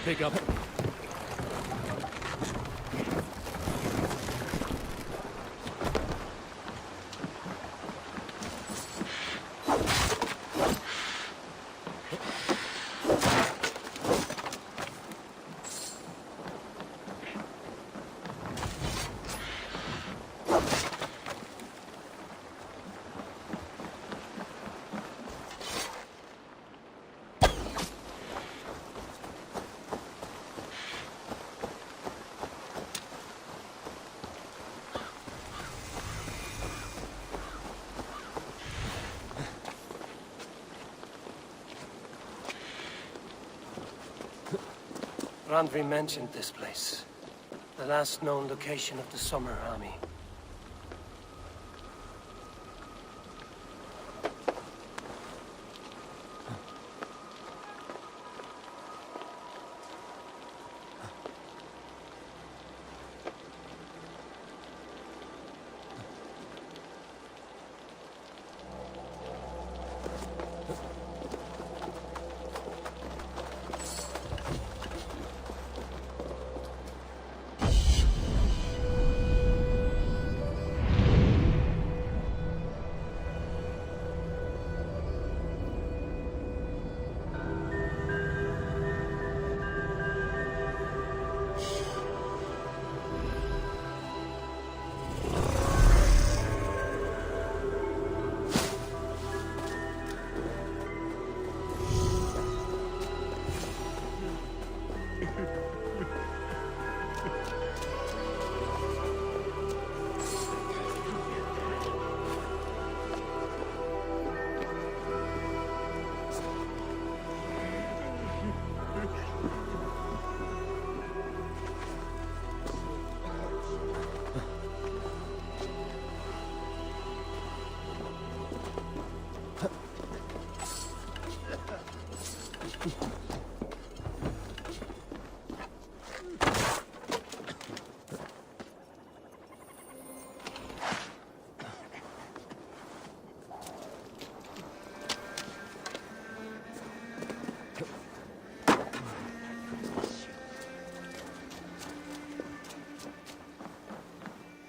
pick up. Randvi mentioned this place. The last known location of the Summer Army.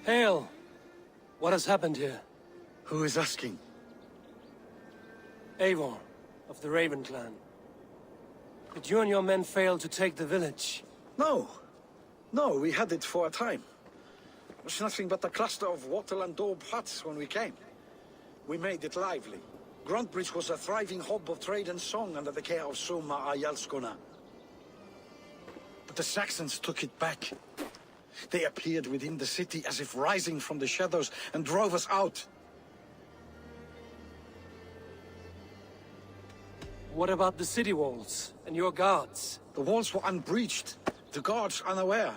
Hail! What has happened here? Who is asking? Eivor, of the Raven clan. Did you and your men fail to take the village? No. No, we had it for a time. It was nothing but a cluster of wattle and daub huts when we came. We made it lively. Gruntbridge was a thriving hub of trade and song under the care of Soma Ayalskona. But the Saxons took it back. They appeared within the city as if rising from the shadows and drove us out. What about the city walls and your guards? The walls were unbreached, the guards unaware.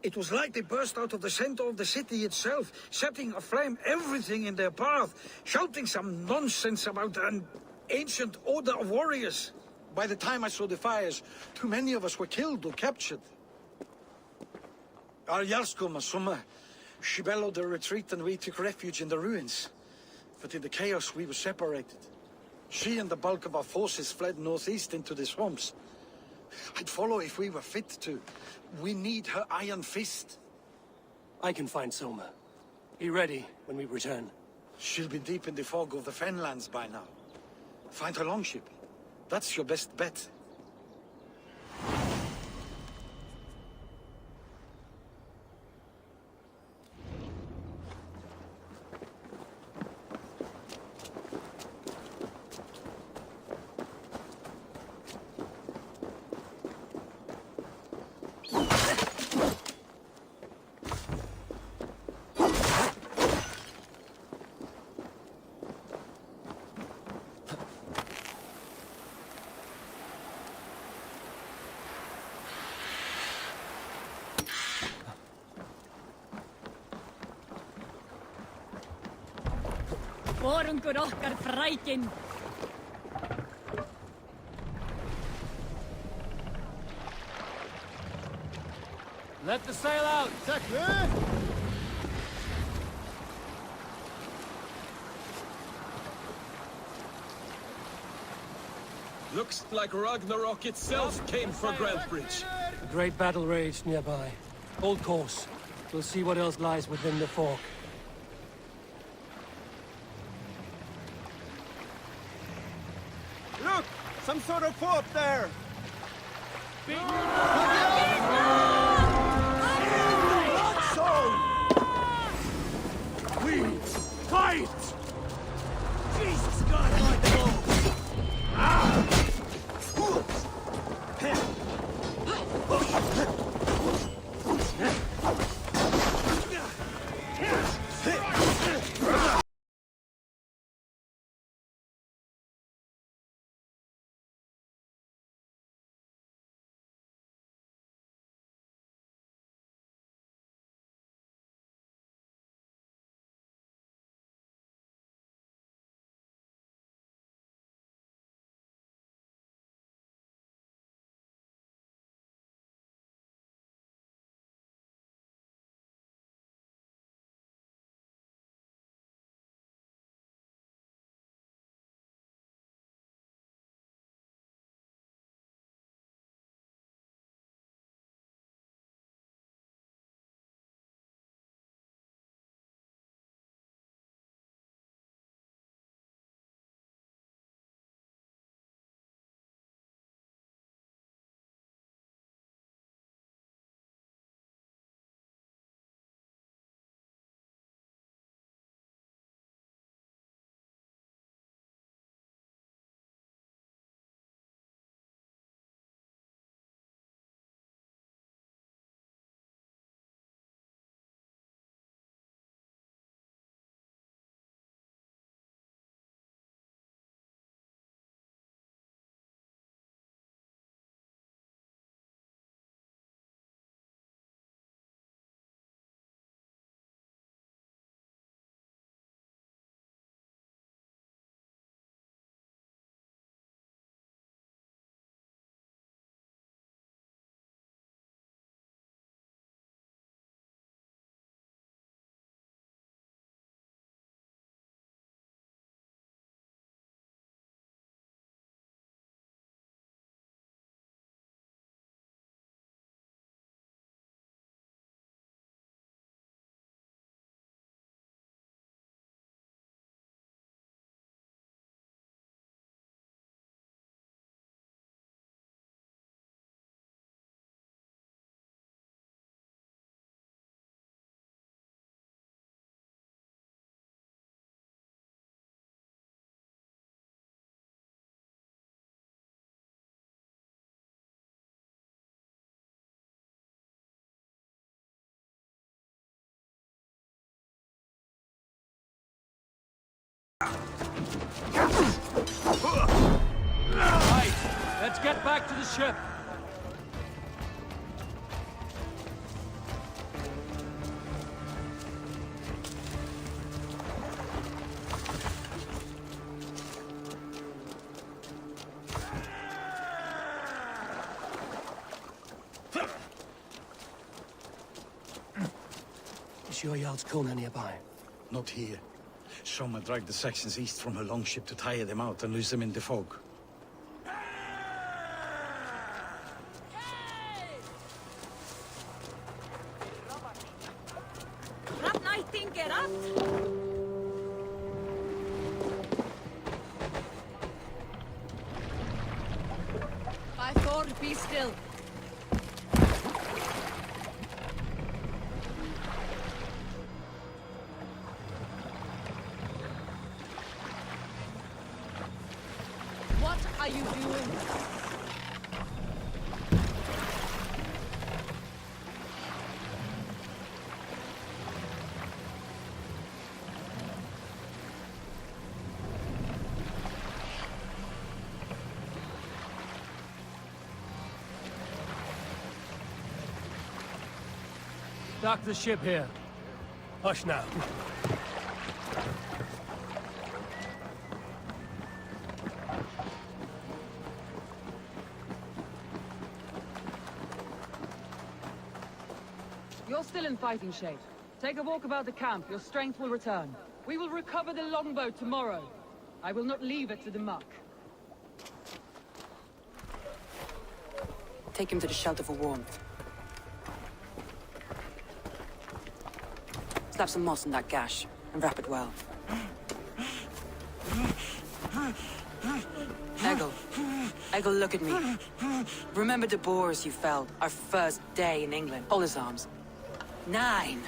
It was like they burst out of the center of the city itself, setting aflame everything in their path, shouting some nonsense about an ancient order of warriors. By the time I saw the fires, too many of us were killed or captured. Arjalskoma, Soma, she bellowed a retreat and we took refuge in the ruins. But in the chaos we were separated. She and the bulk of our forces fled northeast into the swamps. I'd follow if we were fit to. We need her iron fist. I can find Soma. Be ready when we return. She'll be deep in the fog of the Fenlands by now. Find her longship. That's your best bet. Vorungur okkar frækin. Let the sail out! Looks like Ragnarok itself came for Grantebridge. A great battle raged nearby. Hold course. We'll see what else lies within the fork. Look! Some sort of fort there! Not so! We fight! Jesus God, my clothes! Right, let's get back to the ship. Is sure Jarl's Kona nearby? Not here. Soma dragged the Saxons east from her longship to tire them out and lose them in the fog. Get up! By Thor, be still. What are you doing? Dock the ship here. Hush now. You're still in fighting shape. Take a walk about the camp. Your strength will return. We will recover the longbow tomorrow. I will not leave it to the muck. Take him to the shelter for warmth. Slap some moss in that gash, and wrap it well. Eggle, look at me. Remember the boars you felled, our first day in England? Hold his arms. 9.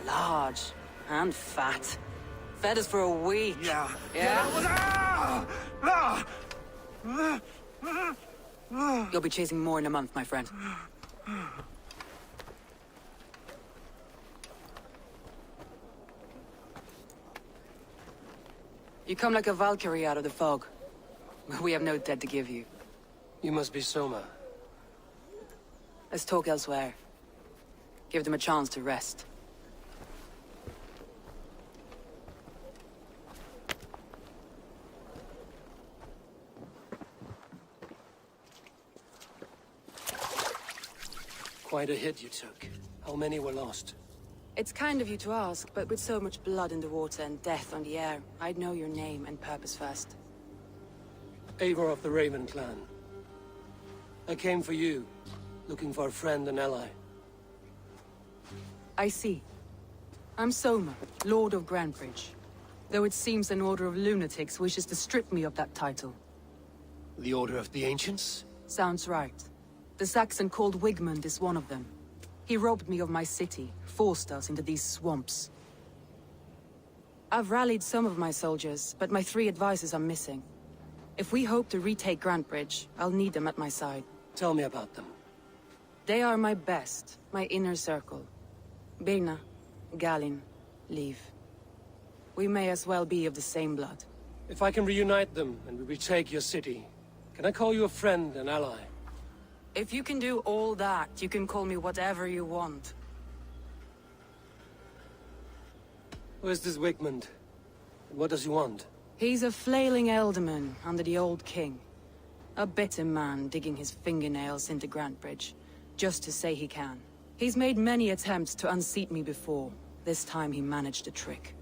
Large. And fat. Fed us for a week. Yeah. You'll be chasing more in a month, my friend. You come like a Valkyrie out of the fog. We have no debt to give you. You must be Soma. Let's talk elsewhere. Give them a chance to rest. Quite a hit you took. How many were lost? It's kind of you to ask, but with so much blood in the water and death on the air, I'd know your name and purpose first. Eivor of the Raven clan. I came for you, looking for a friend and ally. I see. I'm Soma, Lord of Grantebridge. Though it seems an order of lunatics wishes to strip me of that title. The Order of the Ancients? Sounds right. The Saxon called Wigmund is one of them. He robbed me of my city, forced us into these swamps. I've rallied some of my soldiers, but my 3 advisors are missing. If we hope to retake Grantebridge, I'll need them at my side. Tell me about them. They are my best, my inner circle. Birna, Galinn, Liv. We may as well be of the same blood. If I can reunite them and we retake your city, can I call you a friend and ally? If you can do all that, you can call me whatever you want. Where's this Wigmund? And what does he want? He's a flailing elderman under the old king. A bitter man digging his fingernails into Grantebridge, just to say he can. He's made many attempts to unseat me before. This time he managed a trick.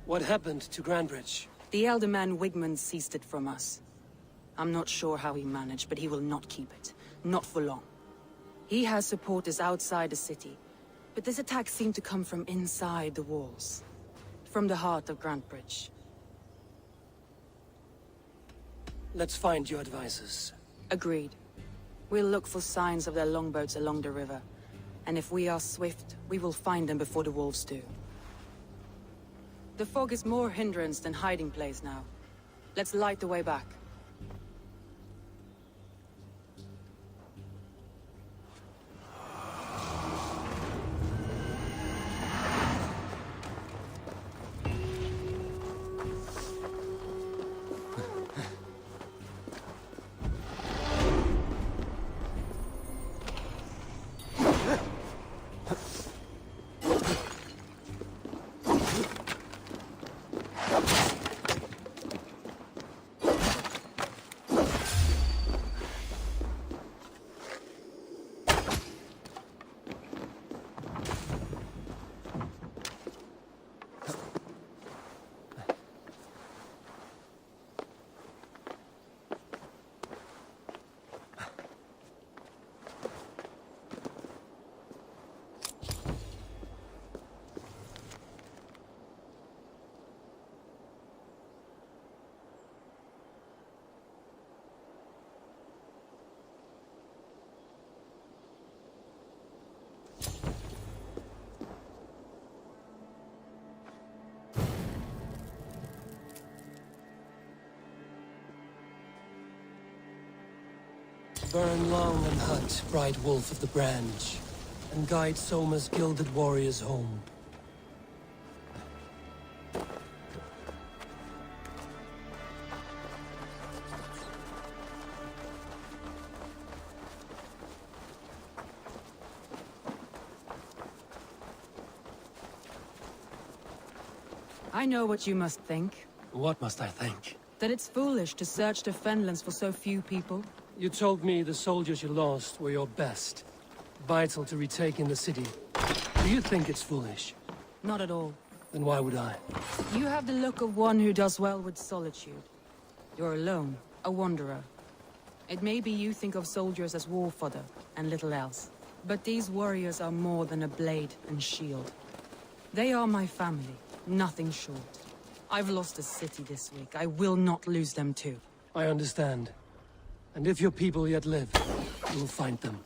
What happened to Grantebridge? The elderman Wigmund seized it from us. I'm not sure how he managed, but he will not keep it. Not for long. He has supporters outside the city, but this attack seemed to come from inside the walls. From the heart of Grantebridge. Let's find your advisors. Agreed. We'll look for signs of their longboats along the river. And if we are swift, we will find them before the wolves do. The fog is more hindrance than hiding place now. Let's light the way back. Burn long and hunt, bright wolf of the branch, and guide Soma's gilded warriors home. I know what you must think. What must I think? That it's foolish to search the Fenlands for so few people. You told me the soldiers you lost were your best. Vital to retaking the city. Do you think it's foolish? Not at all. Then why would I? You have the look of one who does well with solitude. You're alone. a wanderer. It may be you think of soldiers as war fodder and little else, but these warriors are more than a blade and shield. They are my family, nothing short. I've lost a city this week. I will not lose them too. I understand. And if your people yet live, you will find them.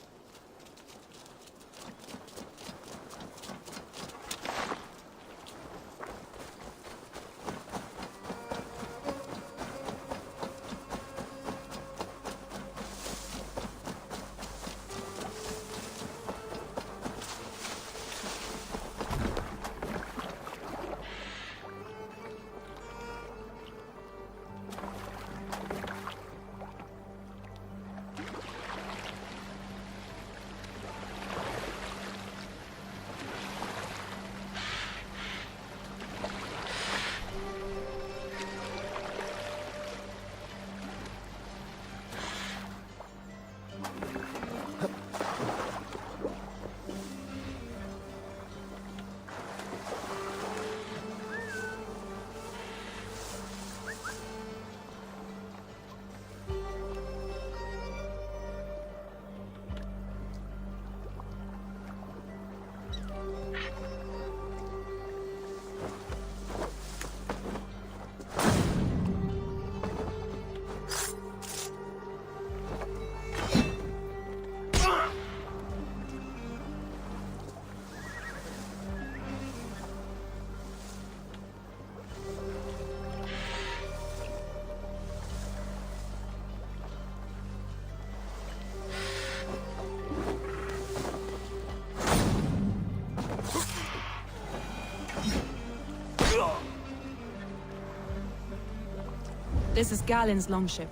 This is Galen's longship.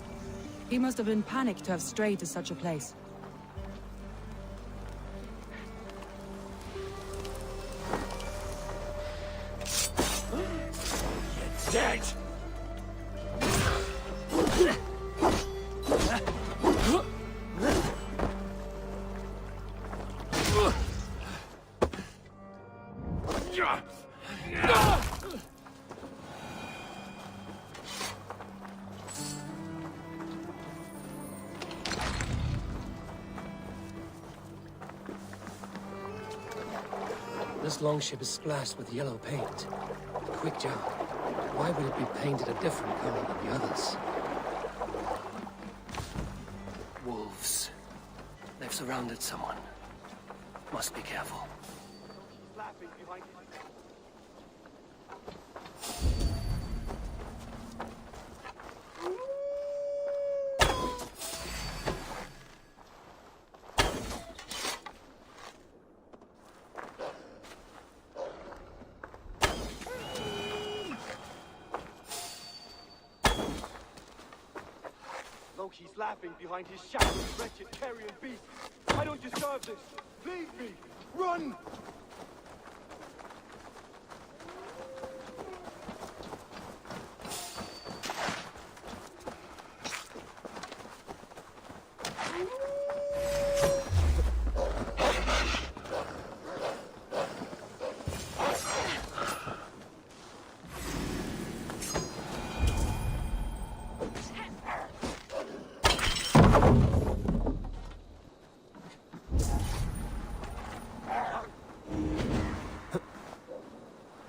He must have been panicked to have strayed to such a place. Dead! This longship is splashed with yellow paint. Quick job. Why would it be painted a different color than the others? Wolves. They've surrounded someone. Must be careful. Loki's laughing behind his shadow, wretched carrion beast. I don't deserve this. Leave me. Run!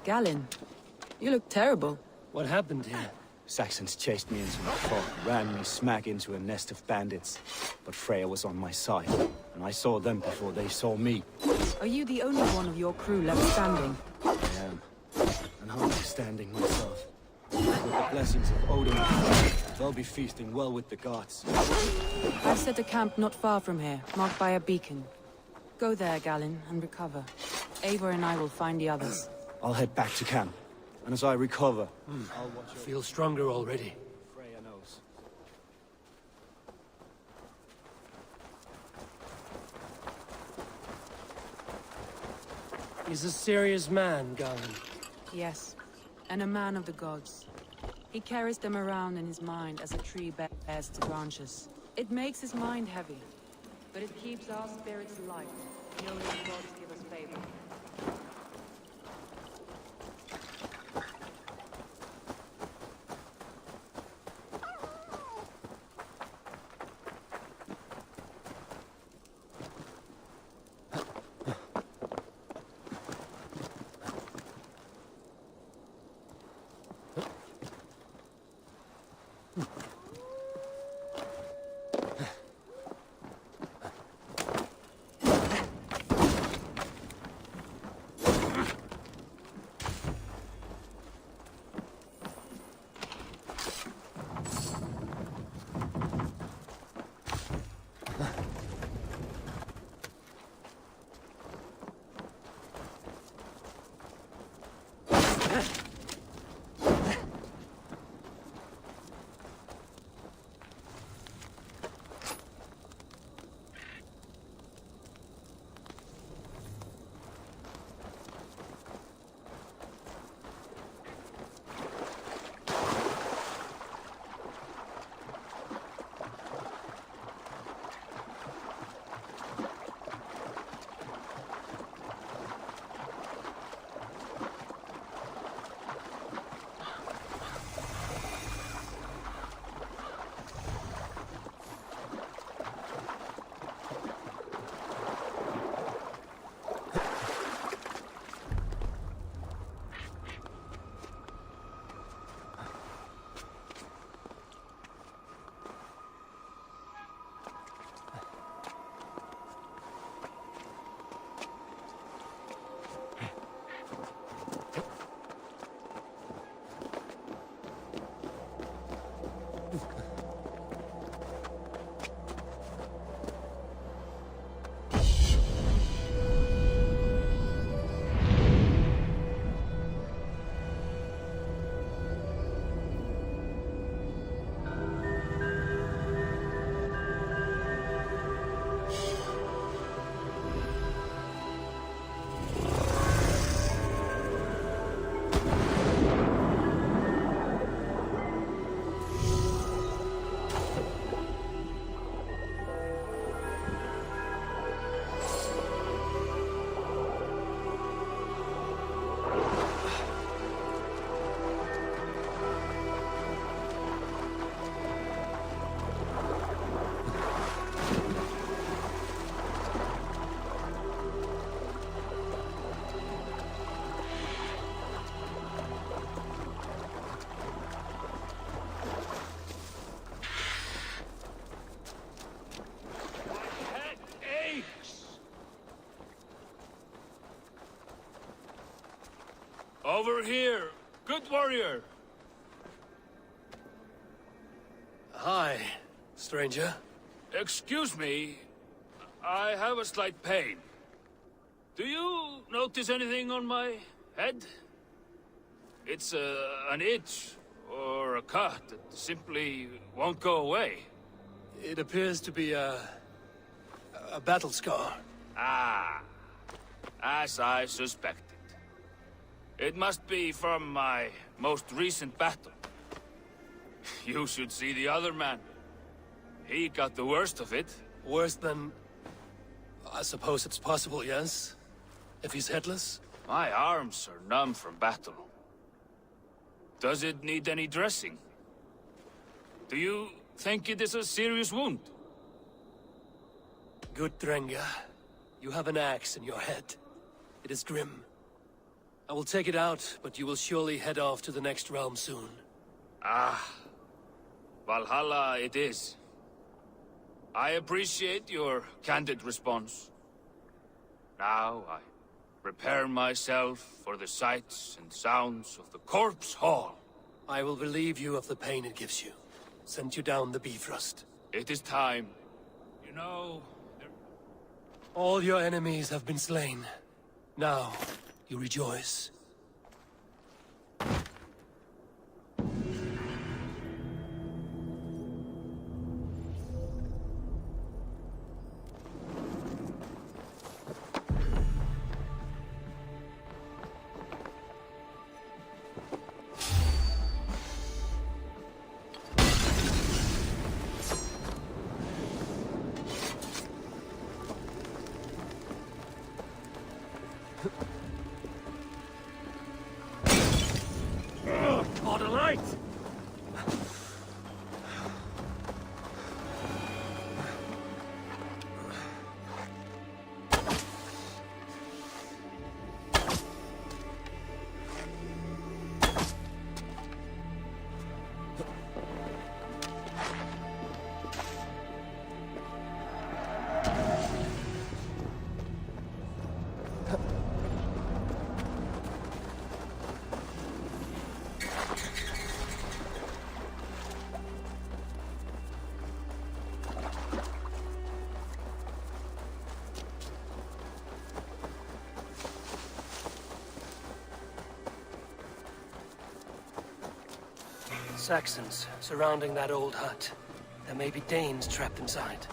Galen, you look terrible. What happened here? Saxons chased me into a fog, ran me smack into a nest of bandits. But Freya was on my side, and I saw them before they saw me. Are you the only one of your crew left standing? I am, and hardly standing myself. With the blessings of Odin, they'll be feasting well with the gods. I've set a camp not far from here, marked by a beacon. Go there, Galen, and recover. Eivor and I will find the others. I'll head back to camp, and as I recover, I'll watch I feel stronger already. Freya knows. He's a serious man, Galen. Yes, and a man of the gods. He carries them around in his mind as a tree bears its branches. It makes his mind heavy, but it keeps our spirits light, knowing the gods give us favor. Over here, good warrior. Hi, stranger. Excuse me, I have a slight pain. Do you notice anything on my head? It's an itch or a cut that simply won't go away. It appears to be a battle scar. Ah, as I suspected. It must be from my most recent battle. You should see the other man. He got the worst of it. Worse than... I suppose it's possible, yes? If he's headless? My arms are numb from battle. Does it need any dressing? Do you think it is a serious wound? Good, Drenga. You have an axe in your head. It is grim. I will take it out, but you will surely head off to the next realm soon. Ah, Valhalla it is. I appreciate your candid response. Now I prepare myself for the sights and sounds of the Corpse Hall. I will relieve you of the pain it gives you. Send you down the Bifrost. It is time. You know, All your enemies have been slain. Now, you rejoice. Caught a light! Saxons surrounding that old hut. There may be Danes trapped inside.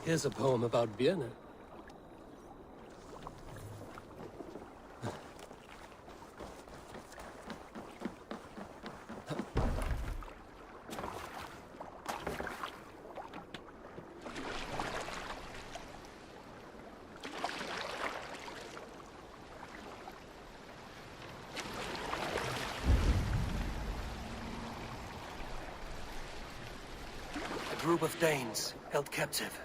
Here's a poem about Birna. A group of Danes held captive.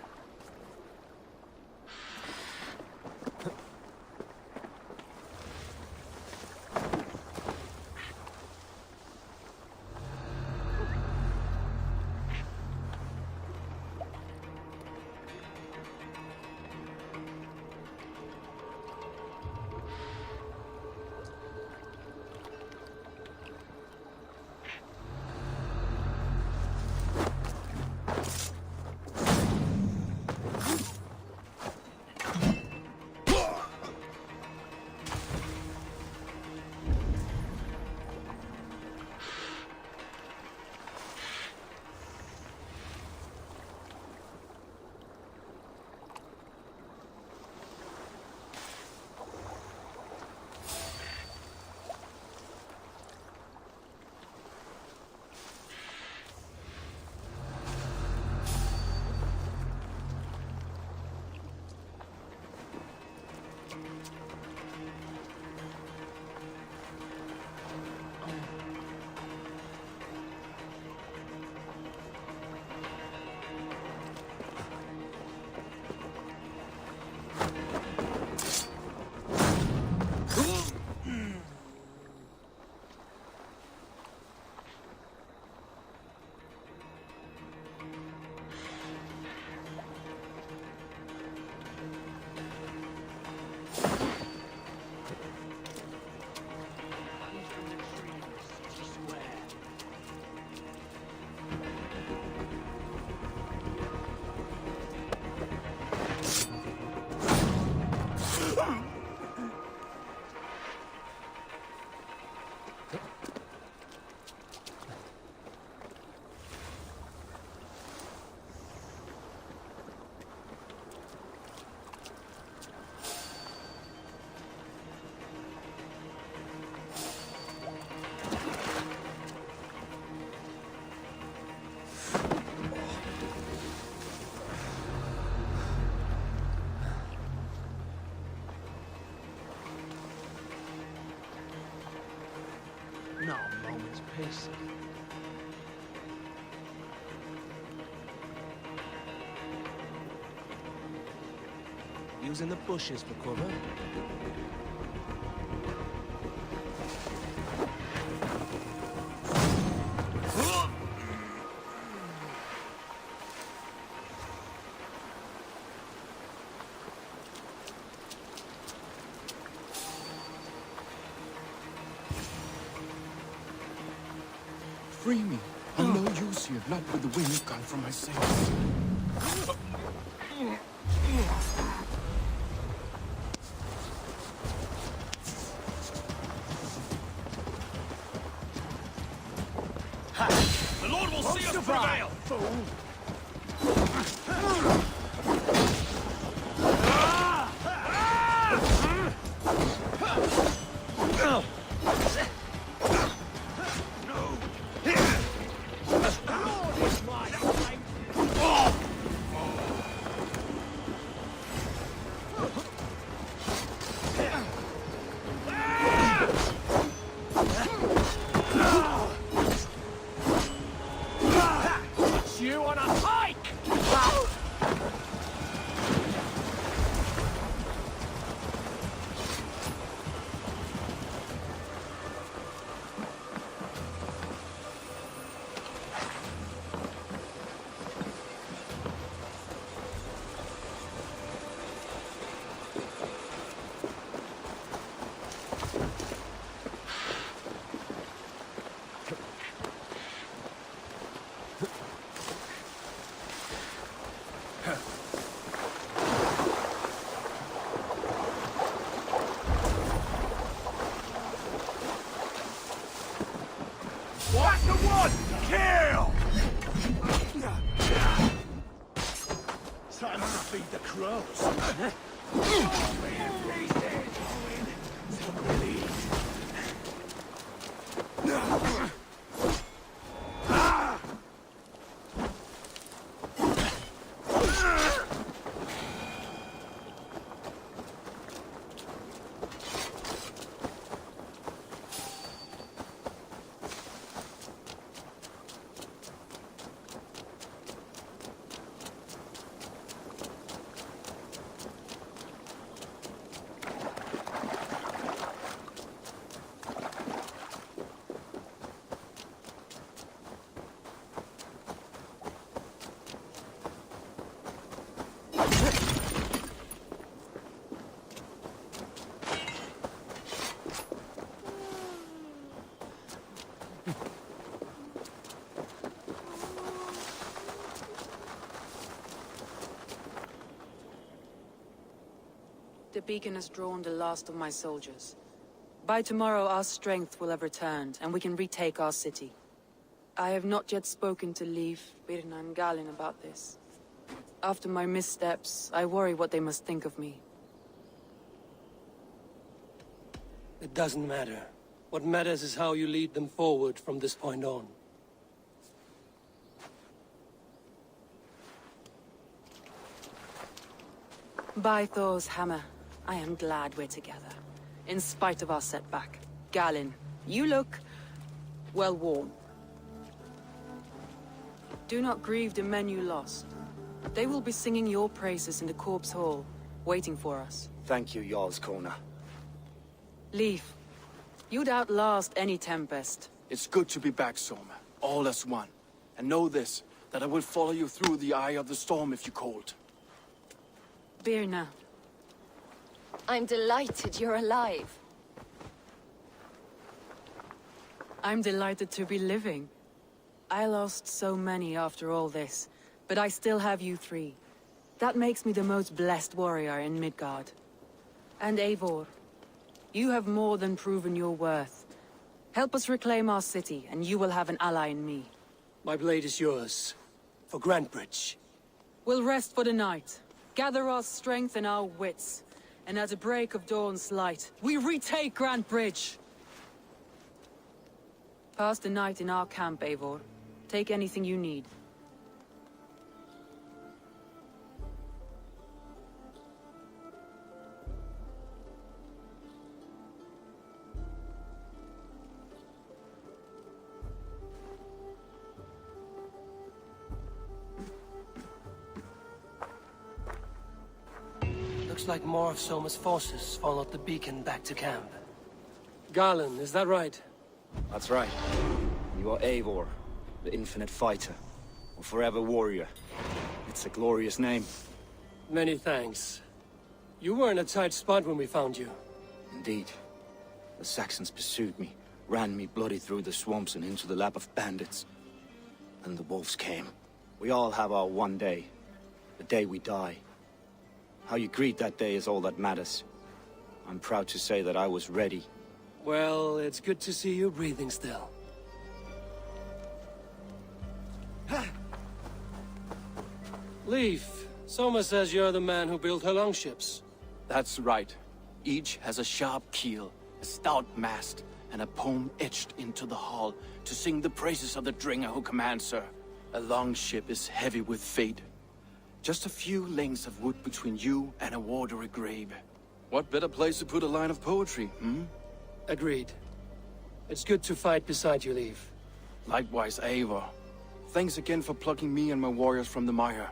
pace. Using the bushes for cover. Free me. I'm no use here, not with the wind gone from my sails. The Lord will see us prevail! You on a hike! What's the one? Kill! Time to feed the crows. The beacon has drawn the last of my soldiers. By tomorrow our strength will have returned, and we can retake our city. I have not yet spoken to Leif, Birna and Galin about this. After my missteps, I worry what they must think of me. It doesn't matter. What matters is how you lead them forward from this point on. By Thor's hammer, I am glad we're together. In spite of our setback. Galin, you look... well worn. Do not grieve the men you lost. They will be singing your praises in the Corpse Hall, waiting for us. Thank you, Jarl's Kona. Leif, you'd outlast any tempest. It's good to be back, Soma. All as one. And know this, that I will follow you through the eye of the storm if you called. Birna, I'm delighted you're alive. I'm delighted to be living. I lost so many after all this, but I still have you three. That makes me the most blessed warrior in Midgard. And Eivor, you have more than proven your worth. Help us reclaim our city, and you will have an ally in me. My blade is yours. For Grantebridge. We'll rest for the night, gather our strength and our wits, and at the break of dawn's light, we retake Grantebridge! Pass the night in our camp, Eivor. Take anything you need. Looks like more of Soma's forces followed the beacon back to camp. Garland, is that right? That's right. You are Eivor, the infinite fighter, or forever warrior. It's a glorious name. Many thanks. You were in a tight spot when we found you. Indeed. The Saxons pursued me, ran me bloody through the swamps and into the lap of bandits. Then the wolves came. We all have our one day. The day we die. How you greet that day is all that matters. I'm proud to say that I was ready. Well, it's good to see you breathing still. Leif, Soma says you're the man who built her longships. That's right. Each has a sharp keel, a stout mast, and a poem etched into the hull to sing the praises of the Dringer who commands her. A longship is heavy with fate. Just a few lengths of wood between you and a watery grave. What better place to put a line of poetry, hmm? Agreed. It's good to fight beside you, Leif. Likewise, Eivor. Thanks again for plucking me and my warriors from the mire.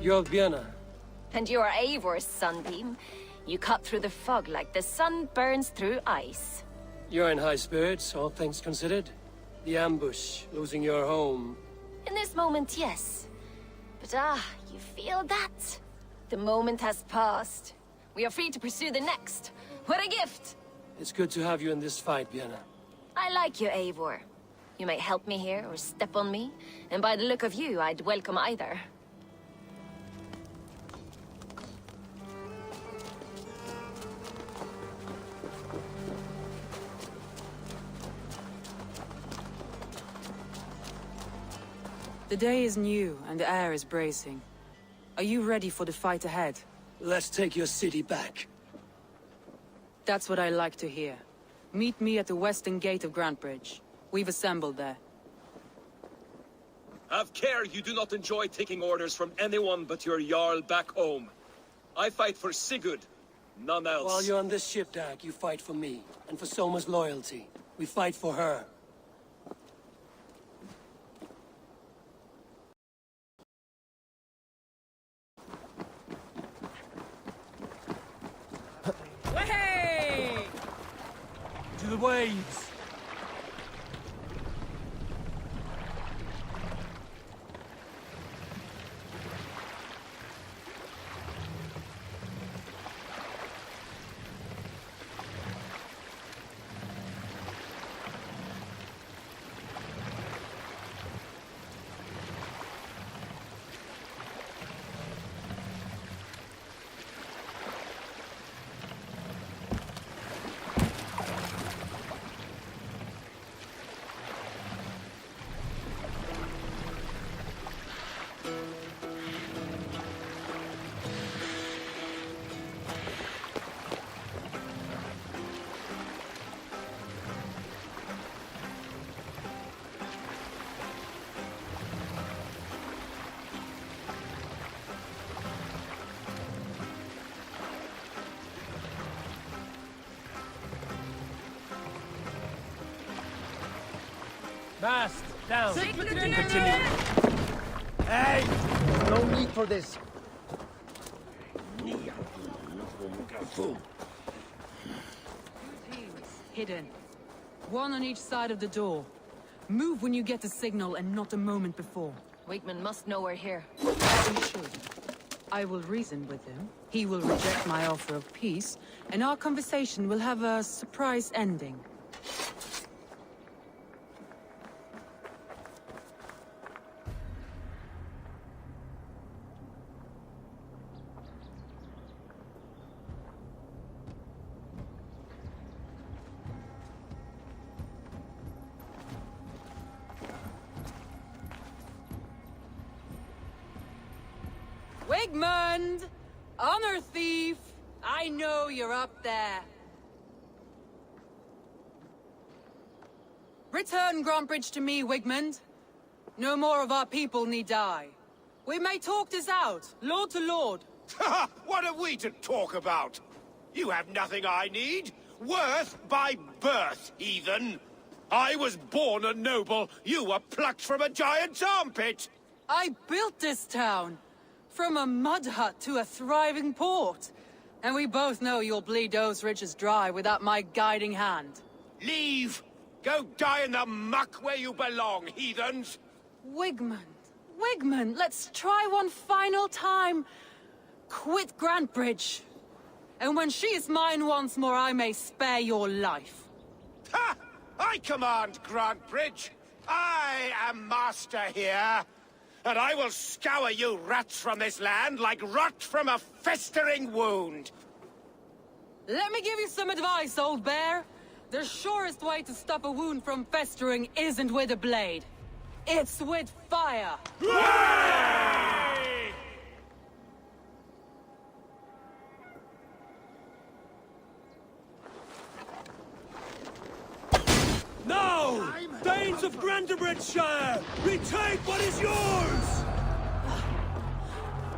You're Björna. And you're Eivor's sunbeam. You cut through the fog like the sun burns through ice. You're in high spirits, all things considered. The ambush, losing your home. In this moment, yes. But you feel that? The moment has passed. We are free to pursue the next. What a gift! It's good to have you in this fight, Björna. I like you, Eivor. You may help me here or step on me, and by the look of you, I'd welcome either. The day is new, and the air is bracing. Are you ready for the fight ahead? Let's take your city back. That's what I like to hear. Meet me at the western gate of Grantebridge. We've assembled there. Have care you do not enjoy taking orders from anyone but your Jarl back home. I fight for Sigurd, none else. While you're on this ship, Dag, you fight for me, and for Soma's loyalty. We fight for her. To the waves! Mast, down. Continue. Hey! No need for this. Hidden. One on each side of the door. Move when you get the signal and not a moment before. Wigmund must know we're here. As he should. I will reason with him. He will reject my offer of peace, and our conversation will have a surprise ending. Wigmund! Honor thief! I know you're up there. Return Grantebridge to me, Wigmund. No more of our people need die. We may talk this out, lord to lord. What are we to talk about? You have nothing I need. Worth by birth, heathen. I was born a noble. You were plucked from a giant's armpit. I built this town. From a mud hut to a thriving port. And we both know you'll bleed those riches dry without my guiding hand. Leave! Go die in the muck where you belong, heathens! Wigmund, let's try one final time. Quit Grantebridge. And when she is mine once more, I may spare your life. Ha! I command Grantebridge. I am master here. And I will scour you rats from this land like rot from a festering wound. Let me give you some advice, old bear. The surest way to stop a wound from festering isn't with a blade. It's with fire. No! Danes of Grantebridgeshire! Retake what is yours!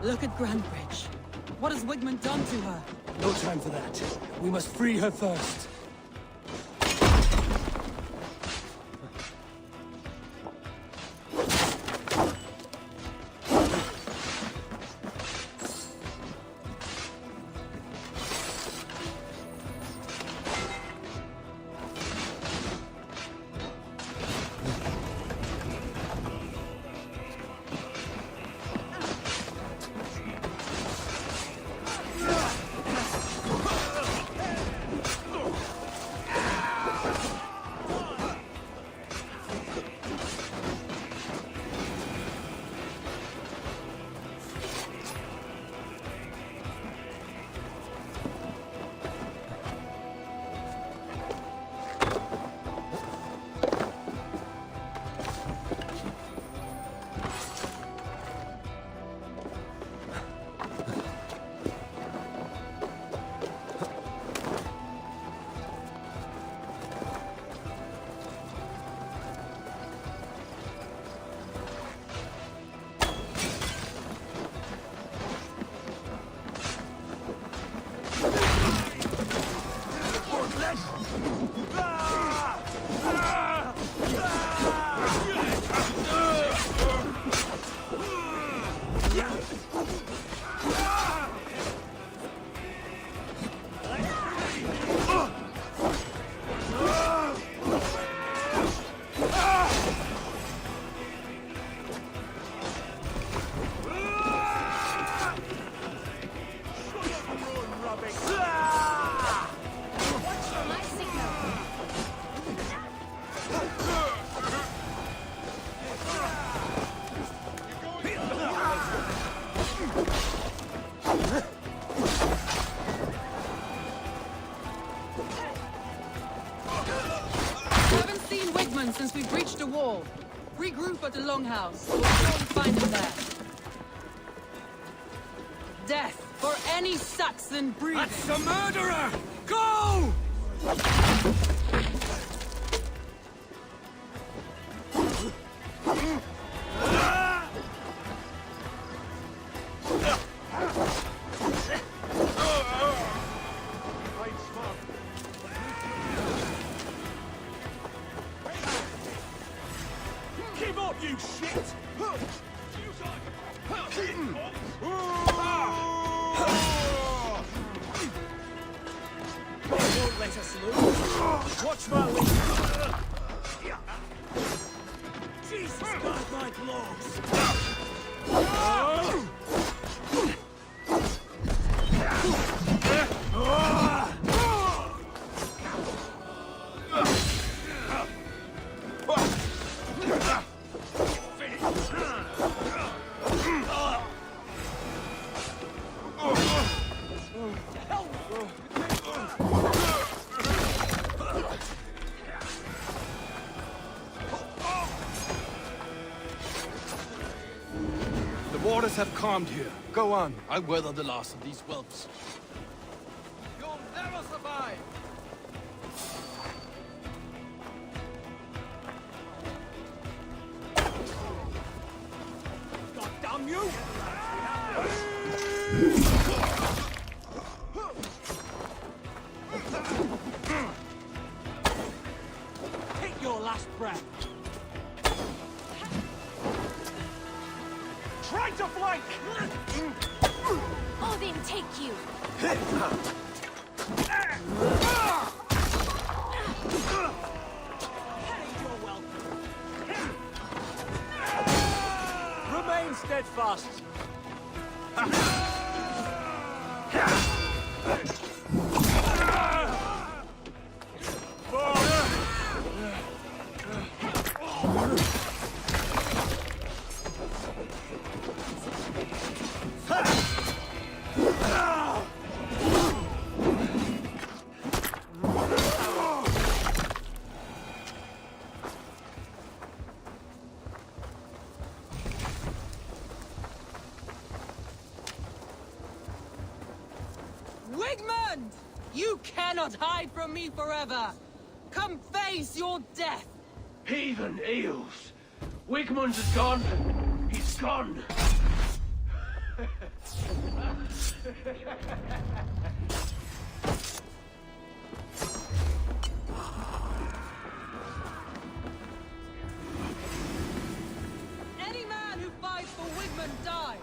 Look at Grantebridge. What has Wigmund done to her? No time for that. We must free her first. Since we breached the wall. Regroup at the Longhouse. We'll surely find him there. Death for any Saxon breathing. That's the murderer! Go! Give up, you shit! Won't let us lose. Watch my lead. Jesus, guard my blows. Waters have calmed here. Go on. I weather the loss of these whelps. You'll never survive! God damn you! last breath. Try to flank! Odin, take you! You're welcome. Remain steadfast. Wigmund! You cannot hide from me forever! Come face your death! Heathen eels! Wigmund is gone! He's gone! Any man who fights for Wigmund dies!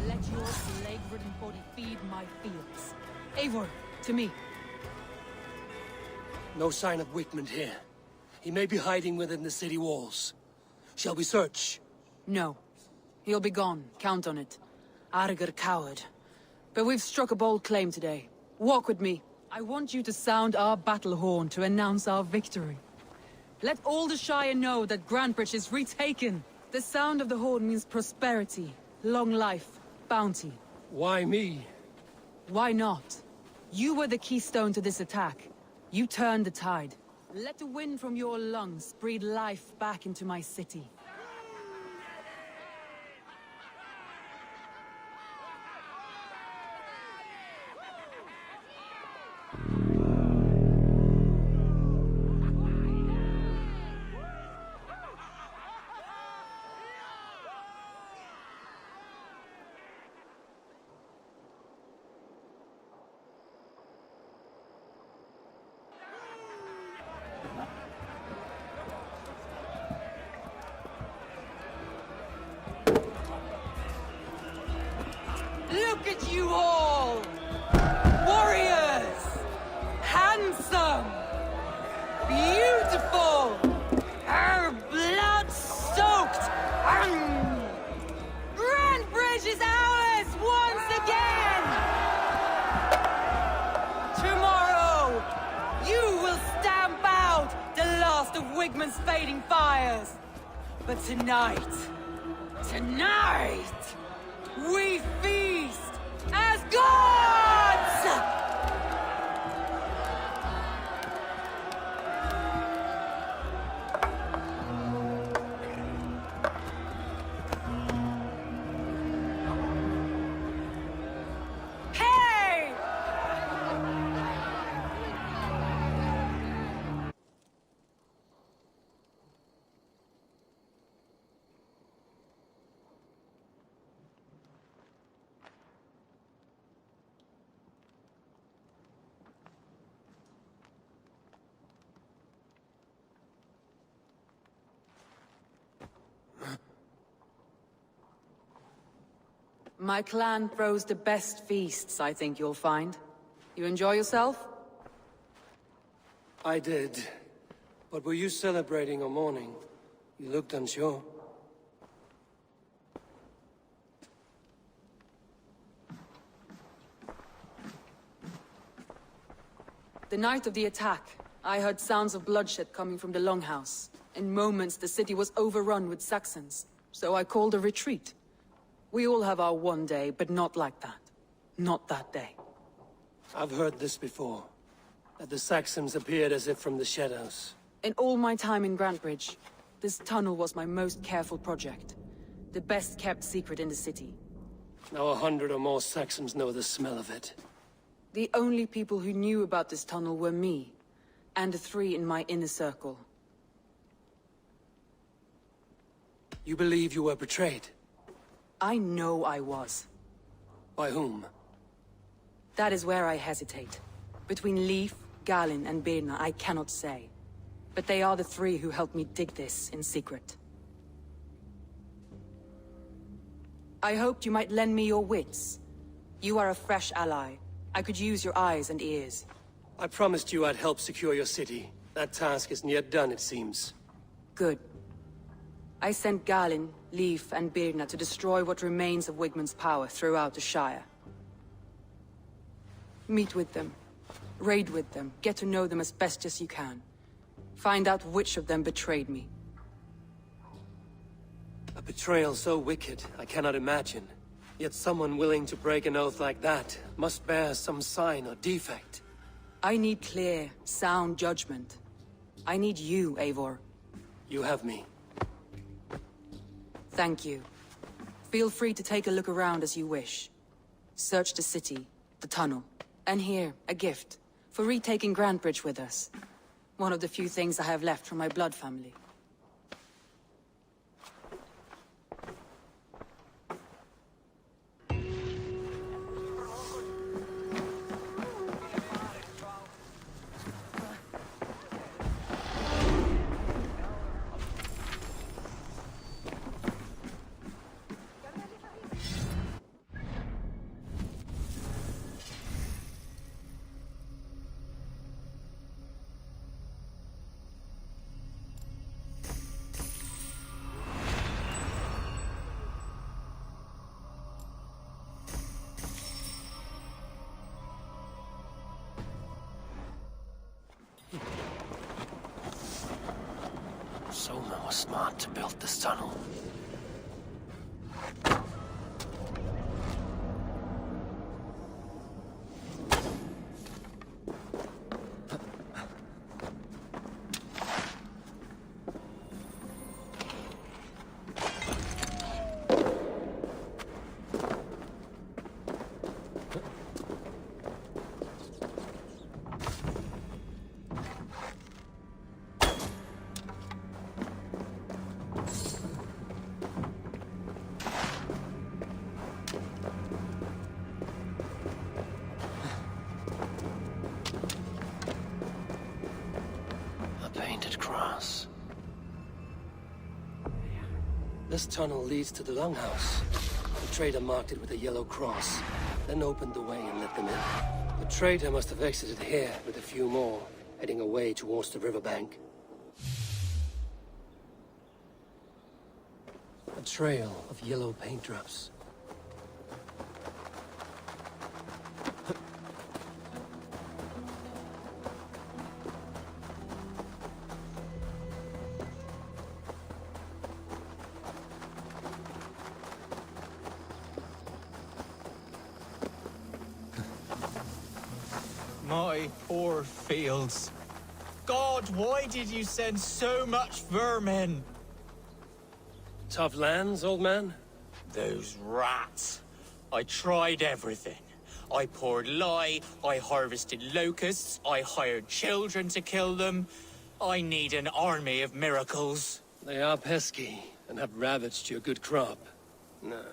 Let your plague-ridden body feed my fields. Eivor, to me. No sign of Wigmund here. He may be hiding within the city walls. Shall we search? No. He'll be gone, count on it. Arger coward. But we've struck a bold claim today. Walk with me. I want you to sound our battle horn to announce our victory. Let all the Shire know that Grantebridge is retaken. The sound of the horn means prosperity, long life, bounty. Why me? Why not? You were the keystone to this attack. You turned the tide. Let the wind from your lungs breathe life back into my city. at you all! Warriors! Handsome! Beautiful! Blood-soaked! Grantebridge is ours once again! Tomorrow, you will stamp out the last of Wigmund's fading fires. But tonight, we feast as gods! Hey! My clan throws the best feasts, I think you'll find. You enjoy yourself? I did. But were you celebrating or mourning? You looked unsure. The night of the attack, I heard sounds of bloodshed coming from the Longhouse. In moments, the city was overrun with Saxons, so I called a retreat. We all have our one day, but not like that. Not that day. I've heard this before. That the Saxons appeared as if from the shadows. In all my time in Grantebridge, this tunnel was my most careful project. The best kept secret in the city. Now 100 or more Saxons know the smell of it. The only people who knew about this tunnel were me, and the 3 in my inner circle. You believe you were betrayed? I know I was. By whom? That is where I hesitate. Between Leif, Galinn, and Birna, I cannot say. But they are the 3 who helped me dig this in secret. I hoped you might lend me your wits. You are a fresh ally. I could use your eyes and ears. I promised you I'd help secure your city. That task isn't yet done, it seems. Good. I sent Galinn, Leif, and Birna to destroy what remains of Wigmund's power throughout the Shire. Meet with them. Raid with them. Get to know them as best as you can. Find out which of them betrayed me. A betrayal so wicked, I cannot imagine. Yet someone willing to break an oath like that must bear some sign or defect. I need clear, sound judgment. I need you, Eivor. You have me. Thank you. Feel free to take a look around as you wish. Search the city, the tunnel, and here, a gift, for retaking Grantebridge with us. One of the few things I have left from my blood family. Soma was smart to build this tunnel. This tunnel leads to the Longhouse. The trader marked it with a yellow cross. then opened the way and let them in. The traitor must have exited here with a few more, heading away towards the riverbank. A trail of yellow paint drops. My poor fields. God, why did you send so much vermin? Tough lands, old man? Those rats. I tried everything. I poured lye, I harvested locusts, I hired children to kill them. I need an army of miracles. They are pesky, and have ravaged your good crop. Nah,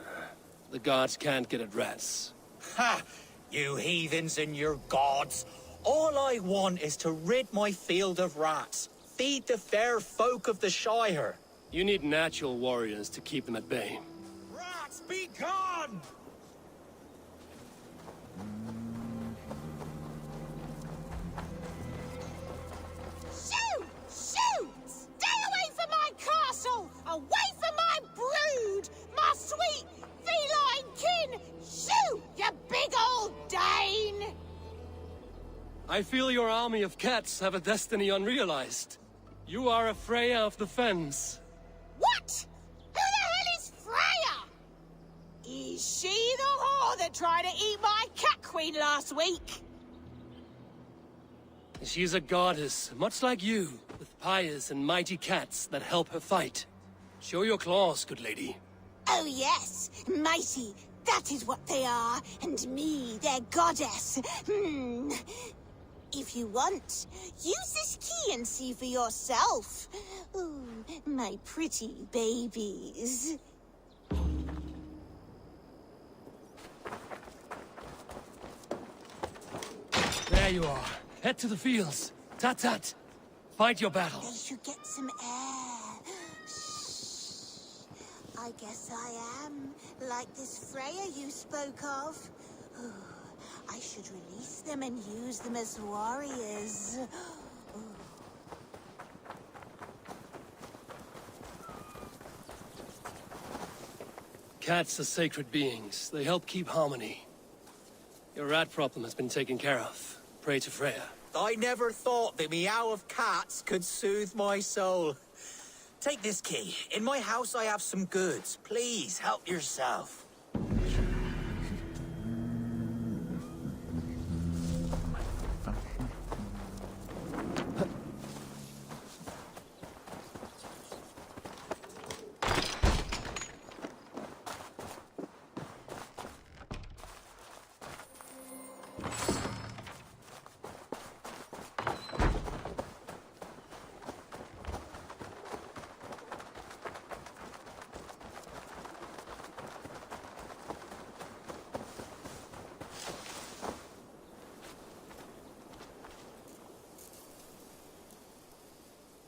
the gods can't get at rats. Ha! You heathens and your gods. All I want is to rid my field of rats. Feed the fair folk of the Shire. You need natural warriors to keep them at bay. Rats, be gone! Shoot! Shoot! Stay away from my castle! Away from my brood! My sweet feline kin! Shoot, you big old Dane! I feel your army of cats have a destiny unrealized. You are a Freya of the Fens. What? Who the hell is Freya? Is she the whore that tried to eat my cat queen last week? She's a goddess, much like you, with pious and mighty cats that help her fight. Show your claws, good lady. Oh yes, mighty. That is what they are, and me, their goddess. If you want, use this key and see for yourself. Ooh, my pretty babies. There you are. Head to the fields. Tat-tat. Fight your battle. They should get some air. Shh. I guess I am like this Freya you spoke of. Ooh, I should release them and use them as warriors. Ooh. Cats are sacred beings. They help keep harmony. Your rat problem has been taken care of. Pray to Freya. I never thought the meow of cats could soothe my soul. Take this key. In my house I have some goods. Please, help yourself.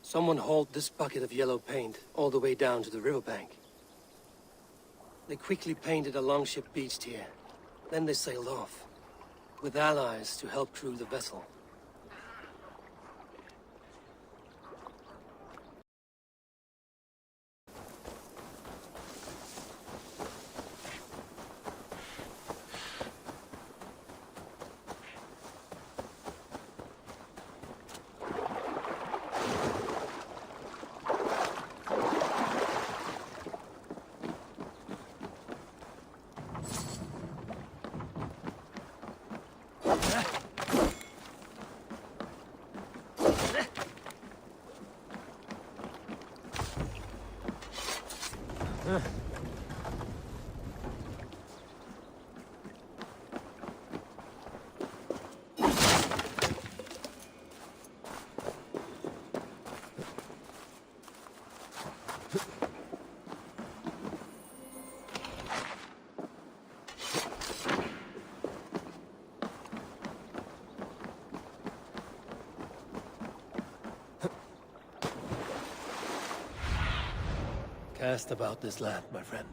Someone hauled this bucket of yellow paint all the way down to the riverbank. They quickly painted a longship beached here. Then they sailed off, with allies to help crew the vessel. Cast about this land, my friend.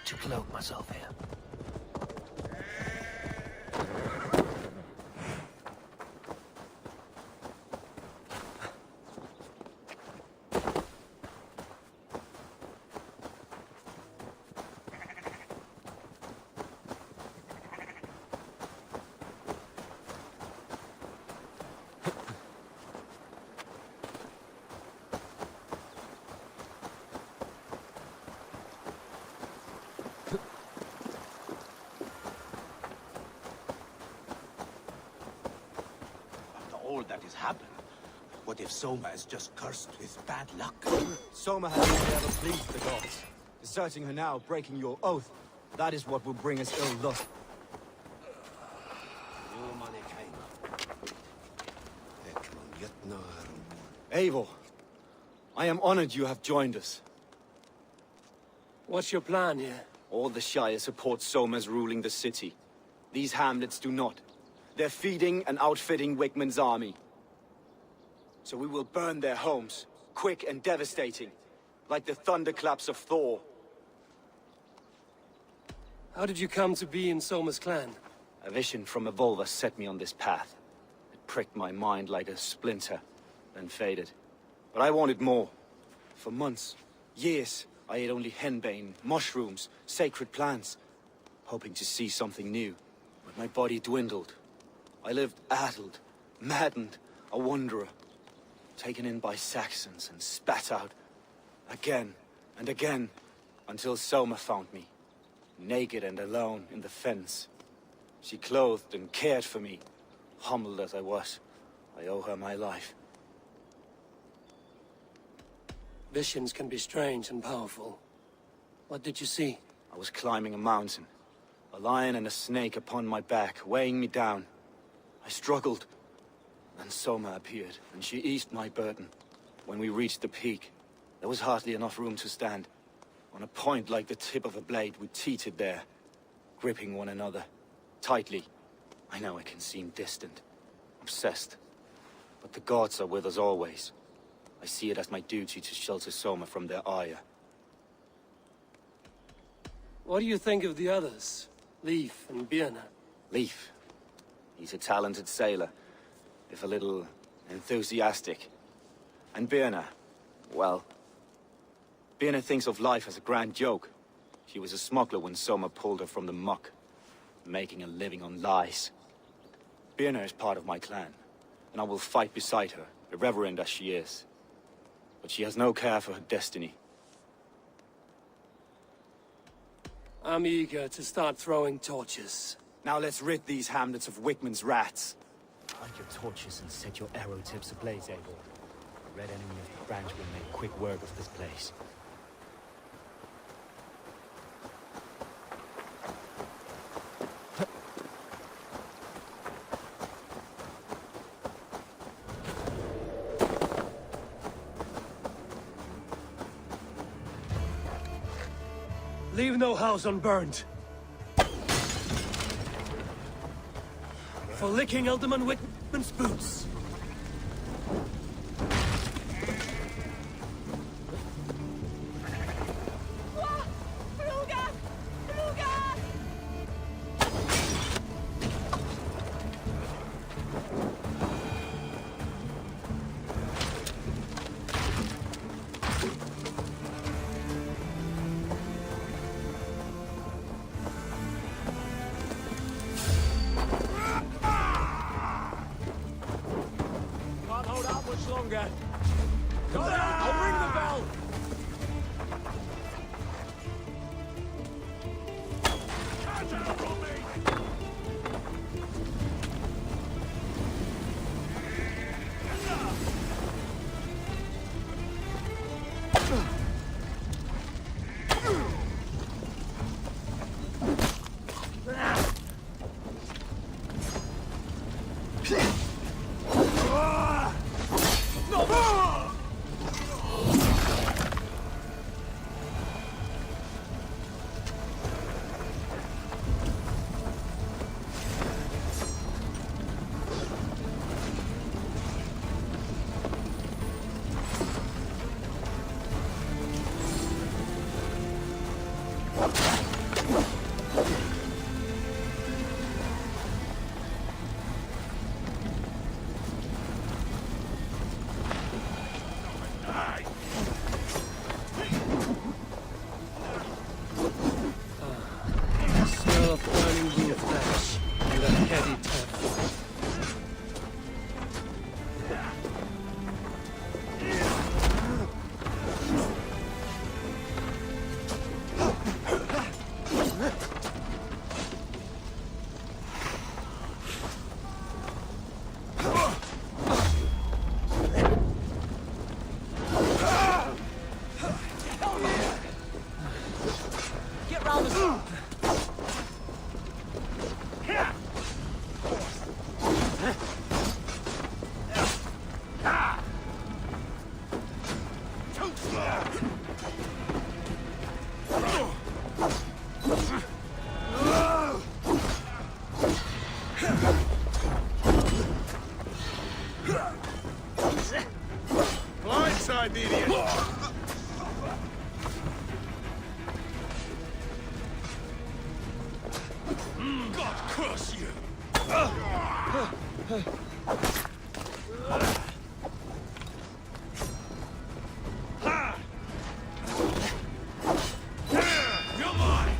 to cloak myself here. All that has happened. What if Soma is just cursed with bad luck? Soma has only ever pleased the gods. Deserting her now, breaking your oath, that is what will bring us ill luck. Eivor, I am honored you have joined us. What's your plan here? All the Shire support Soma's ruling the city. These hamlets do not. They're feeding and outfitting Wigmund's army. So we will burn their homes, quick and devastating, like the thunderclaps of Thor. How did you come to be in Soma's clan? A vision from Evolva set me on this path. It pricked my mind like a splinter, then faded. But I wanted more. For months, years, I ate only henbane, mushrooms, sacred plants, hoping to see something new. But my body dwindled. I lived addled, maddened, a wanderer, taken in by Saxons and spat out again and again, until Soma found me, naked and alone in the fens. She clothed and cared for me, humbled as I was. I owe her my life. Visions can be strange and powerful. What did you see? I was climbing a mountain, a lion and a snake upon my back, weighing me down. I struggled. Then Soma appeared, and she eased my burden. When we reached the peak, there was hardly enough room to stand. On a point like the tip of a blade, we teetered there, gripping one another, tightly. I know it can seem distant, obsessed, but the gods are with us always. I see it as my duty to shelter Soma from their ire. What do you think of the others? Leif and Birna? Leif. He's a talented sailor, if a little enthusiastic. And Birna, well, Birna thinks of life as a grand joke. She was a smuggler when Soma pulled her from the muck, making a living on lies. Birna is part of my clan, and I will fight beside her, irreverent as she is. But she has no care for her destiny. I'm eager to start throwing torches. Now let's rid these hamlets of Wigmund's rats. Light your torches and set your arrow tips ablaze, Eivor. The red enemy of the branch will make quick work of this place. Leave no house unburned. For licking Alderman Wigmund's boots. Longer. Go down! I'll ring the bell! Catch out from me! Cyberian! God curse you! You're mine!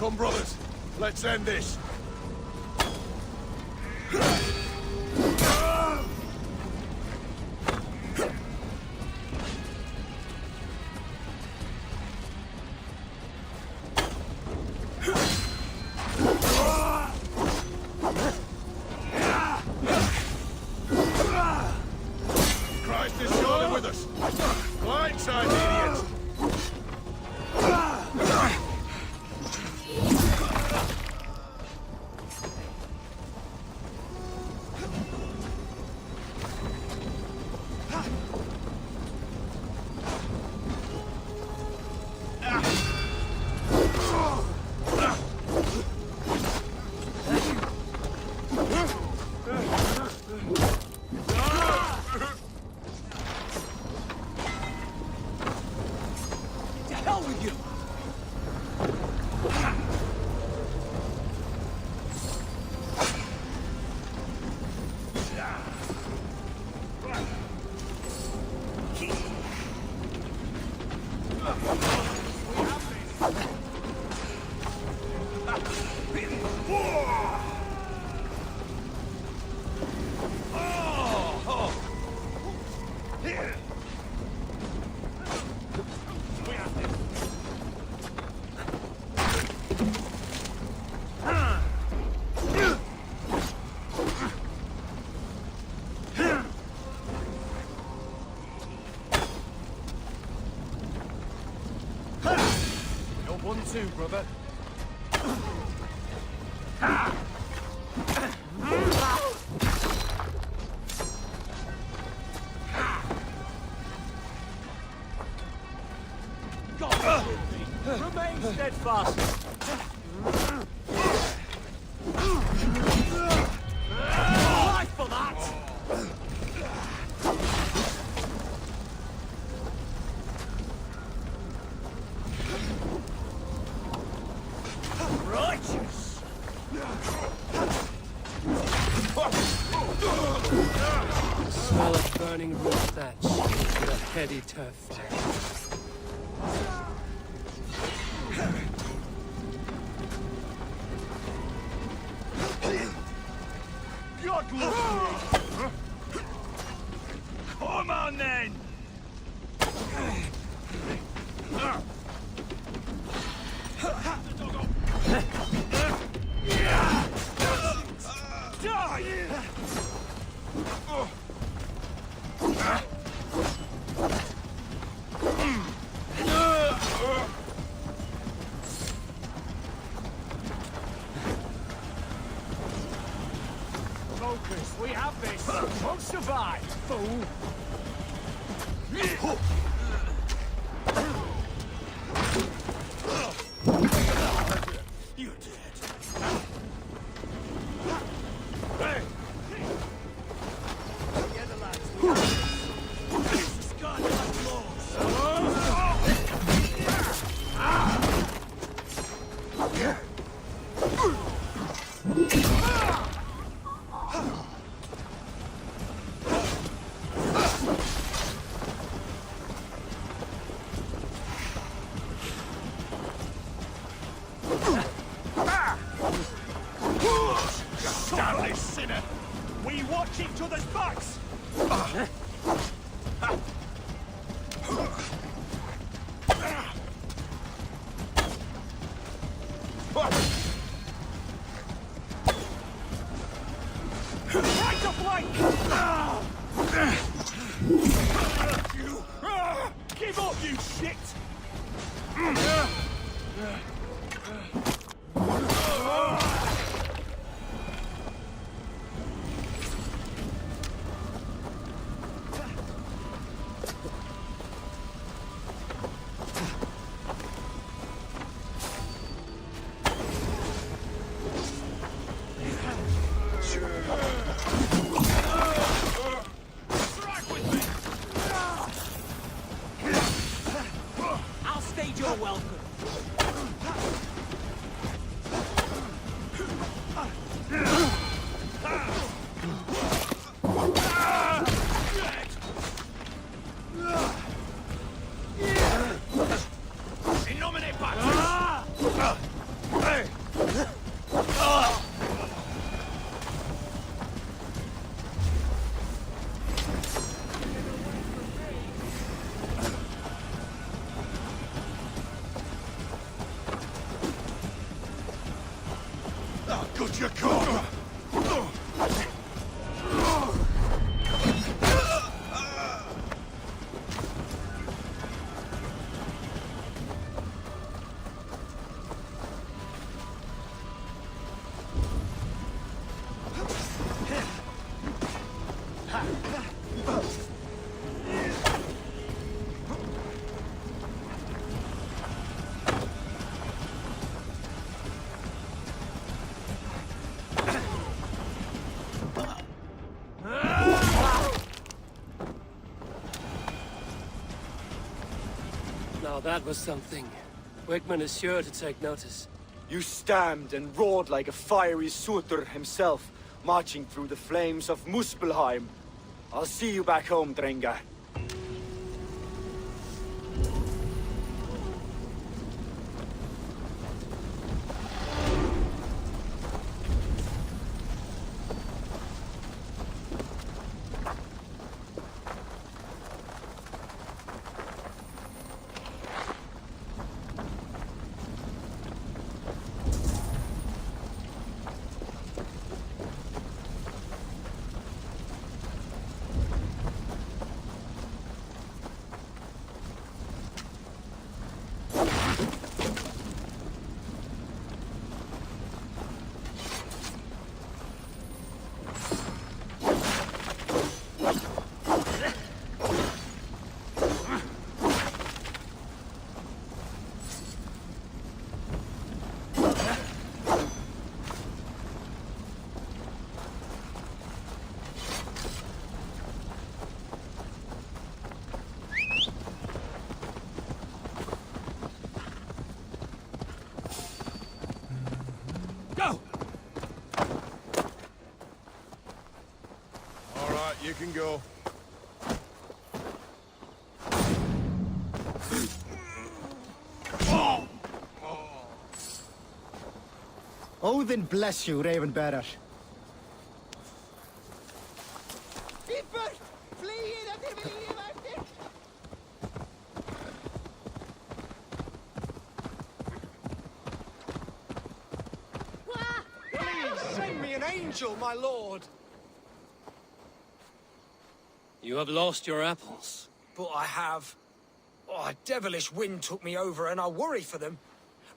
Come, brothers. Let's end this. Christ is surely with us. Blindside, idiots. Too, brother. God, remain steadfast. Life for that. Righteous! The smell of burning roof thatch and a heady turf fire. God love me! Come on then! Focus, we have this! Won't survive, fool! You're dead. Hey! Get the lads. This is godlike laws. Stanley sinner! We watch each other's backs! Right to flank! Give up, you shit! I'll stage your welcome. In nomine Patris! Good you come! Now that was something. Wigmund is sure to take notice. You stamped and roared like a fiery Surtur himself, marching through the flames of Muspelheim. I'll see you back home, Drenga. you can go. Odin bless you, Ravenbearer. Please send me an angel, my lord. You have lost your apples. But I have. Oh, a devilish wind took me over and I worry for them.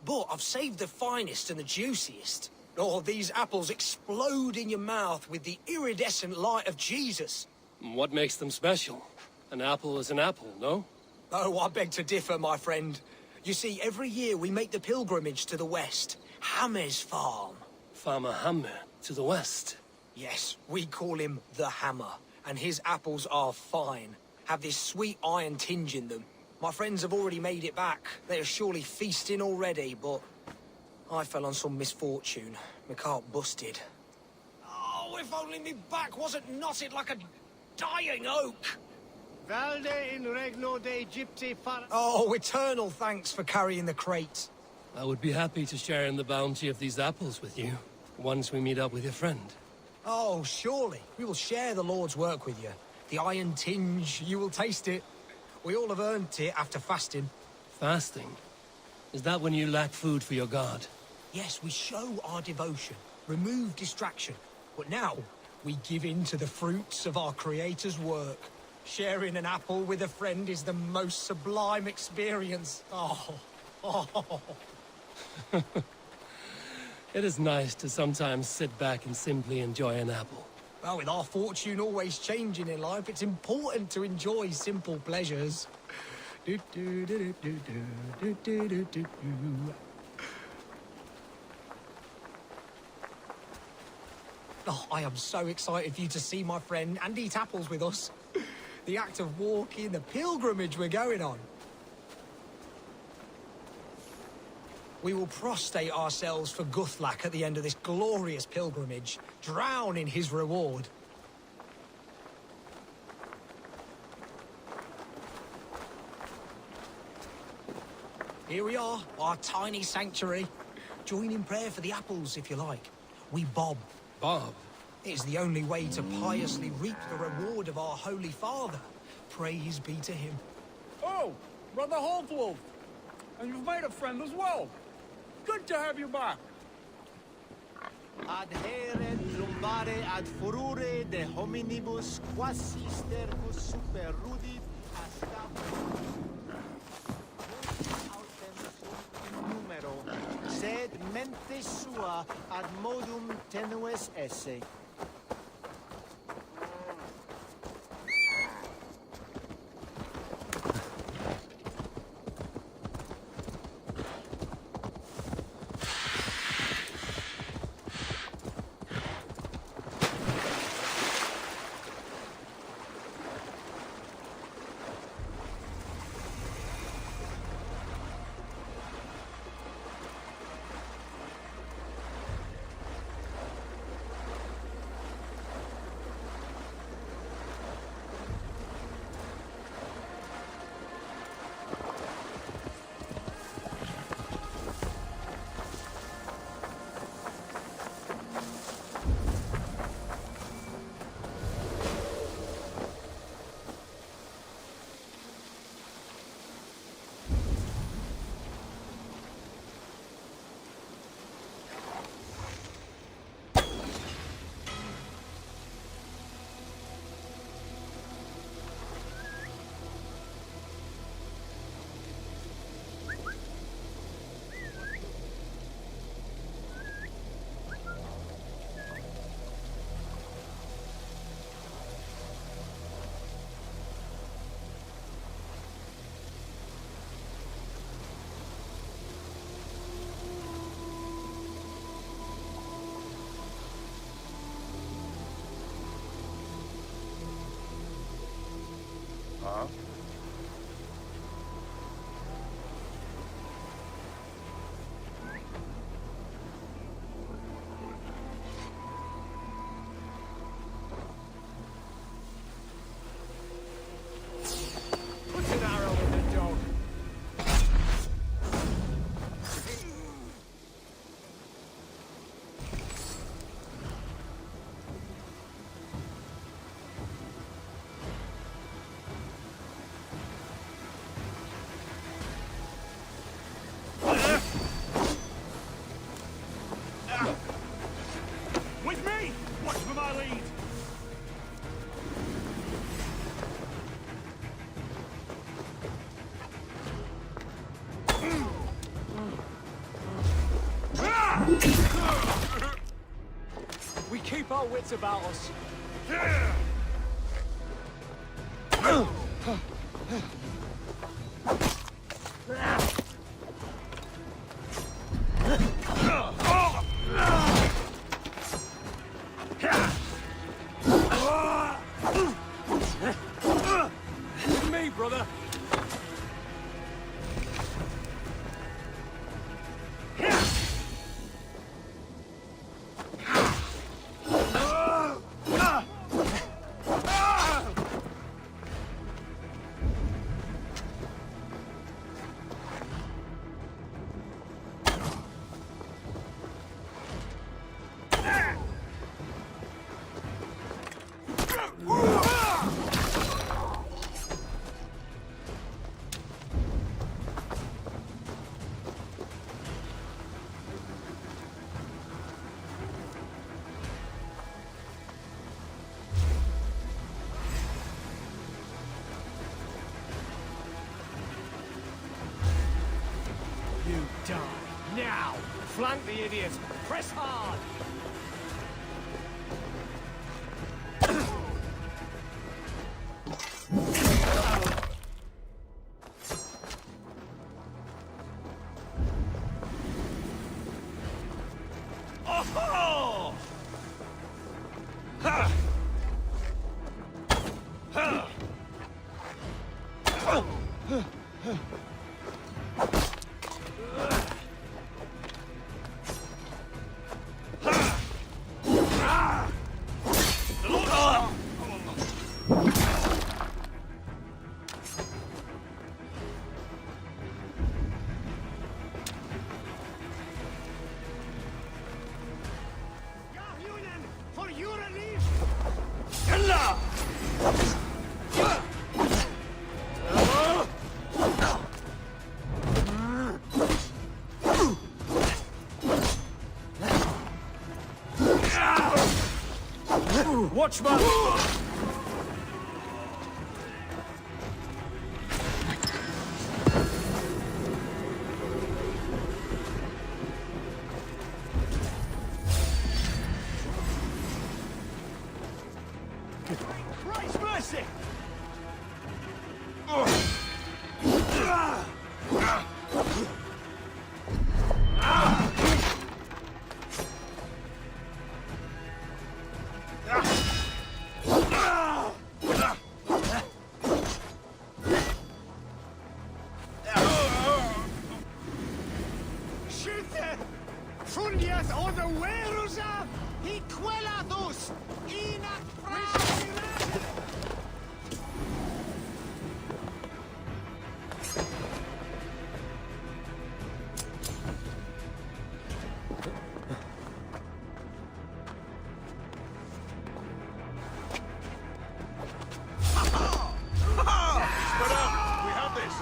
But I've saved the finest and the juiciest. Oh, these apples explode in your mouth with the iridescent light of Jesus. What makes them special? An apple is an apple, no? Oh, I beg to differ, my friend. You see, every year we make the pilgrimage to the west. Hammer's farm. Farmer Hammer, to the west. Yes, we call him the Hammer. And his apples are fine. Have this sweet iron tinge in them. My friends have already made it back. They are surely feasting already, but I fell on some misfortune. My cart busted. Oh, if only me back wasn't knotted like a dying oak. Valde in regno de Egypti far... Oh, eternal thanks for carrying the crate. I would be happy to share in the bounty of these apples with you, once we meet up with your friend. Oh, surely. We will share the Lord's work with you. The iron tinge, you will taste it. We all have earned it after fasting. Fasting? Is that when you lack food for your god? Yes, we show our devotion, remove distraction. But now, we give in to the fruits of our Creator's work. Sharing an apple with a friend is the most sublime experience. Oh. It is nice to sometimes sit back and simply enjoy an apple. Well, with our fortune always changing in life, it's important to enjoy simple pleasures. Oh, I am so excited for you to see my friend and eat apples with us. The act of walking, the pilgrimage we're going on. We will prostrate ourselves for Guthlac at the end of this glorious pilgrimage, drown in his reward. Here we are, our tiny sanctuary. Join in prayer for the apples, if you like. We bob. Bob? It is the only way to piously reap the reward of our Holy Father. Praise be to him. Oh, Brother Holtwolf. And you've made a friend as well. Good to have you back. Adhere lumbare ad furore de hominibus quasi stercus super rudit autem numero, sed mente sua ad modum tenues esse. We keep our wits about us. With me, brother. You die. Now! Flank the idiots! Press hard! Oh! Ha! Ha! For your relief! Watchman! Christ mercy! Schütte! Fundias oder Werusa! Hiquelados! Inak We have this.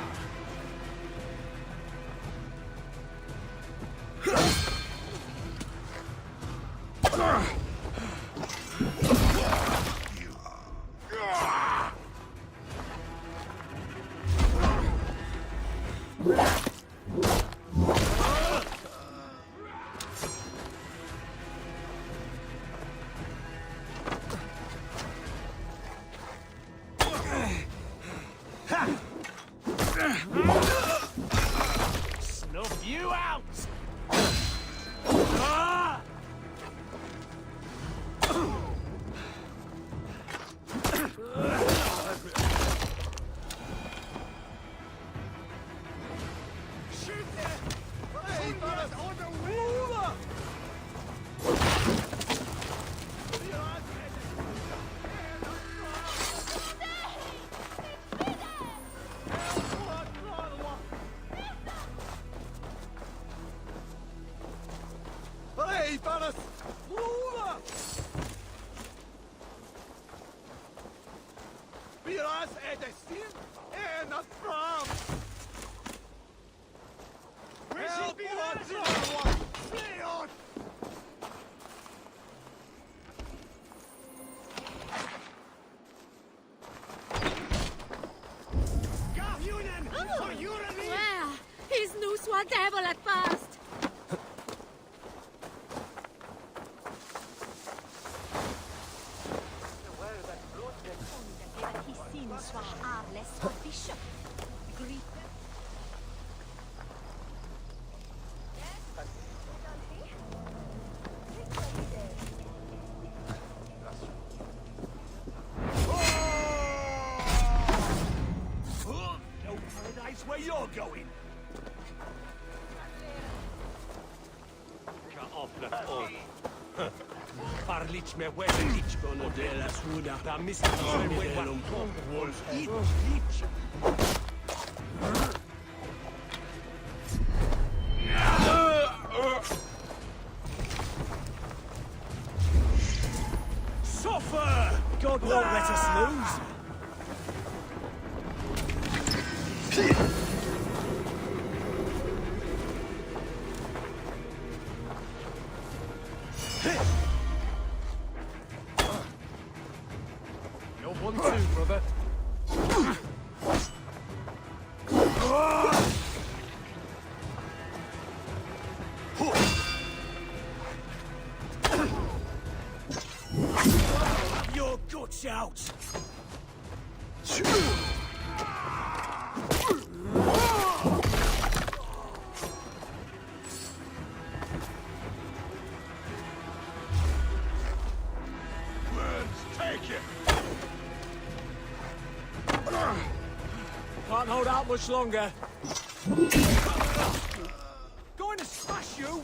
Snuff you out! Hey, Paras! Piras edestin en a fram! Help us! Leon! Where? His new swat devil at fast! Parlić me łeczyć, no dela słuda, ta miska me łeba, wolf, idź. Suffer! God won't let us lose. You're one too, brother. Your guts out. Take it. Can't hold out much longer. Going to smash you.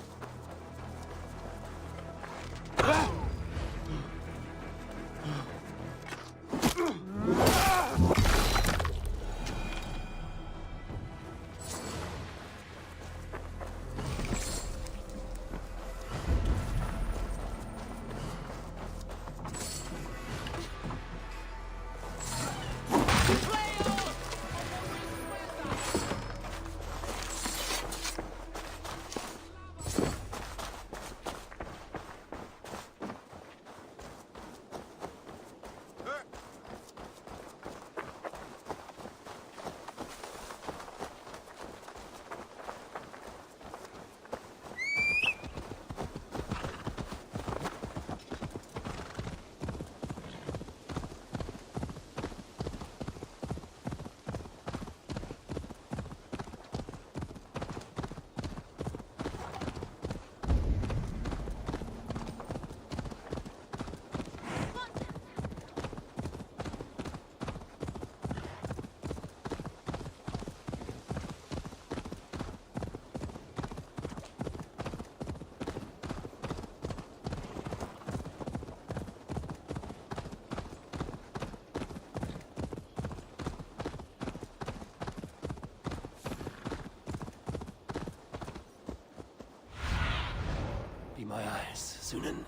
Be my eyes, Sunan.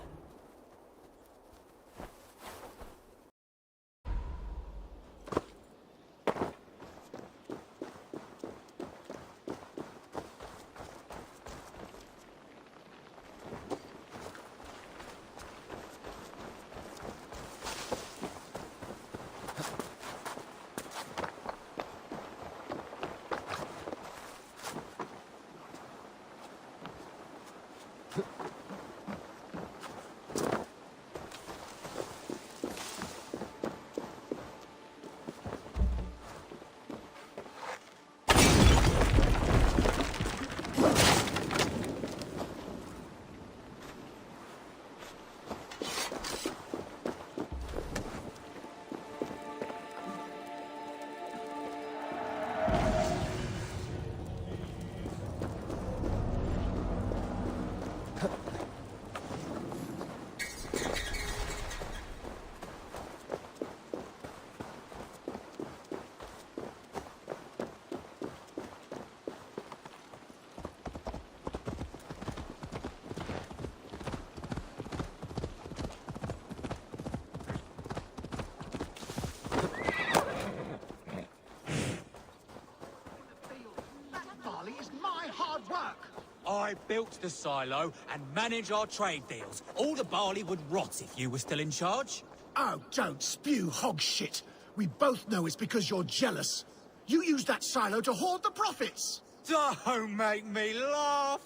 I built the silo and manage our trade deals. All the barley would rot if you were still in charge. Oh, don't spew hog shit. We both know it's because you're jealous. You used that silo to hoard the profits. Don't make me laugh.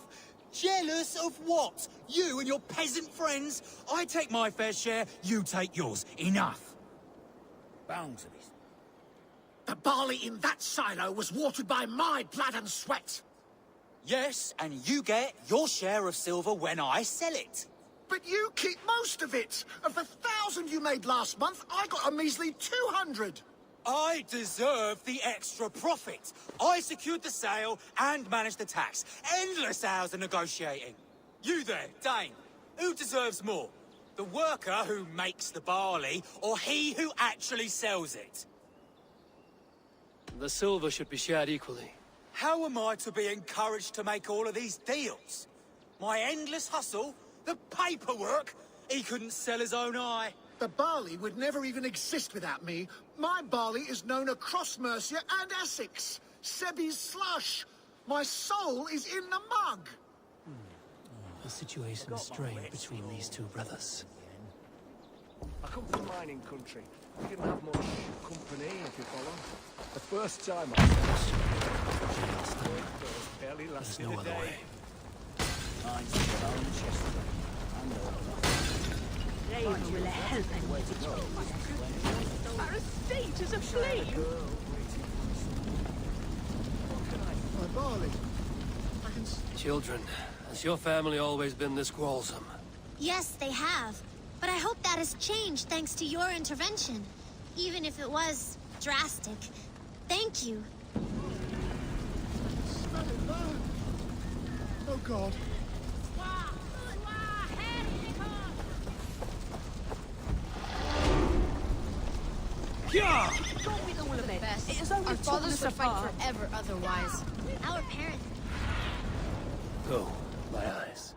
Jealous of what? You and your peasant friends? I take my fair share, you take yours. Enough. Boundaries. The barley in that silo was watered by my blood and sweat. Yes, and you get your share of silver when I sell it. But you keep most of it. Of the 1,000 you made last month, I got a measly 200. I deserve the extra profit. I secured the sale and managed the tax. Endless hours of negotiating. You there, Dane. Who deserves more? The worker who makes the barley, or he who actually sells it? The silver should be shared equally. How am I to be encouraged to make all of these deals? My endless hustle? The paperwork? He couldn't sell his own eye. The barley would never even exist without me. My barley is known across Mercia and Essex. Sebi's slush. My soul is in the mug. The situation is strained between these two brothers. I come from mining country. We didn't have much company, if you follow. The first time I saw it barely lasted a day. Raven will help him. Our estate is aflame. My barley. Children, has your family always been this quarrelsome? Yes, they have. But I hope that has changed thanks to your intervention. Even if it was drastic. Thank you. Smell it burn. Oh God. Don't be all of it. It is only Our fathers torn would us fight apart. forever otherwise. Our parents. Go, my eyes.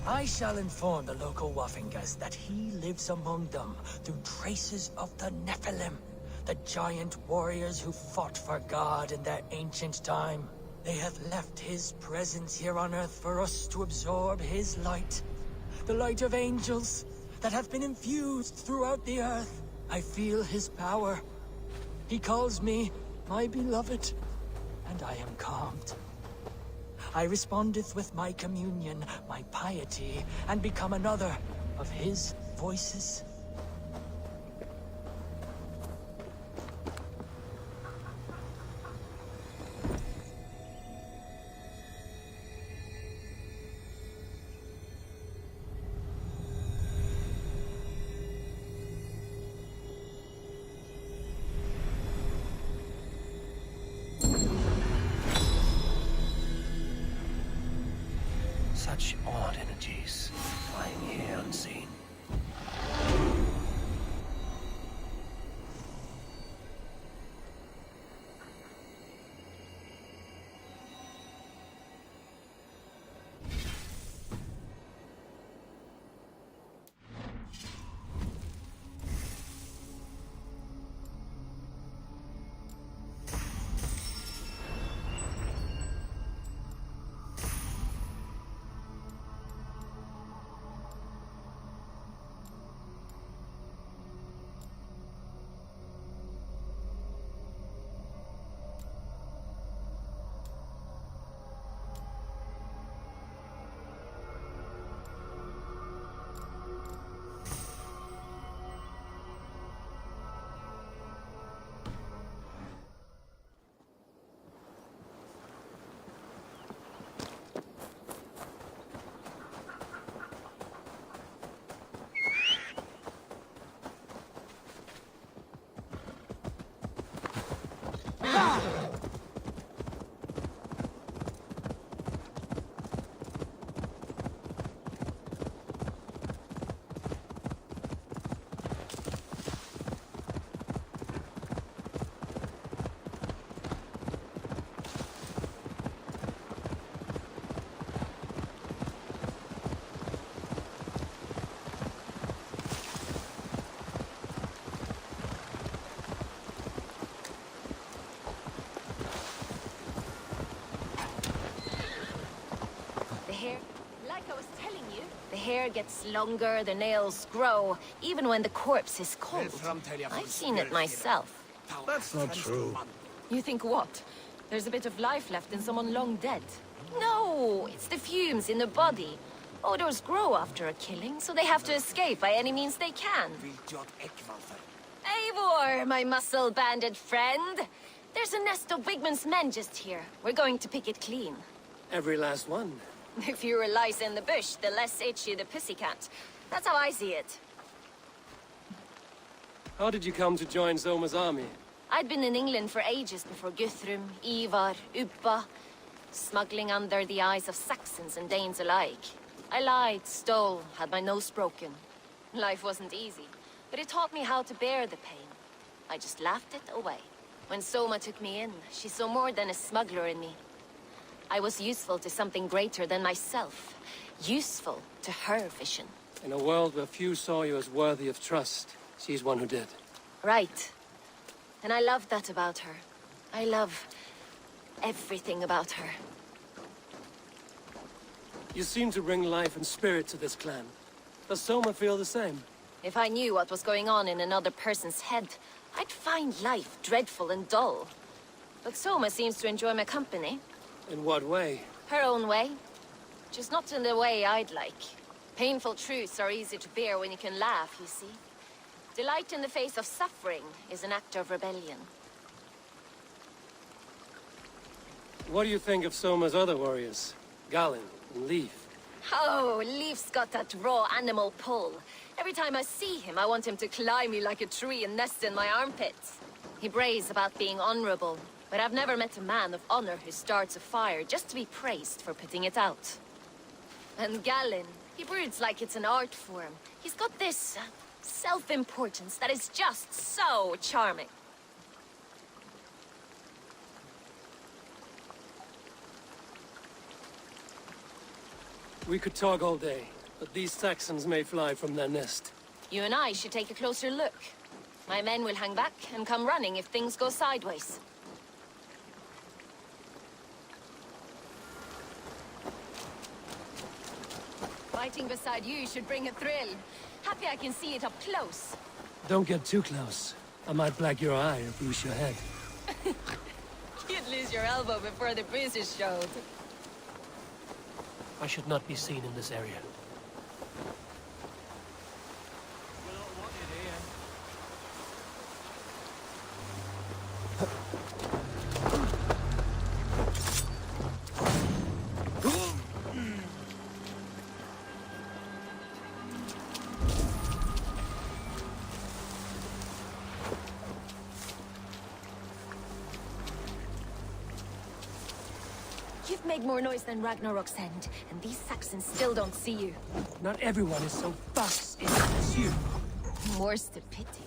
I shall inform the local Waffingers that he lives among them through traces of the Nephilim, the giant warriors who fought for God in their ancient time. They have left his presence here on Earth for us to absorb his light, the light of angels that have been infused throughout the Earth. I feel his power. He calls me my beloved, and I am calmed. I respondeth with my communion, my piety, and become another of his voices. Such odd energies, flying here unseen. hair gets longer, the nails grow, even when the corpse is cold. I've seen it myself. That's not true. You think what? There's a bit of life left in someone long dead? No, it's the fumes in the body. Odors grow after a killing, so they have to escape by any means they can. Eivor, my muscle-banded friend! There's a nest of Wigmund's men just here. We're going to pick it clean. Every last one. The fewer lice in the bush, the less itchy the pussycat. That's how I see it. How did you come to join Zoma's army? I'd been in England for ages before Guthrum, Ivar, Ubba, smuggling under the eyes of Saxons and Danes alike. I lied, stole, had my nose broken. Life wasn't easy, but it taught me how to bear the pain. I just laughed it away. When Soma took me in, she saw more than a smuggler in me. I was useful to something greater than myself. Useful to her vision. In a world where few saw you as worthy of trust, she's one who did. Right. And I love that about her. I love everything about her. You seem to bring life and spirit to this clan. Does Soma feel the same? If I knew what was going on in another person's head, I'd find life dreadful and dull. But Soma seems to enjoy my company. In what way? Her own way. Just not in the way I'd like. Painful truths are easy to bear when you can laugh, you see. Delight in the face of suffering is an act of rebellion. What do you think of Soma's other warriors? Galen and Leif? Oh, Leif's got that raw animal pull. Every time I see him, I want him to climb me like a tree and nest in my armpits. He brays about being honorable, but I've never met a man of honor who starts a fire just to be praised for putting it out. And Galen, he broods like it's an art form. He's got this self-importance that is just so charming. We could talk all day, but these Saxons may fly from their nest. You and I should take a closer look. My men will hang back and come running if things go sideways. Fighting beside you should bring a thrill. Happy I can see it up close. Don't get too close. I might black your eye or bruise your head. You'd lose your elbow before the bruises showed. I should not be seen in this area. You've made more noise than Ragnarok's end, and these Saxons still don't see you. Not everyone is so fast as you. More's the pity.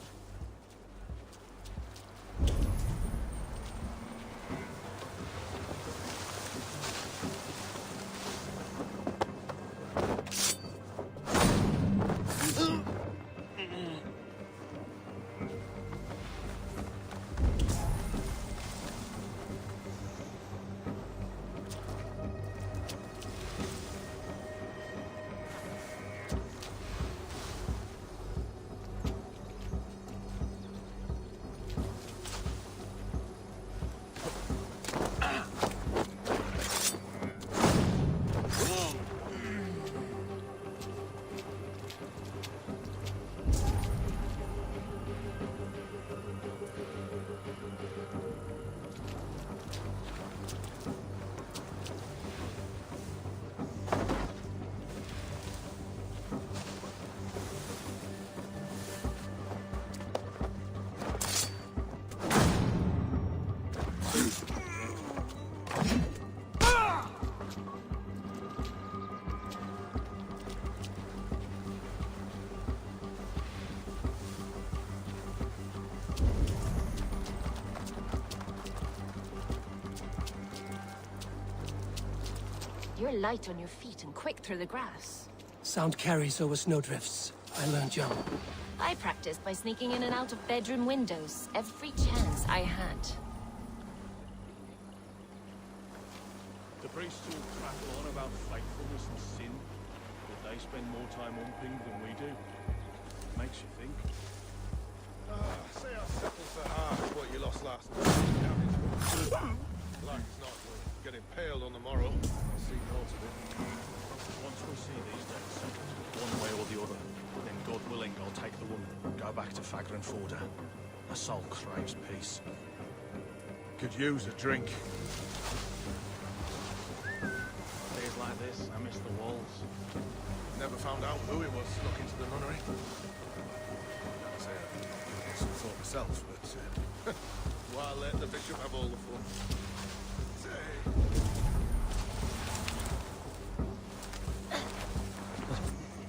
You're light on your feet and quick through the grass. Sound carries over snowdrifts. I learned young. I practiced by sneaking in and out of bedroom windows every chance I had. The priests will crack on about faithfulness and sin, but They spend more time humping than we do. Makes you think. Say I settle for half what you lost last time. Like it's not worth getting impaled on the morrow. I'll see notes of it. Once we see these days, one way or the other, then God willing, I'll take the woman, go back to Fagran Forda. My soul craves peace. Could use a drink. Days like this, I miss the walls. Never found out who it was snuck into the nunnery. I'd say I got some thought myself, but why let the bishop have all the fun?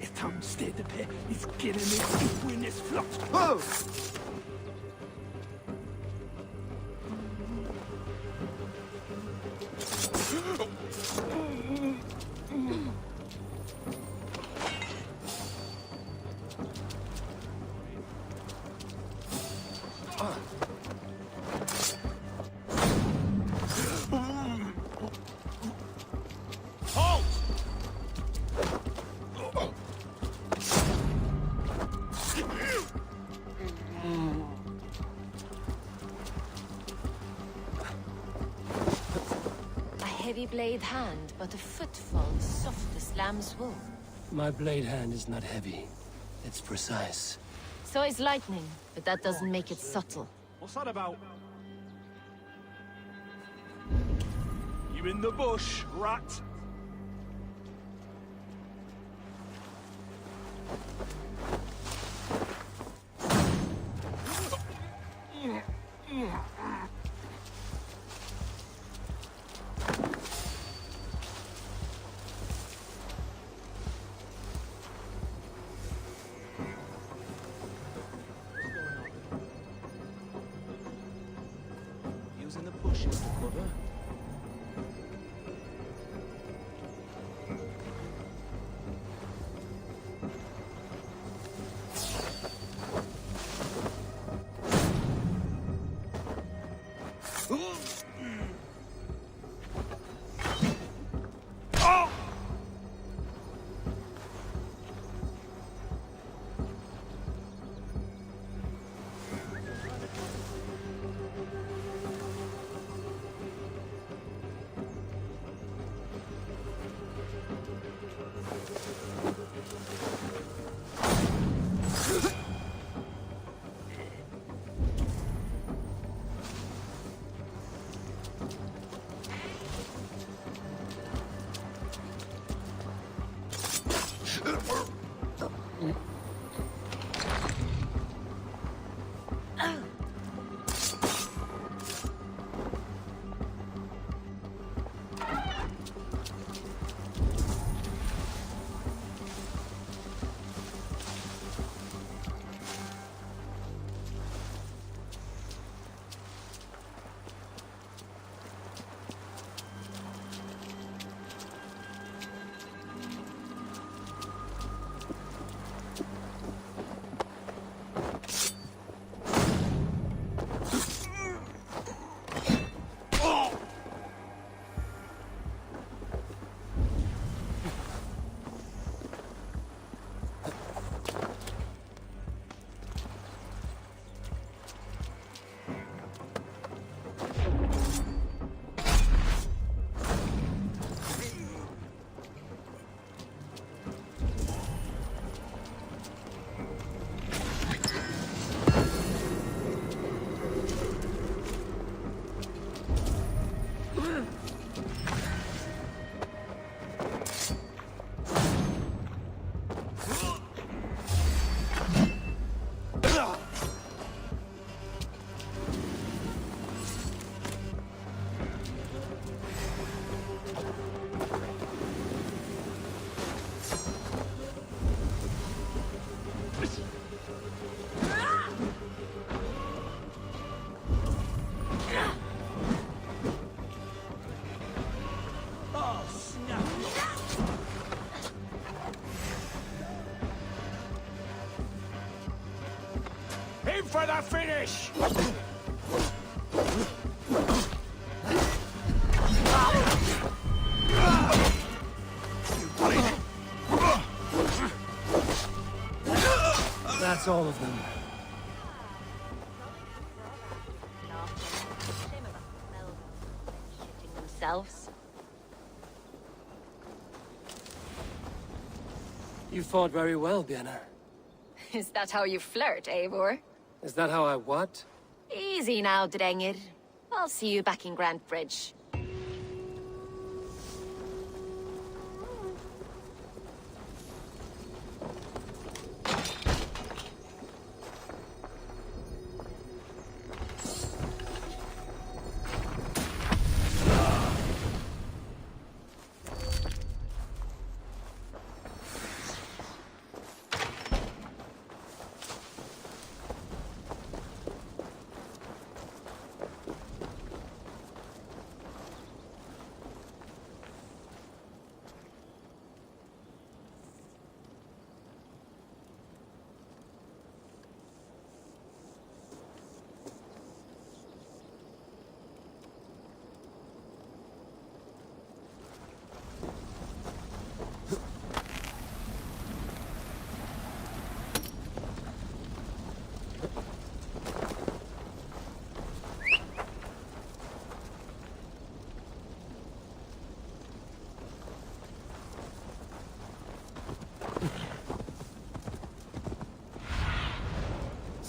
It's time to stay the pit. It's getting me when this flux. Whoa! Heavy blade hand, but a footfall soft as lamb's wool. My blade hand is not heavy. It's precise. So is lightning, but that doesn't make it subtle. What's that about? You in the bush, rat? Using the bushes to cover. In for the finish! That's all of them. Shitting themselves. You fought very well, Vienna. Is that how you flirt, Eivor? Is that how I what? Easy now, Drengir. I'll see you back in Grant Bridge.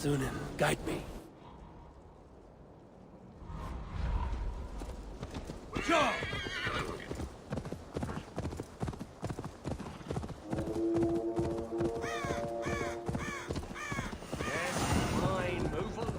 Sunan, guide me. Fine, move along.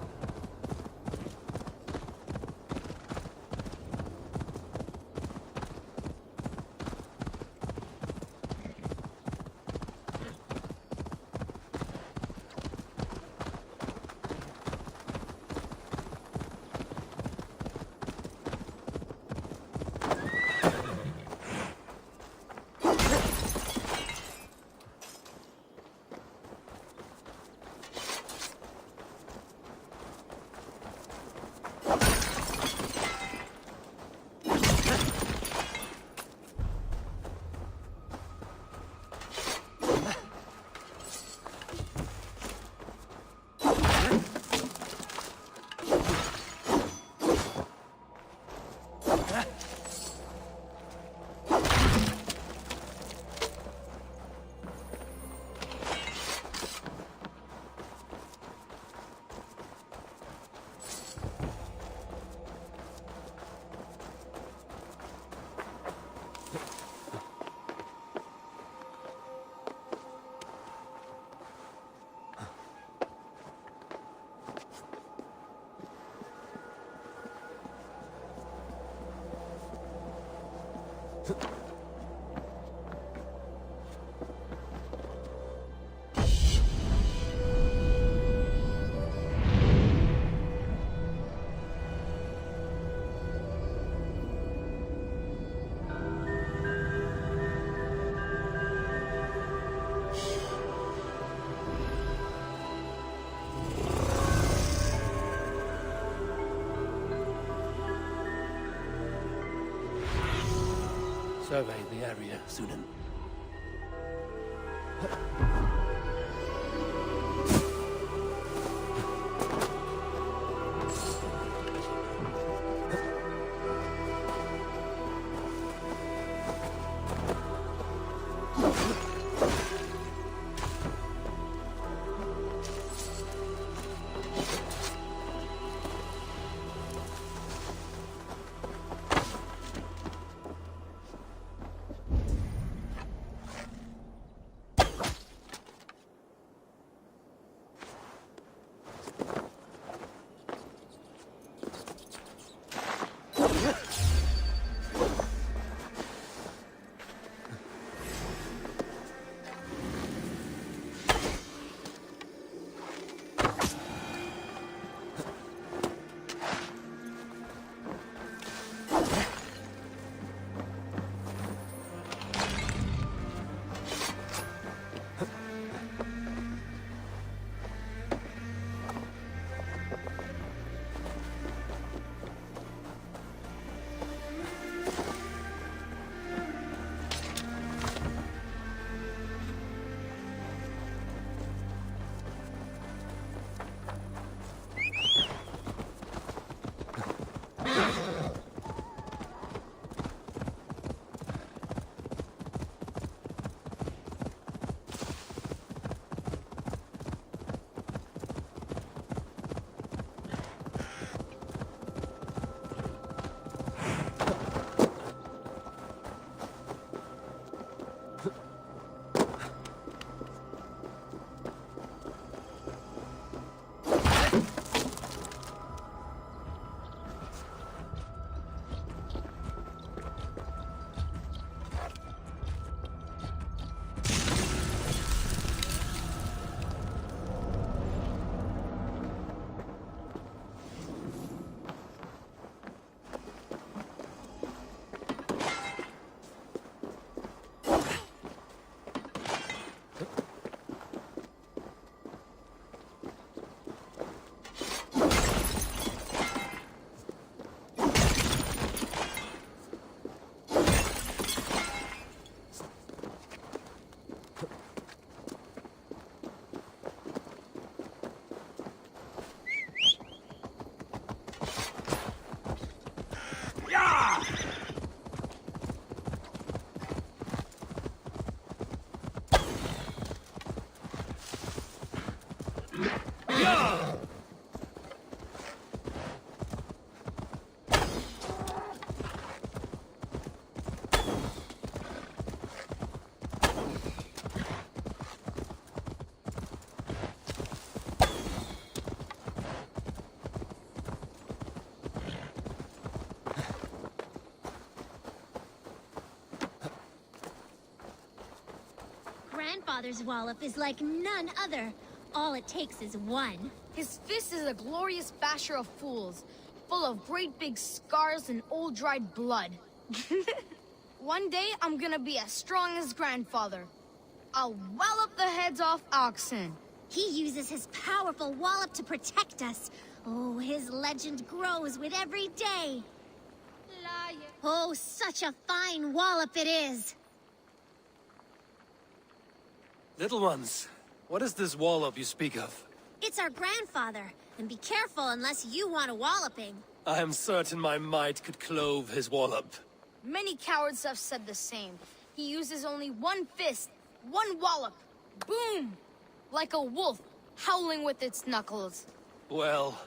Survey the area, Sunan. Grandfather's wallop is like none other. All it takes is one. His fist is a glorious basher of fools, full of great big scars and old dried blood. One day, I'm gonna be as strong as grandfather. I'll wallop the heads off oxen. He uses his powerful wallop to protect us. Oh, his legend grows with every day. Oh, such a fine wallop it is. Little ones, what is this wallop you speak of? It's our grandfather, and be careful unless you want a walloping. I am certain my might could clove his wallop. Many cowards have said the same. He uses only one fist, one wallop. Boom! Like a wolf, howling with its knuckles. Well,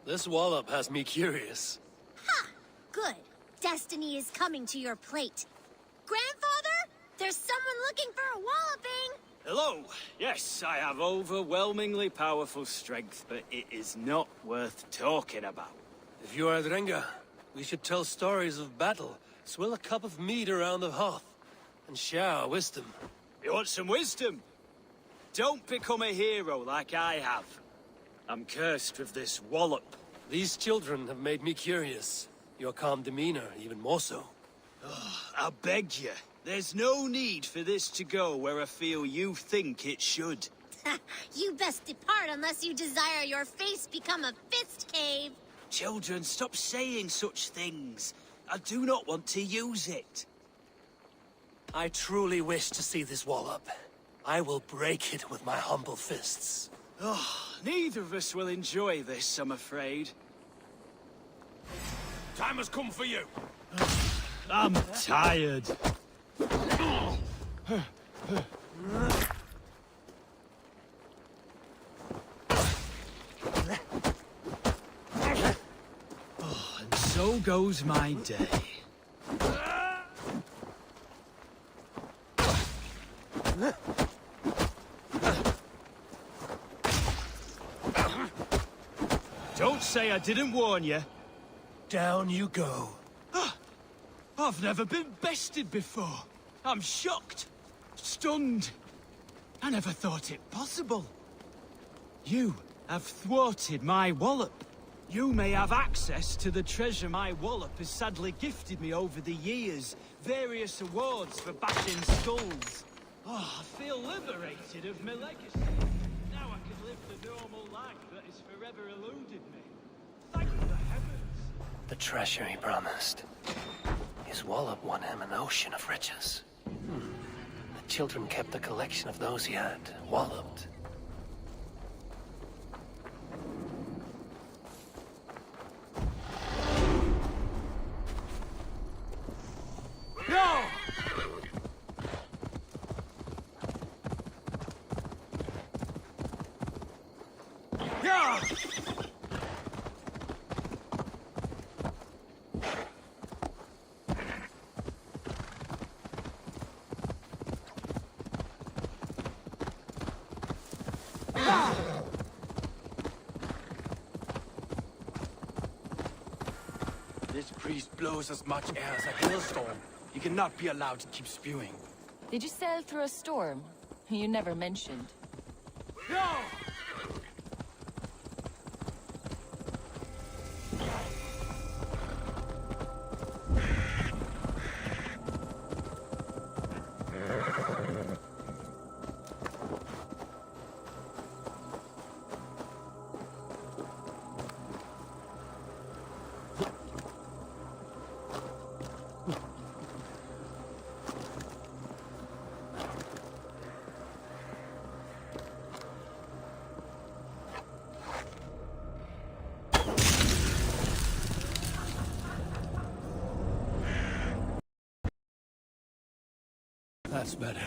this wallop has me curious. Ha! Good. Destiny is coming to your plate. Grandfather, there's someone looking for a walloping. Hello. Yes, I have overwhelmingly powerful strength, but it is not worth talking about. If you are Drenga, we should tell stories of battle, swill a cup of mead around the hearth, and share our wisdom. You want some wisdom? Don't become a hero like I have. I'm cursed with this wallop. These children have made me curious. Your calm demeanor, even more so. Oh, I beg you. There's no need for this to go where I feel you think it should. You best depart unless you desire your face become a fist cave. Children, stop saying such things. I do not want to use it. I truly wish to see this wallop. I will break it with my humble fists. Oh, neither of us will enjoy this, I'm afraid. Time has come for you. I'm tired. Oh, and so goes my day. Don't say I didn't warn you. Down you go. I've never been bested before. I'm shocked. Stunned. I never thought it possible. You have thwarted my wallop. You may have access to the treasure my wallop has sadly gifted me over the years. Various awards for bashing skulls. Oh, I feel liberated of my legacy. Now I can live the normal life that has forever eluded me. Thank the heavens. The treasure he promised. His wallop won him an ocean of riches. The children kept a collection of those he had walloped. No! Yeah! This priest blows as much air as a hailstorm. He cannot be allowed to keep spewing. Did you sail through a storm? You never mentioned. No! That's better.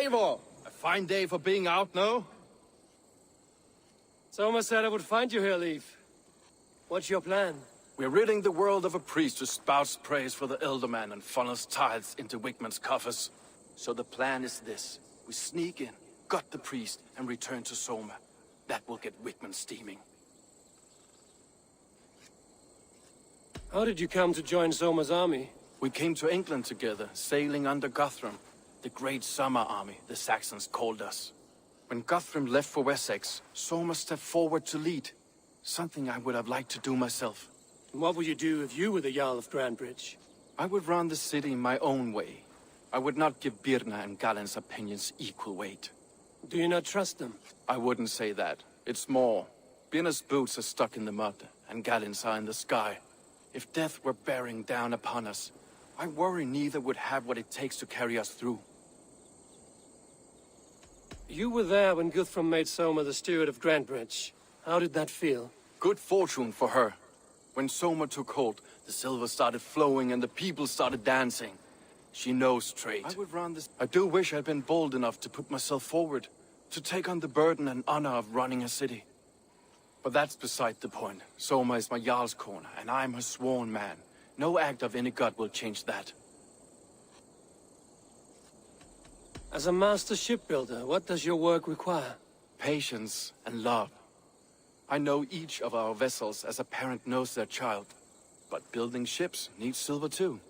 Eivor! A fine day for being out, no? Soma said I would find you here, Leif. What's your plan? We're ridding the world of a priest who spouts praise for the Elderman and funnels tithes into Wigmund's coffers. So the plan is this. We sneak in, gut the priest, and return to Soma. That will get Wigmund steaming. How did you come to join Soma's army? We came to England together, sailing under Guthrum. The Great Summer Army, the Saxons called us. When Guthrum left for Wessex, Soma stepped forward to lead. Something I would have liked to do myself. What would you do if you were the Jarl of Grandbridge? I would run the city my own way. I would not give Birna and Galen's opinions equal weight. Do you not trust them? I wouldn't say that. It's more. Birna's boots are stuck in the mud, and Galen's are in the sky. If death were bearing down upon us, I worry neither would have what it takes to carry us through. You were there when Guthrum made Soma the steward of Grandbridge. How did that feel? Good fortune for her. When Soma took hold, the silver started flowing and the people started dancing. She knows trade. I do wish I'd been bold enough to put myself forward, to take on the burden and honor of running a city. But that's beside the point. Soma is my Jarl's corner, and I'm her sworn man. No act of any god will change that. As a master shipbuilder, what does your work require? Patience and love. I know each of our vessels as a parent knows their child. But building ships needs silver too.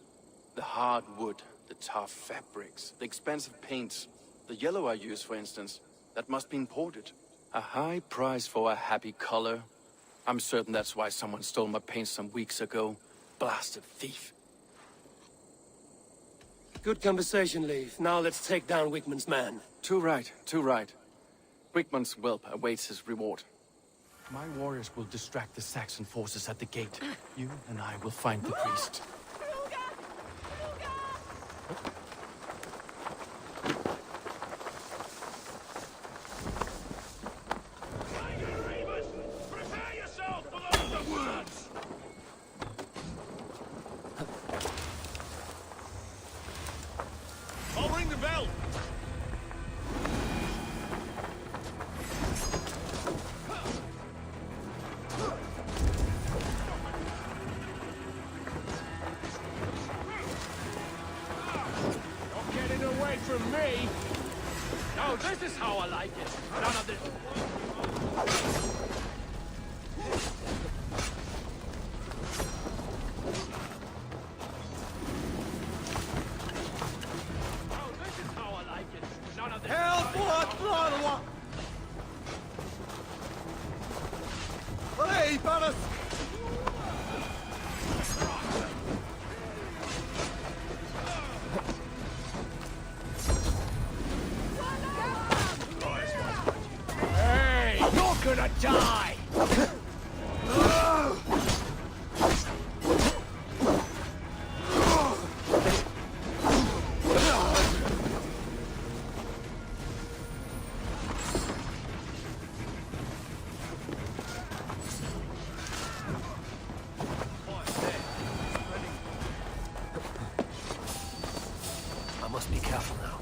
The hard wood, the tough fabrics, the expensive paints. The yellow I use, for instance, that must be imported. A high price for a happy color. I'm certain that's why someone stole my paint some weeks ago. Blasted thief. Good conversation, Leif. Now let's take down Wigmund's man. Too right, too right. Wigmund's whelp awaits his reward. My warriors will distract the Saxon forces at the gate. You and I will find the priest. I'll ring the bell! Not getting away from me! Now this is how I like it! None of this... Help! What? Hey, Paris! Hey! You're gonna die! I must be careful now.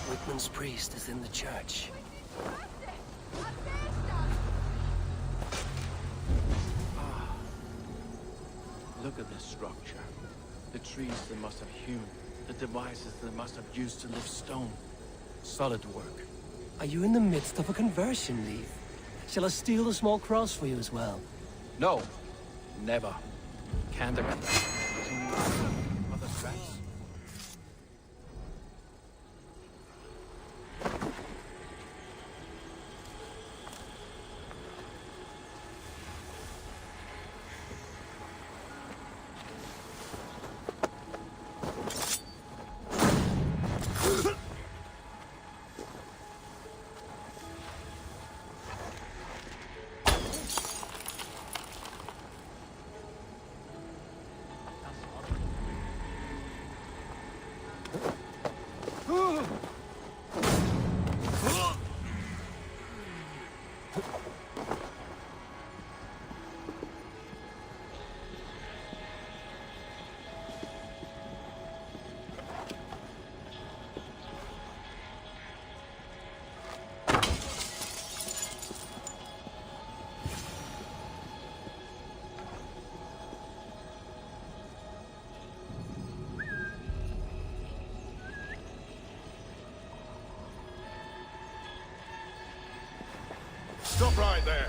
Wigmund's priest is in the church. Look at this structure. The trees they must have hewn. The devices they must have used to lift stone. Solid work. Are you in the midst of a conversion, Leif? Shall I steal the small cross for you as well? No. Never. Can't have other scraps? Stop right there.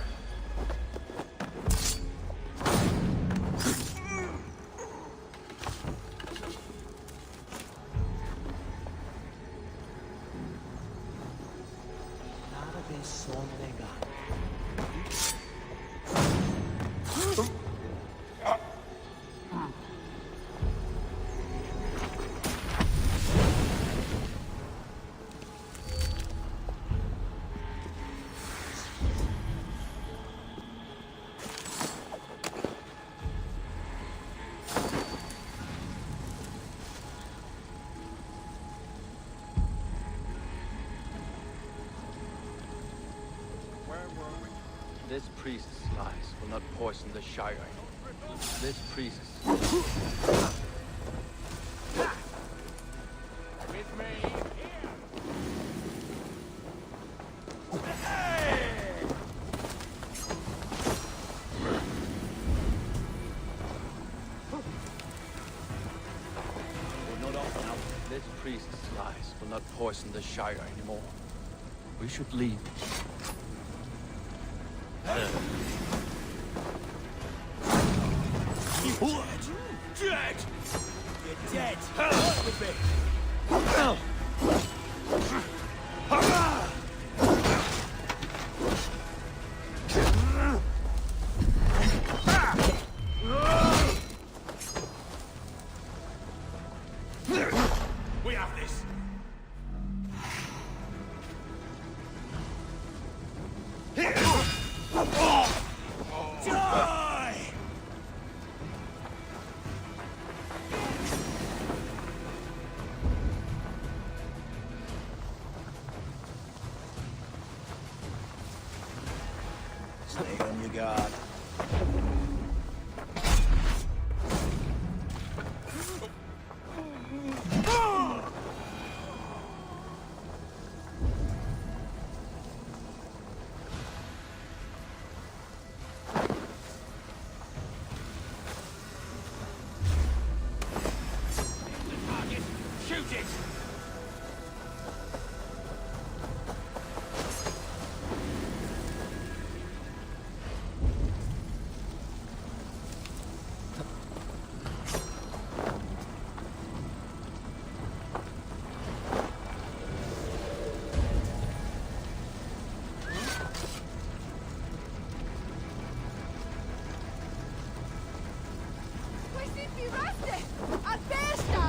This priest's lies will not poison the Shire. This priest's... With me. This priest's lies will not poison the Shire anymore. We should leave. Dead! You're dead! With me! We have this! Die! Stay on your guard. Shoot it! We sind wie Raste! An Besta!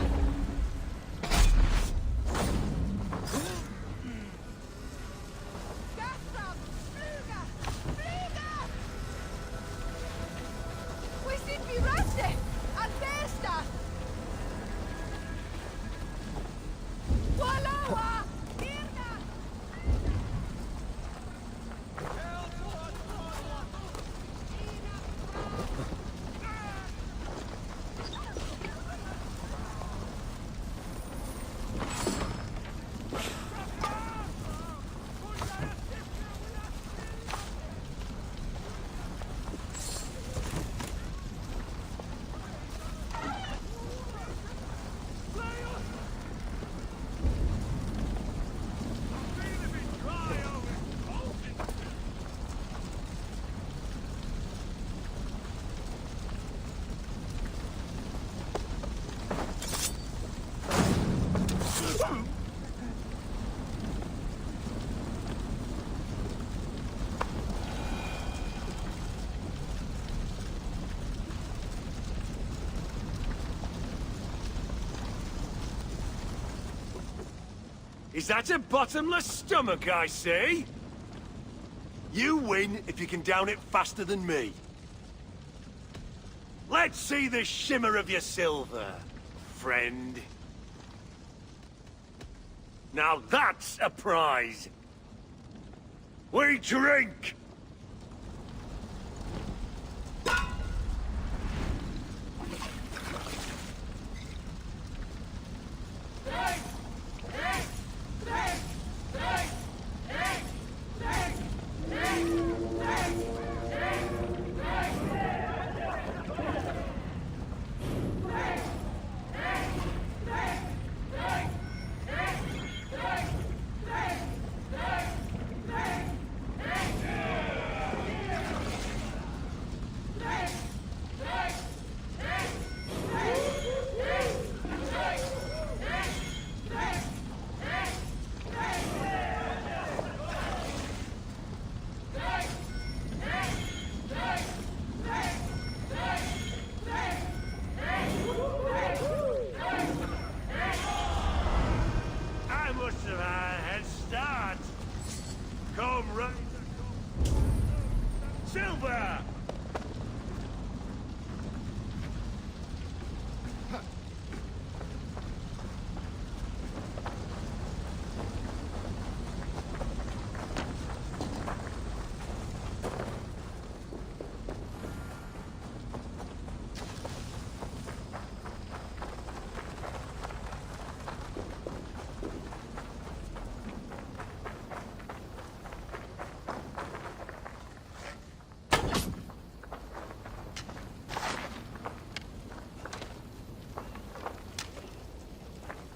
Gassam! Flüger! Flüger! We sind wie Raste! An Besta! Walawa! Irna! Is that a bottomless stomach I see? You win if you can down it faster than me. Let's see the shimmer of your silver, friend. Now that's a prize. We drink!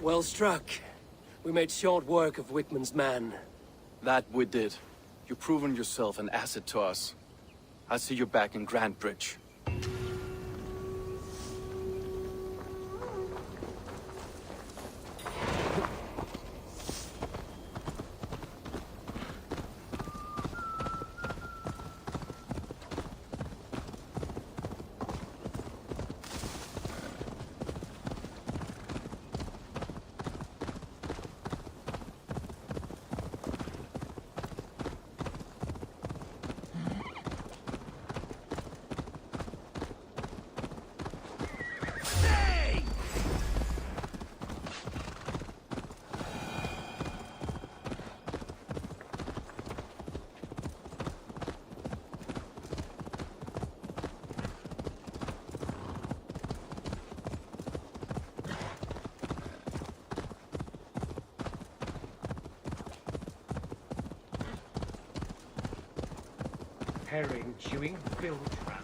Well struck. We made short work of Wickman's man. That we did. You've proven yourself an asset to us. I'll see you back in Grantebridge. Herring chewing bilge rats.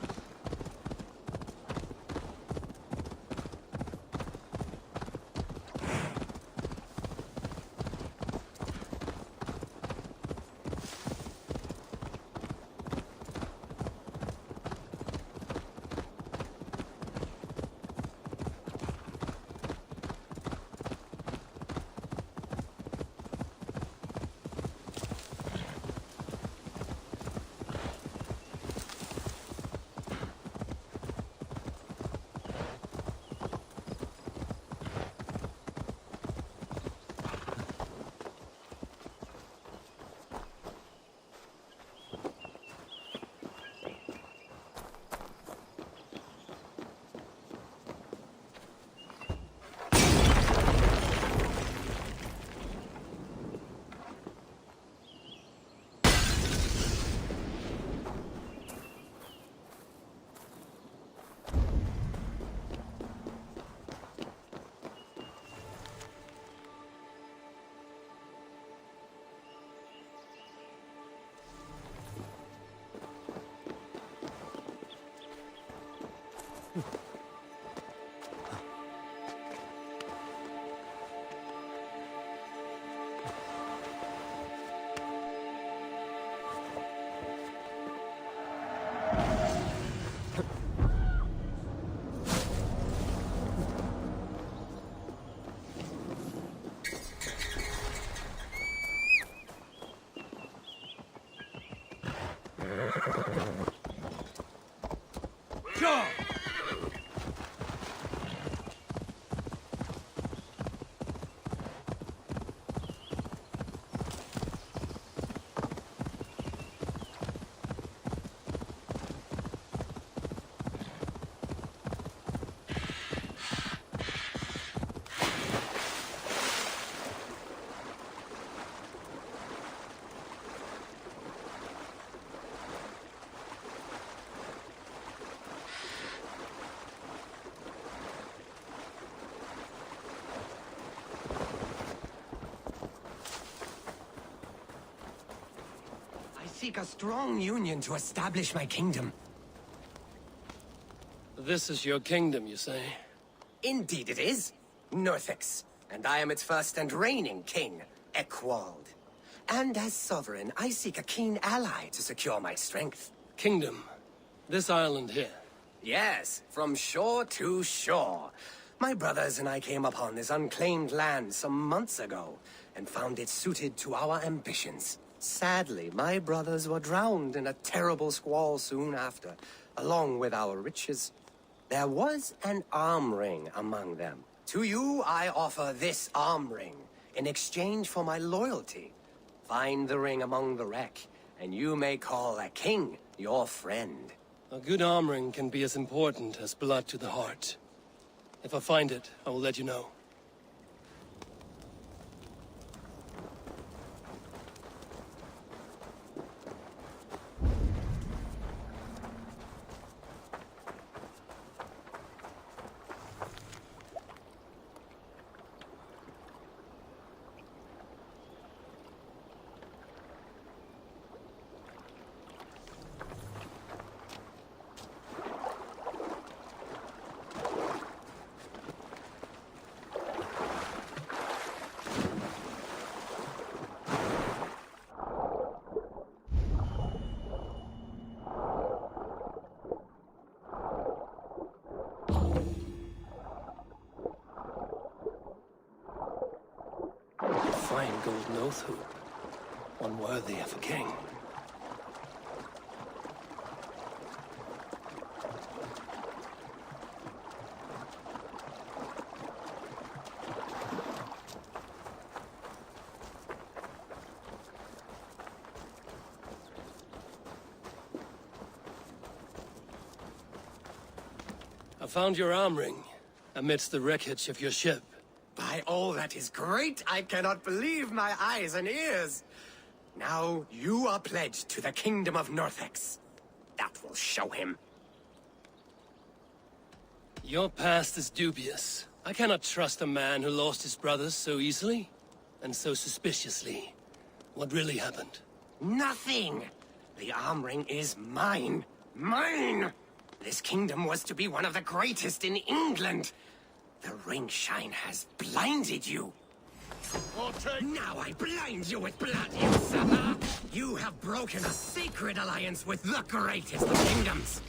I seek a strong union to establish my kingdom. This is your kingdom, you say? Indeed it is. Northix. And I am its first and reigning king, Eckwald. And as sovereign, I seek a keen ally to secure my strength. Kingdom? This island here? Yes, from shore to shore. My brothers and I came upon this unclaimed land some months ago, and found it suited to our ambitions. Sadly, my brothers were drowned in a terrible squall soon after, along with our riches. There was an arm ring among them. To you, I offer this arm ring, in exchange for my loyalty. Find the ring among the wreck, and you may call a king your friend. A good arm ring can be as important as blood to the heart. If I find it, I will let you know. fine golden oath hoop. One worthy of a king. I found your arm ring amidst the wreckage of your ship. By all that is great, I cannot believe my eyes and ears. Now you are pledged to the Kingdom of Northex. That will show him. Your past is dubious. I cannot trust a man who lost his brothers so easily and so suspiciously. What really happened? Nothing! The arm ring is mine. Mine! This kingdom was to be one of the greatest in England. The ring shine has blinded you. Now I blind you with blood, you sucker! You have broken a sacred alliance with the greatest of kingdoms.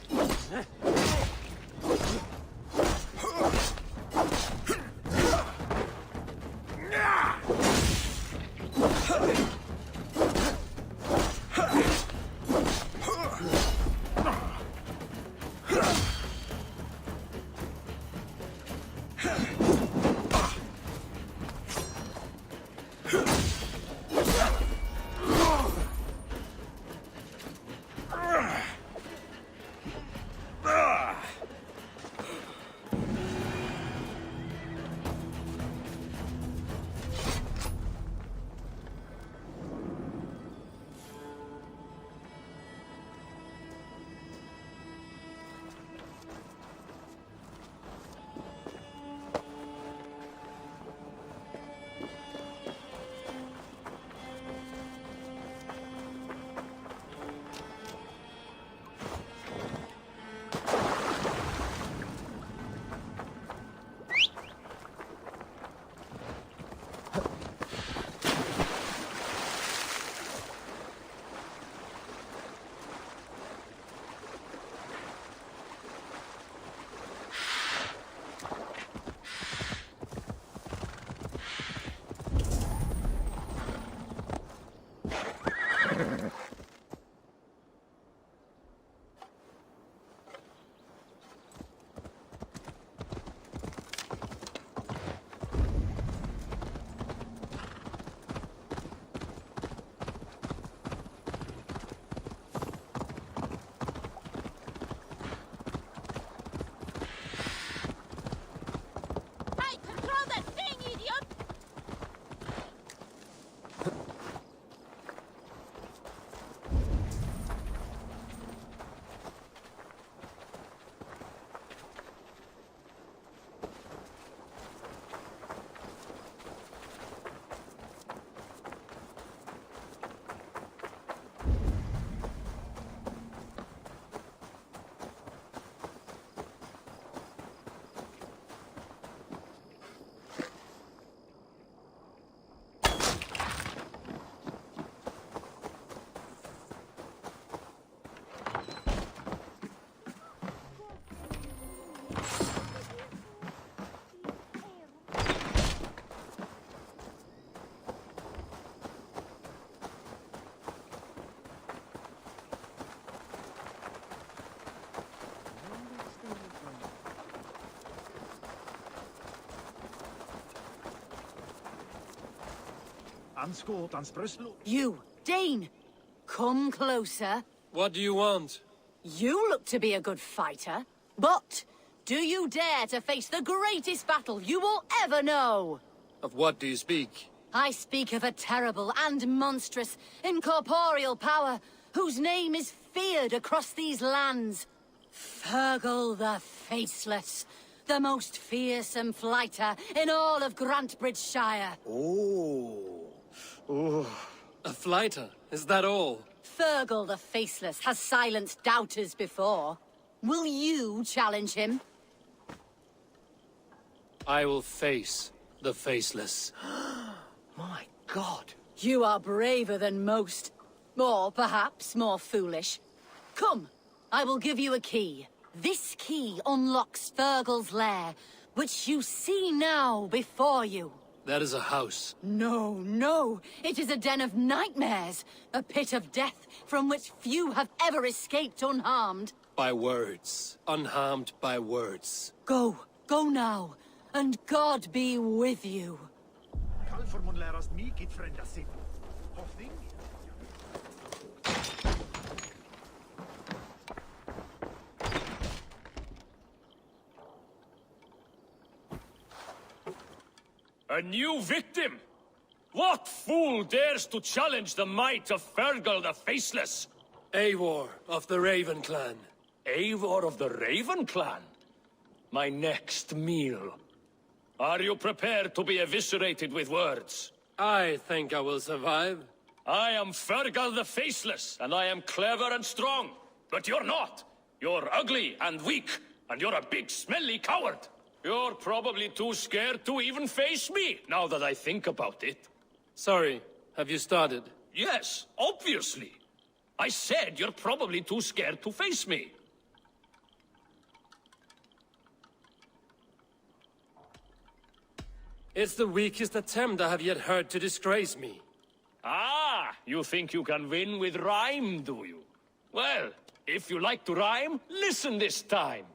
You, Dane! Come closer. What do you want? You look to be a good fighter, but do you dare to face the greatest battle you will ever know? Of what do you speak? I speak of a terrible and monstrous incorporeal power whose name is feared across these lands. Fergal the Faceless, the most fearsome fighter in all of Grantebridgeshire. A fighter? Is that all? Fergal the Faceless has silenced doubters before. Will you challenge him? I will face the Faceless. My God. You are braver than most. Or perhaps more foolish. Come, I will give you a key. This key unlocks Fergal's lair, which you see now before you. That is a house. No, no! It is a den of nightmares! A pit of death from which few have ever escaped unharmed. By words. Unharmed by words. Go. Go now. And God be with you. A new victim? What fool dares to challenge the might of Fergal the Faceless? Eivor of the Raven Clan. Eivor of the Raven Clan? My next meal. Are you prepared to be eviscerated with words? I think I will survive. I am Fergal the Faceless, and I am clever and strong. But you're not. You're ugly and weak, and you're a big, smelly coward. You're probably too scared to even face me, now that I think about it. Sorry, have you started? Yes, obviously. I said you're probably too scared to face me. It's the weakest attempt I have yet heard to disgrace me. Ah, you think you can win with rhyme, do you? Well, if you like to rhyme, listen this time.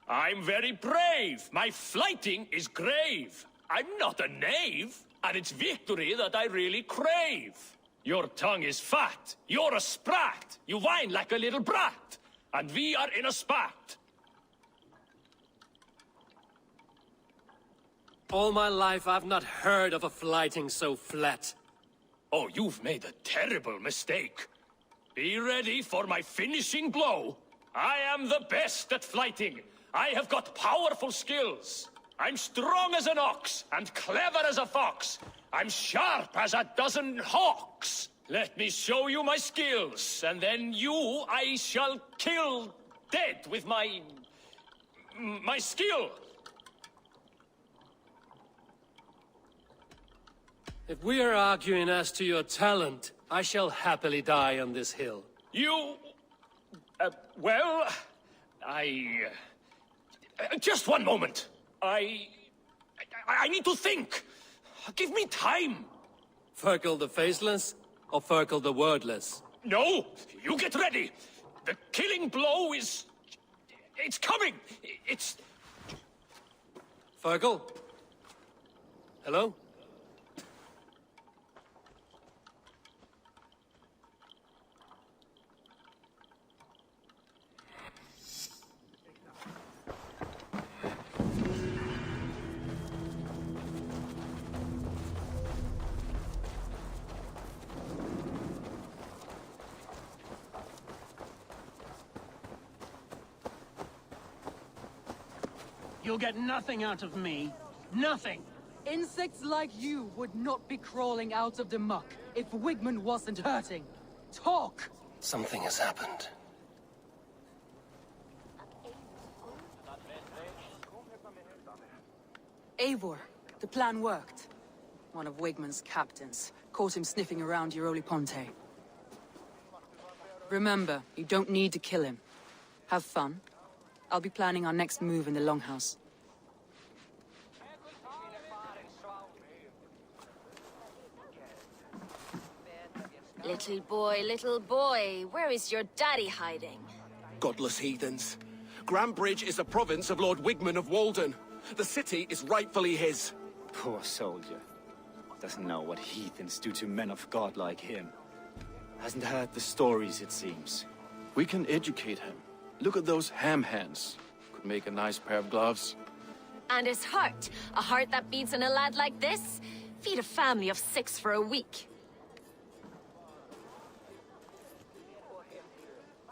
I'm very brave. My flighting is grave. I'm not a knave, and it's victory that I really crave. Your tongue is fat. You're a sprat. You whine like a little brat. And we are in a spat. All my life I've not heard of a flighting so flat. Oh, you've made a terrible mistake. Be ready for my finishing blow. I am the best at flighting. I have got powerful skills. I'm strong as an ox and clever as a fox. I'm sharp as a dozen hawks. Let me show you my skills, and then you I shall kill dead with my skill. If we are arguing as to your talent, I shall happily die on this hill. You... well... just one moment. I need to think. Give me time. Fergal the Faceless, or Fergal the Wordless? No, you get ready. The killing blow is... it's coming. It's... Fergal? Hello? You'll get nothing out of me. Nothing! Insects like you would not be crawling out of the muck if Wigmund wasn't hurting. Talk! Something has happened. Eivor, the plan worked. One of Wigmund's captains caught him sniffing around Euroli Ponte. Remember, you don't need to kill him. Have fun. I'll be planning our next move in the Longhouse. Little boy, where is your daddy hiding? Godless heathens. Grantebridge is a province of Lord Wigmund of Walden. The city is rightfully his. Poor soldier. Doesn't know what heathens do to men of God like him. Hasn't heard the stories, it seems. We can educate him. Look at those ham hands. Could make a nice pair of gloves. And his heart. A heart that beats in a lad like this? Feed a family of 6 for a week.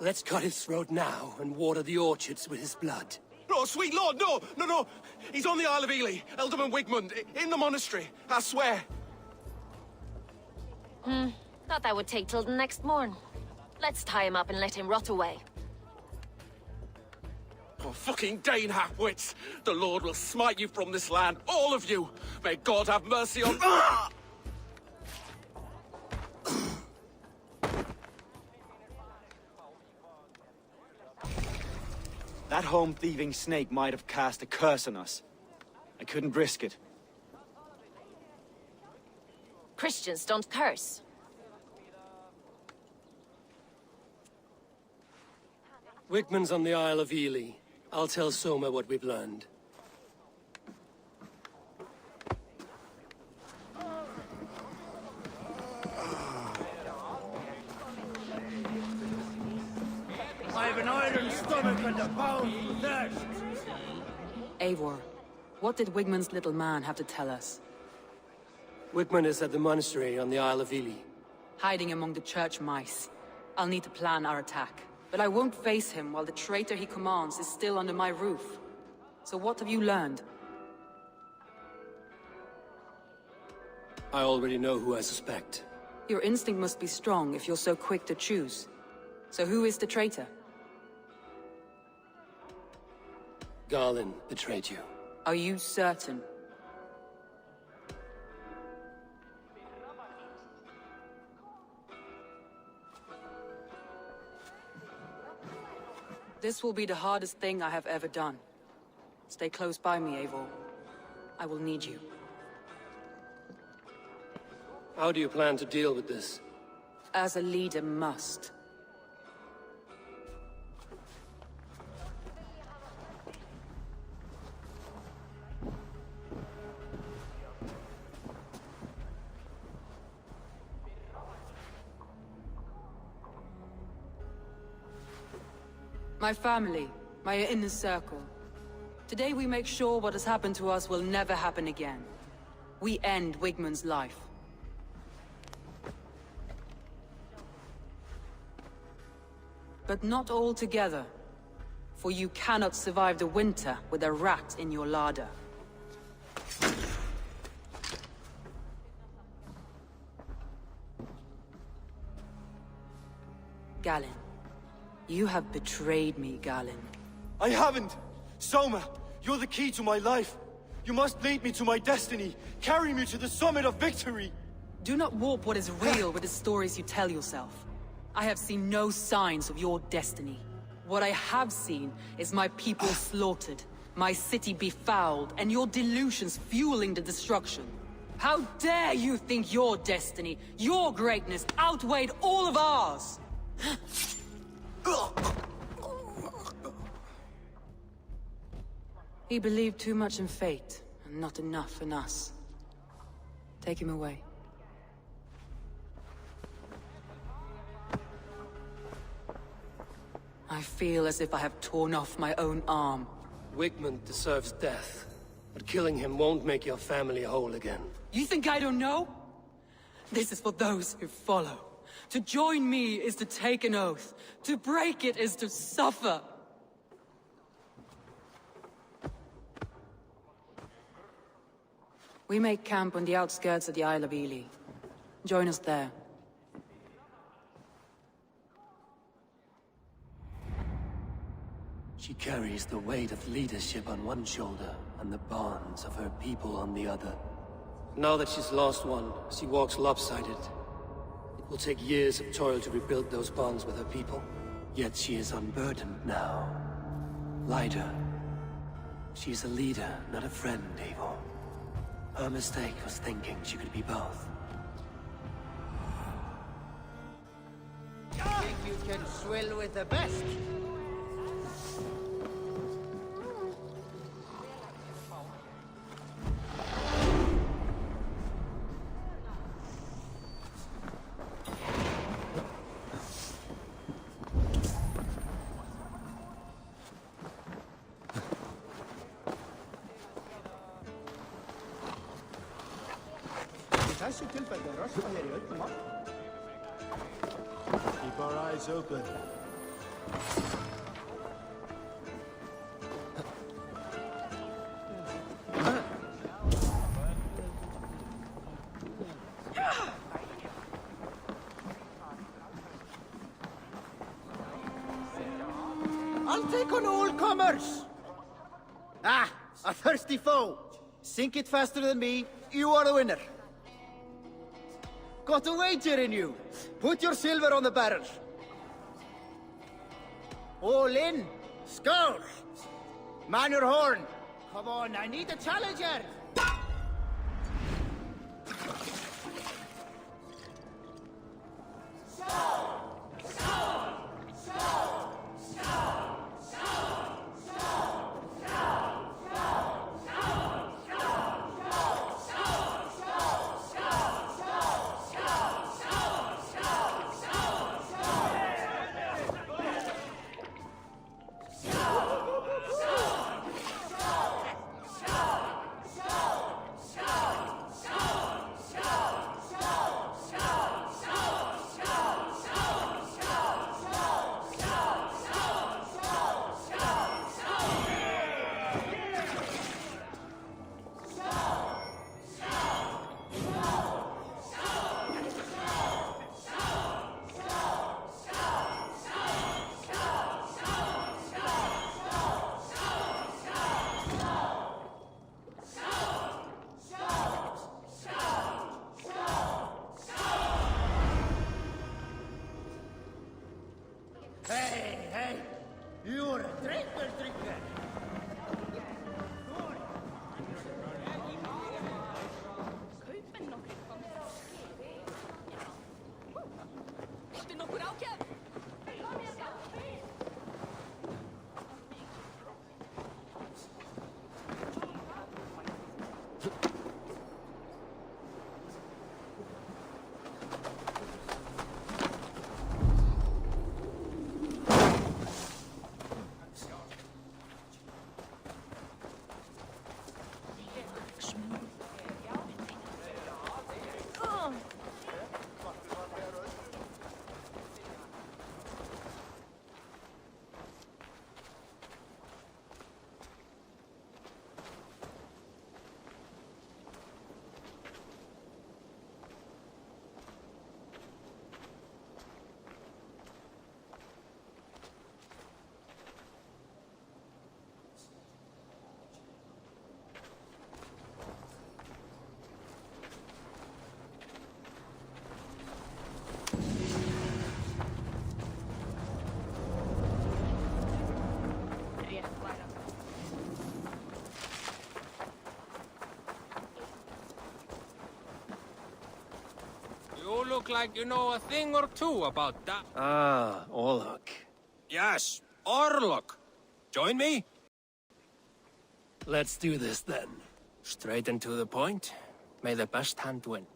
Let's cut his throat now and water the orchards with his blood. Oh, sweet lord, no, no, no. He's on the Isle of Ely, Ealdorman Wigmund, in the monastery, I swear. Thought that would take till the next morn. Let's tie him up and let him rot away. Oh, fucking Dane half-wits! The Lord will smite you from this land, all of you! May God have mercy on... That home-thieving snake might have cast a curse on us. I couldn't risk it. Christians don't curse. Wigman's on the Isle of Ely. I'll tell Soma what we've learned. I have an iron stomach and a bound thirst. Eivor, what did Wigman's little man have to tell us? Wigman is at the monastery on the Isle of Ely. Hiding among the church mice. I'll need to plan our attack. But I won't face him while the traitor he commands is still under my roof. So what have you learned? I already know who I suspect. Your instinct must be strong if you're so quick to choose. So who is the traitor? Garlin betrayed you. Are you certain? This will be the hardest thing I have ever done. Stay close by me, Eivor. I will need you. How do you plan to deal with this? As a leader must. My family, my inner circle. Today we make sure what has happened to us will never happen again. We end Wigman's life. But not all together. For you cannot survive the winter with a rat in your larder. Galinn. You have betrayed me, Galinn. I haven't! Soma, you're the key to my life. You must lead me to my destiny. Carry me to the summit of victory. Do not warp what is real with the stories you tell yourself. I have seen no signs of your destiny. What I have seen is my people slaughtered, my city befouled, and your delusions fueling the destruction. How dare you think your destiny, your greatness, outweighed all of ours? He believed too much in fate, and not enough in us. Take him away. I feel as if I have torn off my own arm. Wigman deserves death, but killing him won't make your family whole again. You think I don't know? This is for those who follow. To join me is to take an oath. To break it is to suffer. We make camp on the outskirts of the Isle of Ely. Join us there. She carries the weight of leadership on one shoulder and the bonds of her people on the other. Now that she's lost one, she walks lopsided. It will take years of toil to rebuild those bonds with her people. Yet she is unburdened now. Lighter. She's a leader, not a friend, Eivor. Her mistake was thinking she could be both. Think you can swill with the best? Keep our eyes open. I'll take on all comers! Ah, a thirsty foe! Sink it faster than me, you are the winner! Got a wager in you! Put your silver on the barrel! All in! Scour! Man your horn! Come on, I need a challenger! look like you know a thing or two about that. Ah, Orlok. Yes, Orlok. Join me? Let's do this then. Straight and to the point. May the best hand win.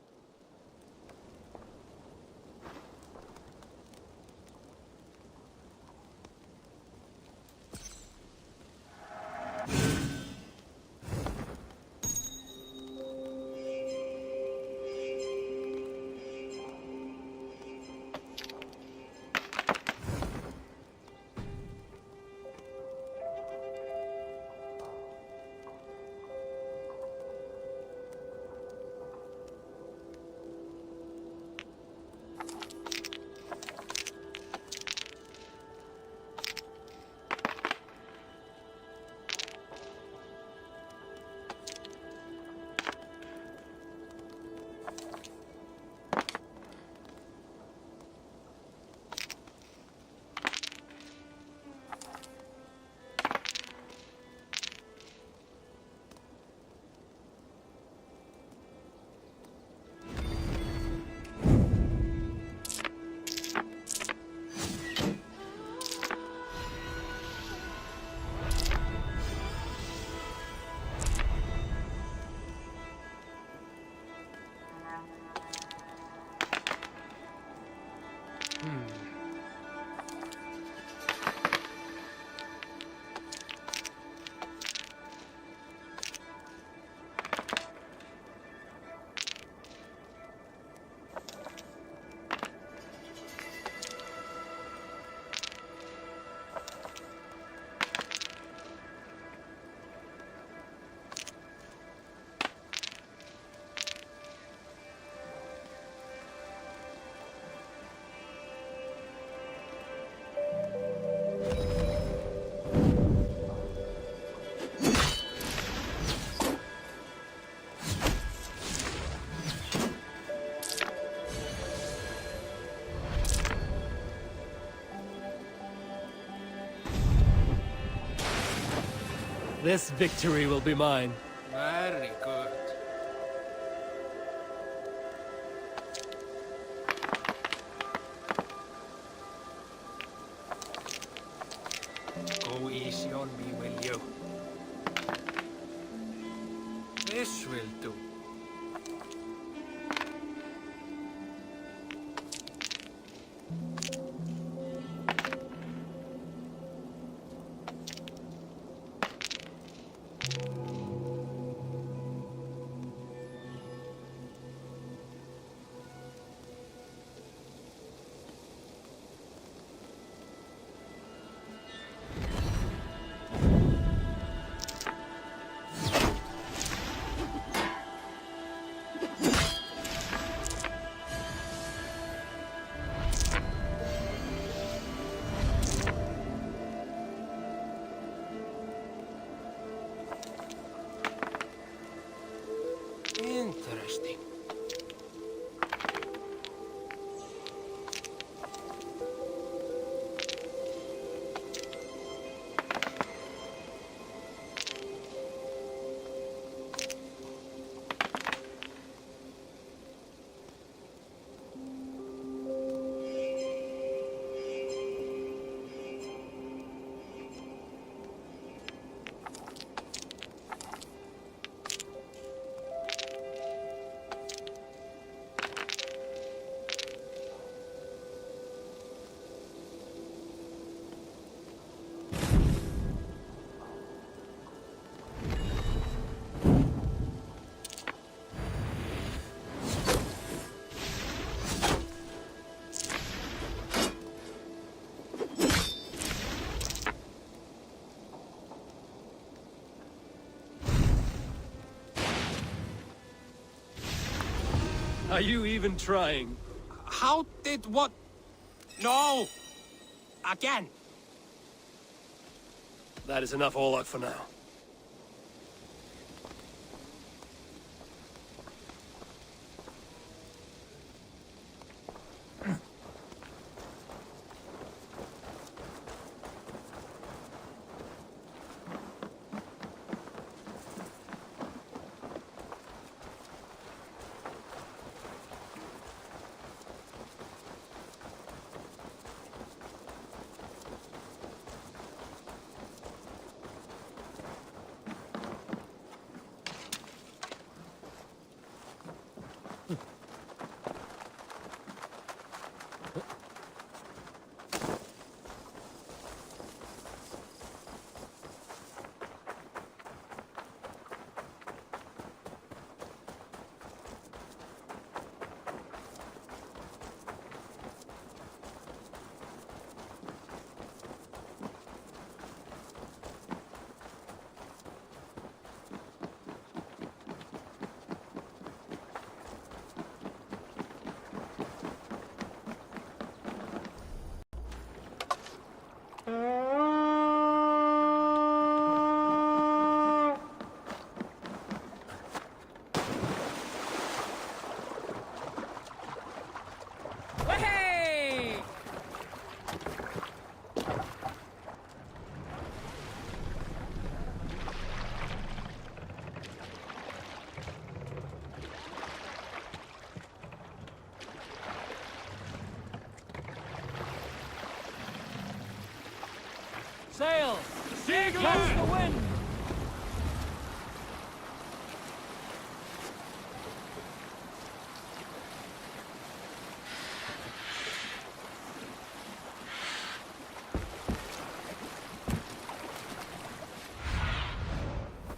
This victory will be mine. Very good. Go easy on me, will you? This will do. Interesting. Are you even trying? How did what? No! Again! That is enough Orlok for now. sail! Catch the wind!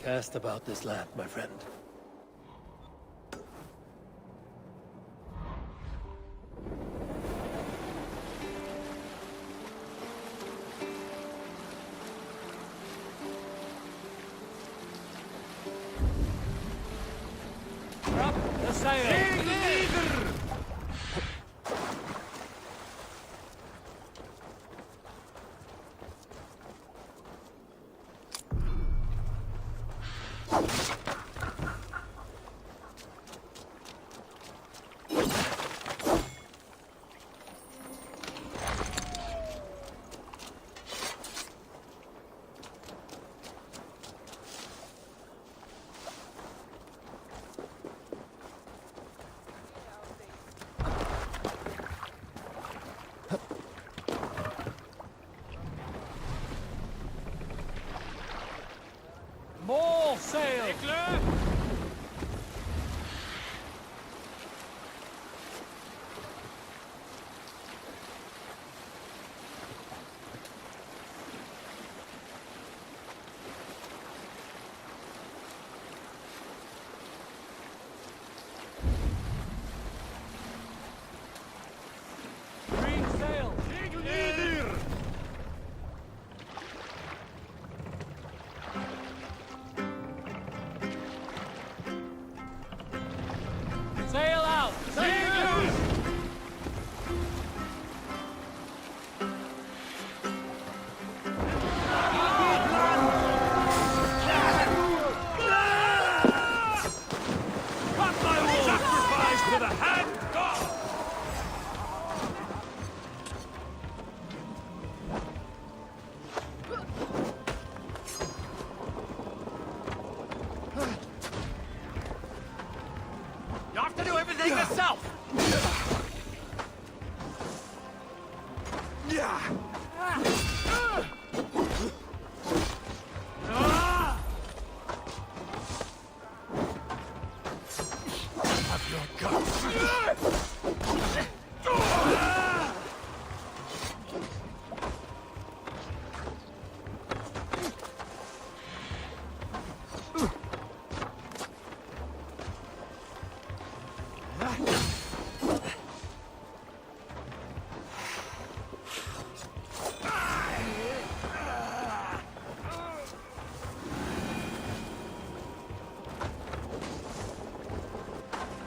Cast about this land, my friend. Up the sail! More sail! Green sail! Sail out! Sacrifice to the hand god! You have to do everything yourself! Have your guts!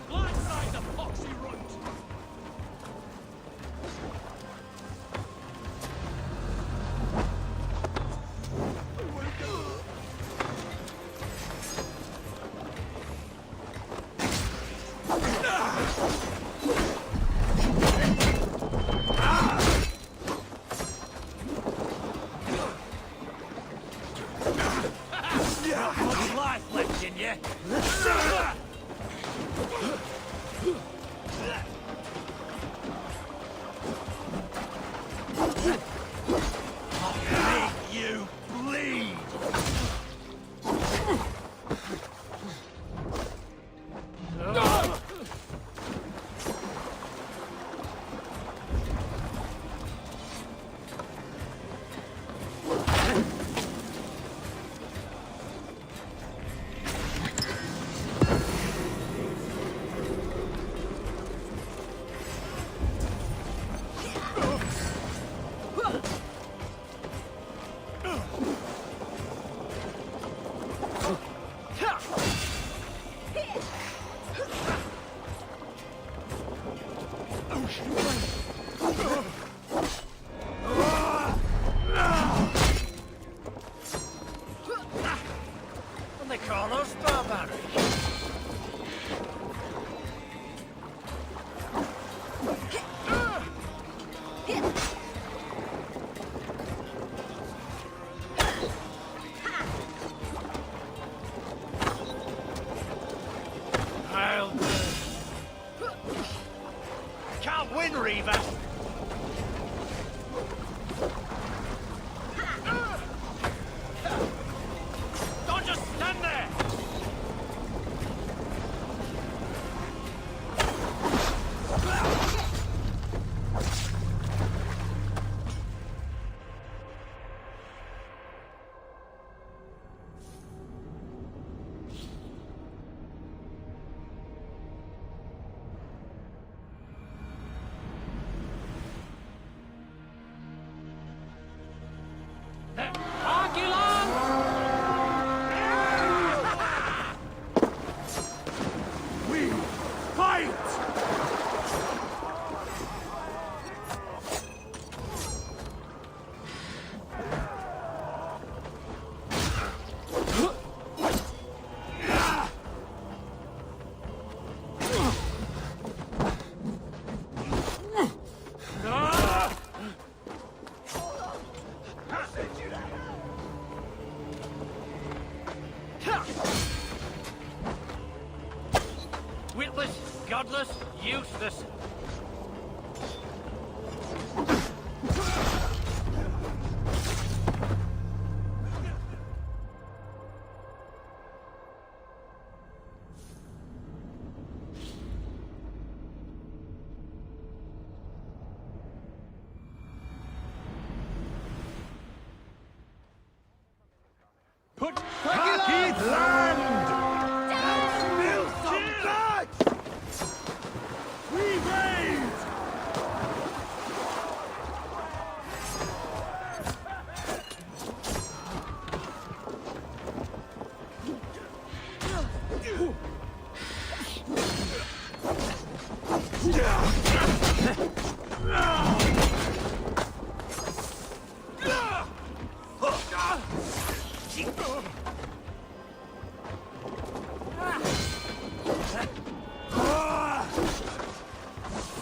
Blindside the poxy runt! Much life left in you? I'll make you bleed! And they call us barbaric. I'll do. Can't win, Reaver! Witless, godless, useless. Put Taki land! We raid!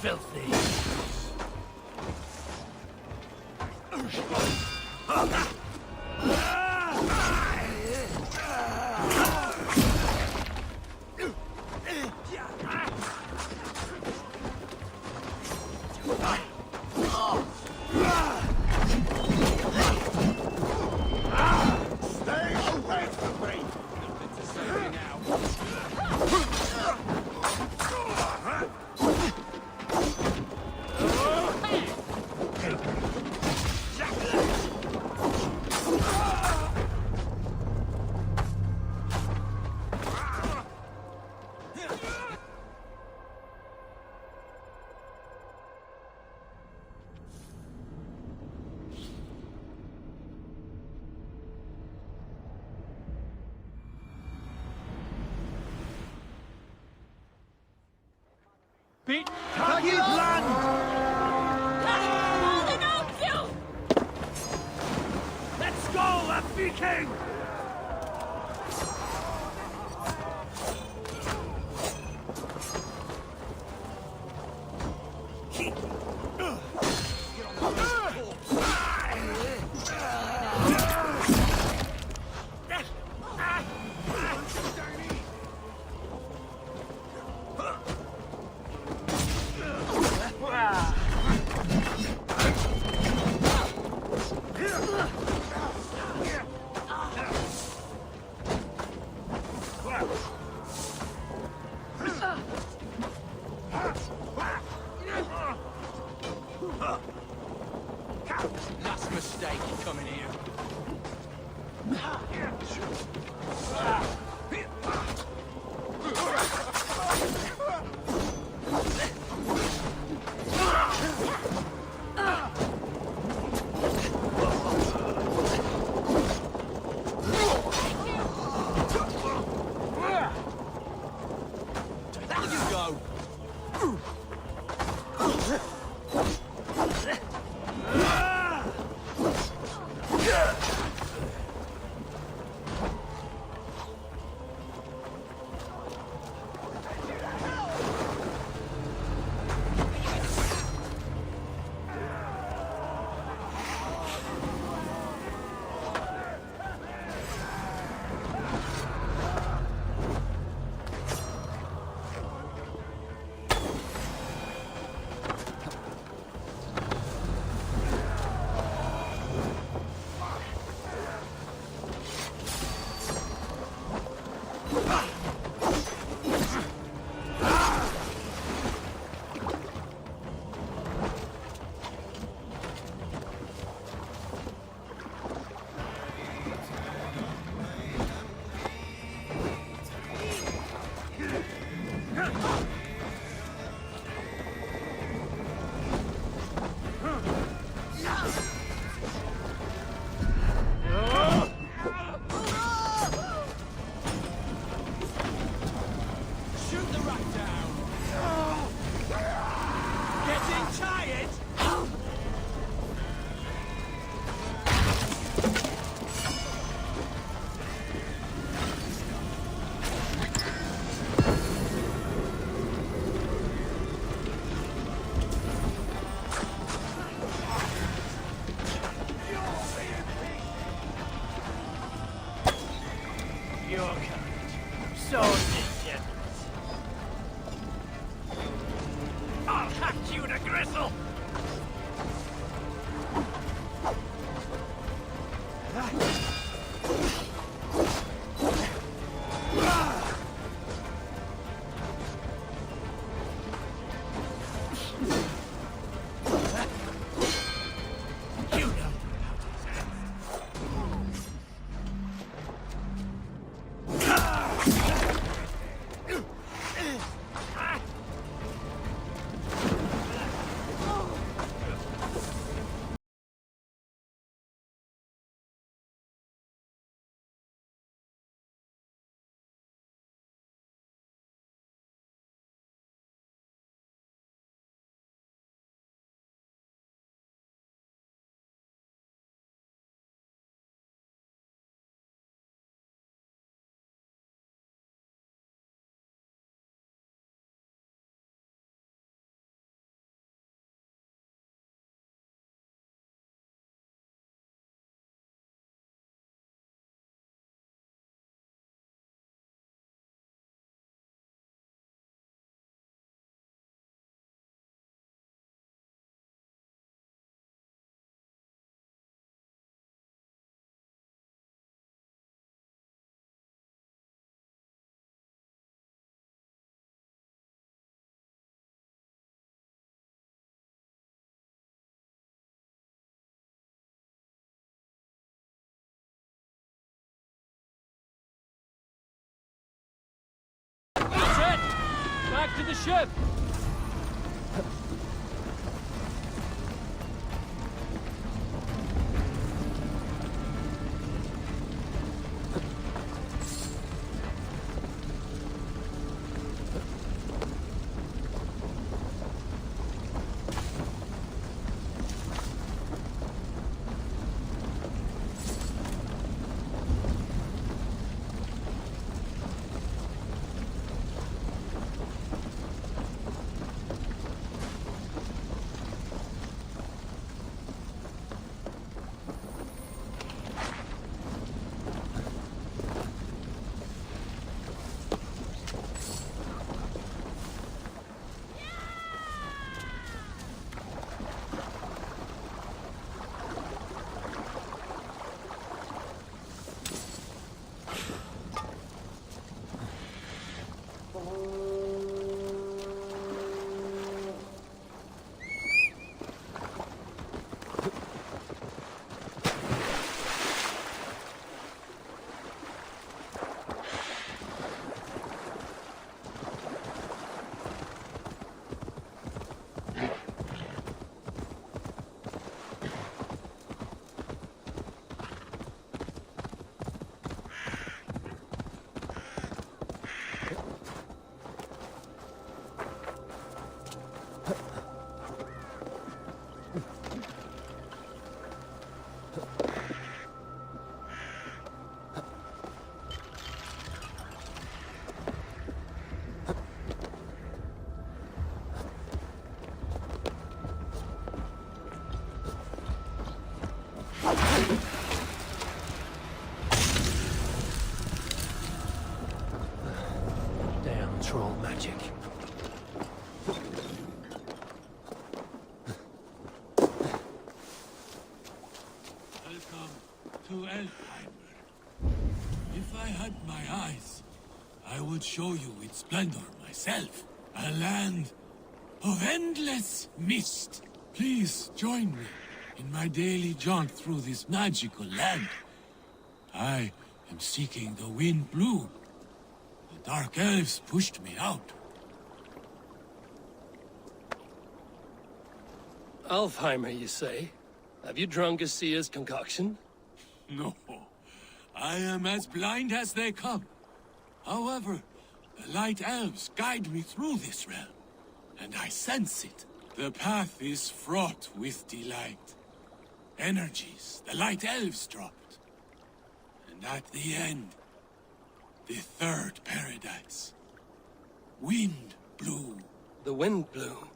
Filthy. Stay away from me! Nothing to say now. Beat Taki land! Let's go, a Viking! Last mistake coming here. There you go. Shoot the rat down! gristle! Back to the ship! Damn troll magic. Welcome to Elfheimer. If I had my eyes, I would show you its splendor myself. A land of endless mist. Please join me in my daily jaunt through this magical land. I am seeking the wind blue. The dark elves pushed me out. Alfheimer, you say? Have you drunk a seer's concoction? No. I am as blind as they come. However, the light elves guide me through this realm, and I sense it. The path is fraught with delight. Energies the light elves dropped. And at the end, the third paradise. Wind blew. The wind blew?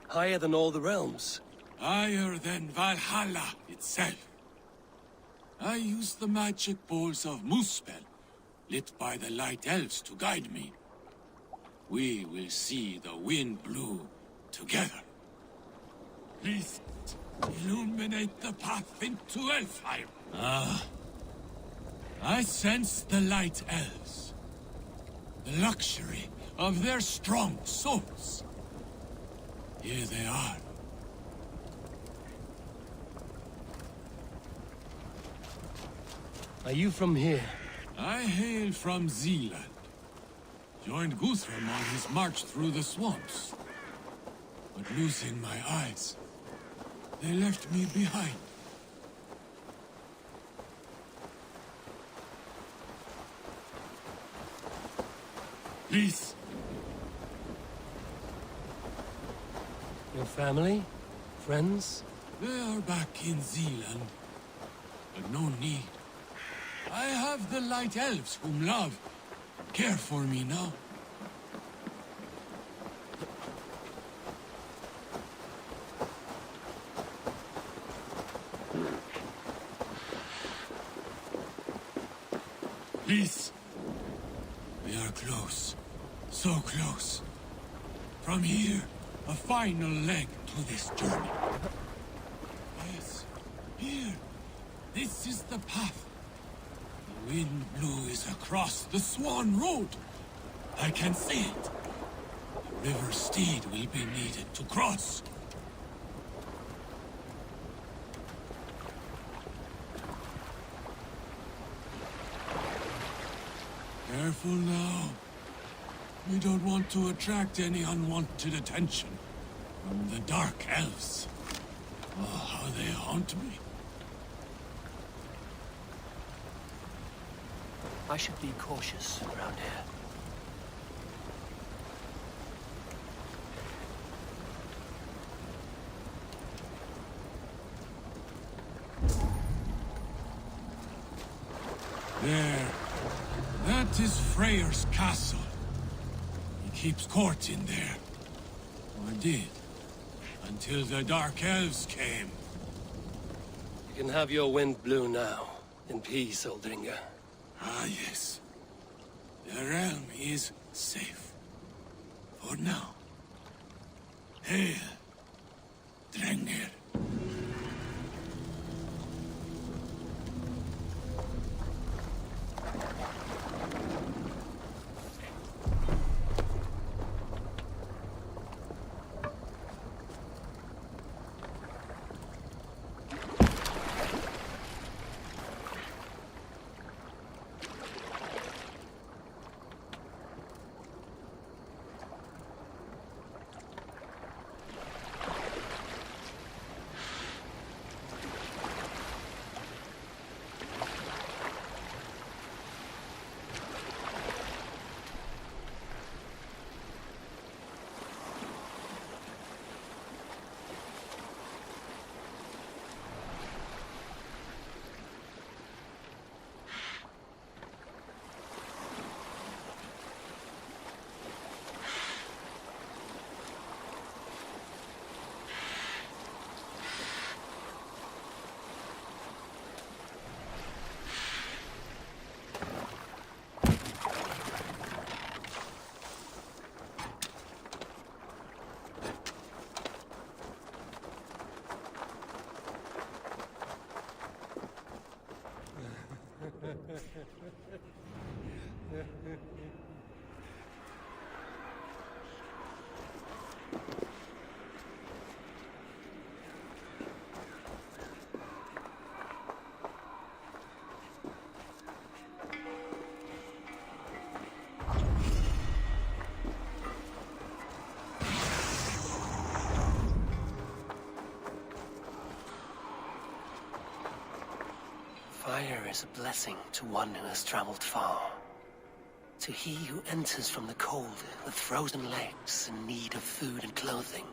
Higher than all the realms? Higher than Valhalla itself. I used the magic balls of Muspel, lit by the light elves to guide me. We will see the wind blue together. Please, illuminate the path into Elfheim. I sense the Light Elves. The luxury of their strong souls. Here they are. Are you from here? I hail from Zealand. Joined Guthrum on his march through the swamps. But losing my eyes, they left me behind. Please. Your family? Friends? They are back in Zealand. But no need. I have the Light Elves whom love and care for me now. Please. We are close. So close. From here, a final leg to this journey. Yes, here. This is the path. The wind blows across the Swan Road. I can see it. The river steed will be needed to cross. Careful now. We don't want to attract any unwanted attention from the Dark Elves. Oh, how they haunt me. I should be cautious around here. There. That is Freyr's castle. He keeps court in there. Or did. Until the Dark Elves came. You can have your wind blow now. In peace, Aldringa. Ah, yes. The realm is safe. For now. Hail, Drengr. Fire is a blessing to one who has traveled far. To he who enters from the cold with frozen legs in need of food and clothing.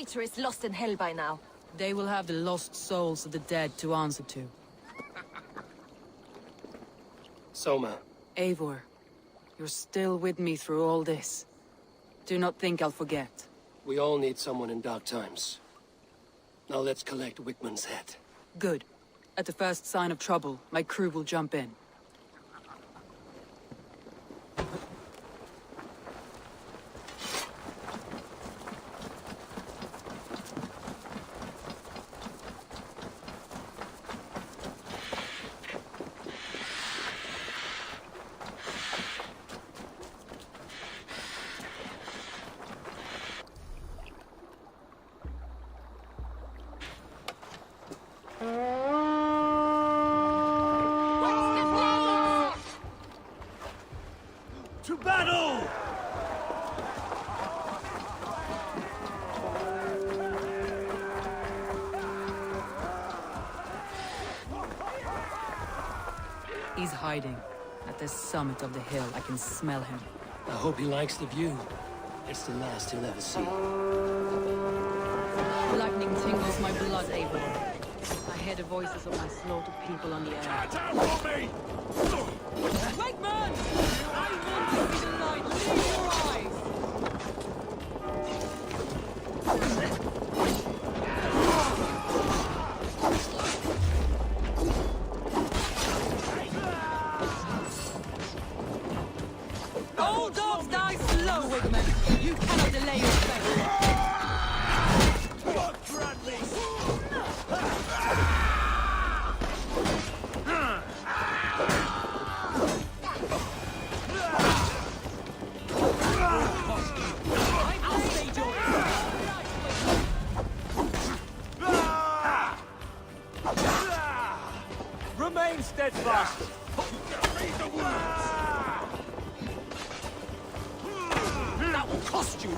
traitor is lost in hell by now. They will have the lost souls of the dead to answer to. Soma. Eivor, you're still with me through all this. Do not think I'll forget. We all need someone in dark times. Now let's collect Wigmund's head. Good. At the first sign of trouble, my crew will jump in. To battle! He's hiding. At the summit of the hill, I can smell him. I hope he likes the view. It's the last he'll ever see. Lightning tingles my blood, Eivor. I hear the voices of my slaughtered people on the air. Wigmund! I want to see the light. Leave your eyes! All dogs die slow, Wigmund. You cannot delay your fate. Remain steadfast. That will cost you!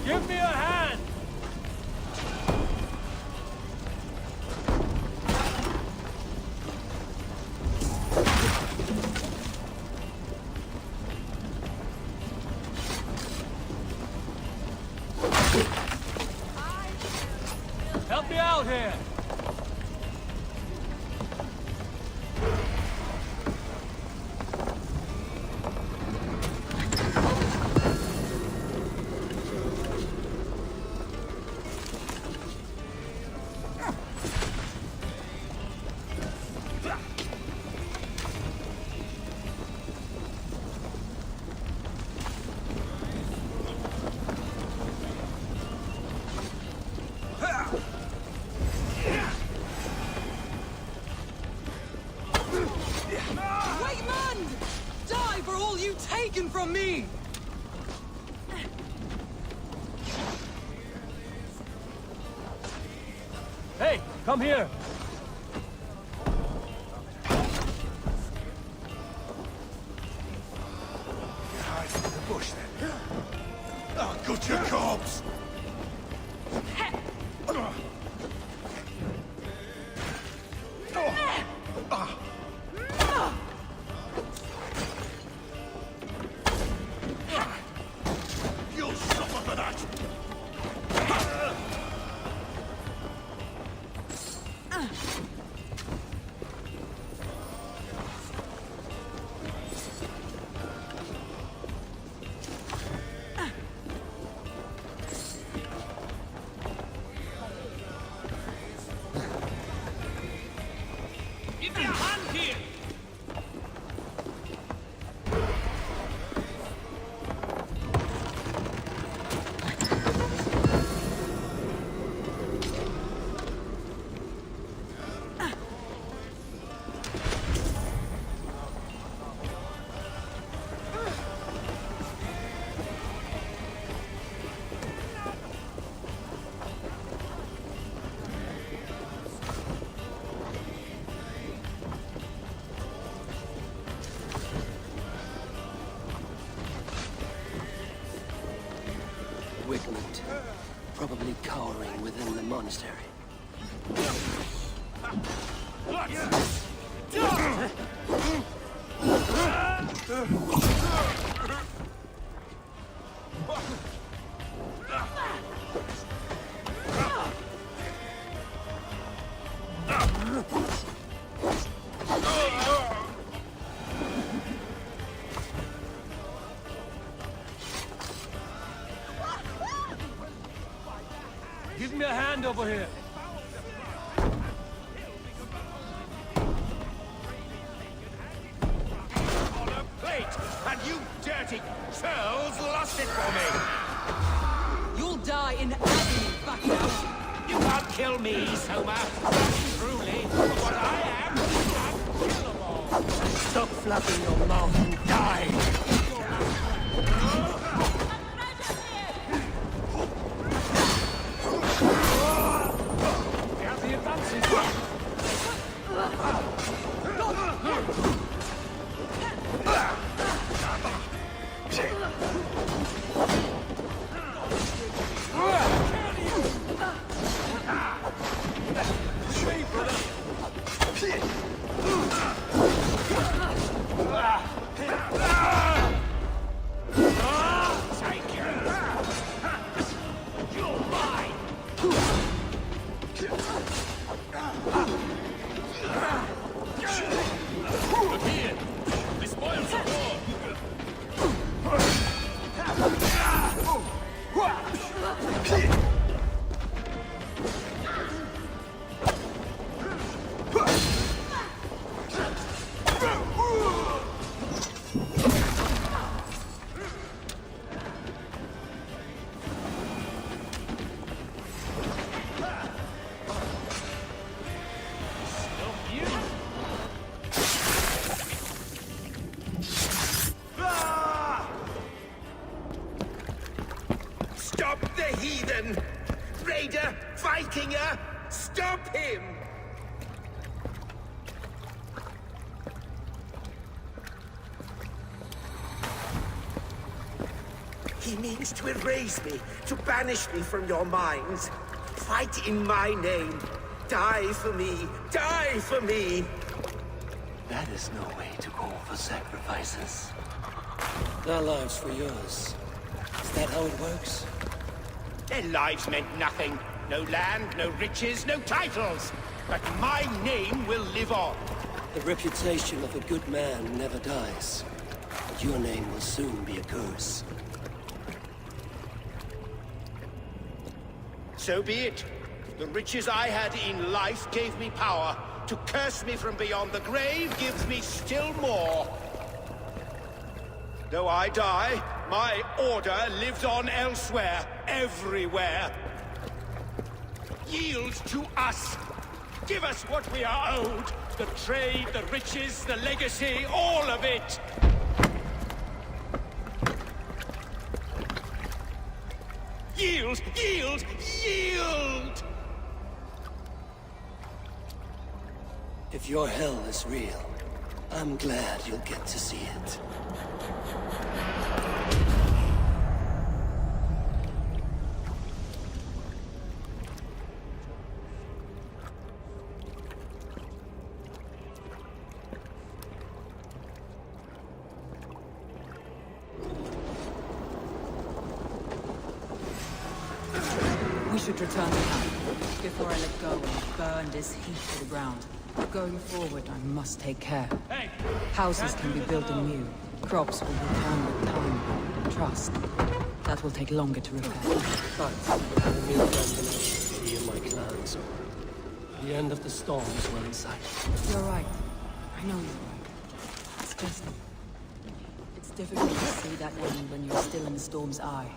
Give me a hand! Help me out here! Wigmund! Die for all you've taken from me! Hey, come here! Hide in the bush then. I'll gut your corpse! Give me a hand here! Wigmund, probably cowering within the monastery. Give me a hand over here. On a plate, and you dirty churls lost it for me! You'll die in agony, back out. You can't kill me, Soma. Truly, what I am unkillable. Stop flapping your mouth and die! Stop the heathen! Raider! Vikinger! Stop him! He means to erase me, to banish me from your minds. Fight in my name. Die for me. Die for me. That is no way to call for sacrifices. Their lives for yours. Is that how it works? Their lives meant nothing. No land, no riches, no titles. But my name will live on. The reputation of a good man never dies. But your name will soon be a curse. So be it. The riches I had in life gave me power. To curse me from beyond the grave gives me still more. Though I die, my order lives on elsewhere, everywhere. Yield to us. Give us what we are owed. The trade, the riches, the legacy, all of it. Yield! Yield! Yield! If your hell is real, I'm glad you'll get to see it. We should return to camp before I let go and burn this heat to the ground. Going forward, I must take care. Houses can be built anew. Crops will return with time. Trust. That will take longer to repair. But the new combination of me and my clan, so The end of the storm is well in sight. You're right. I know you're right. It's just... it's difficult to see that end when you're still in the storm's eye.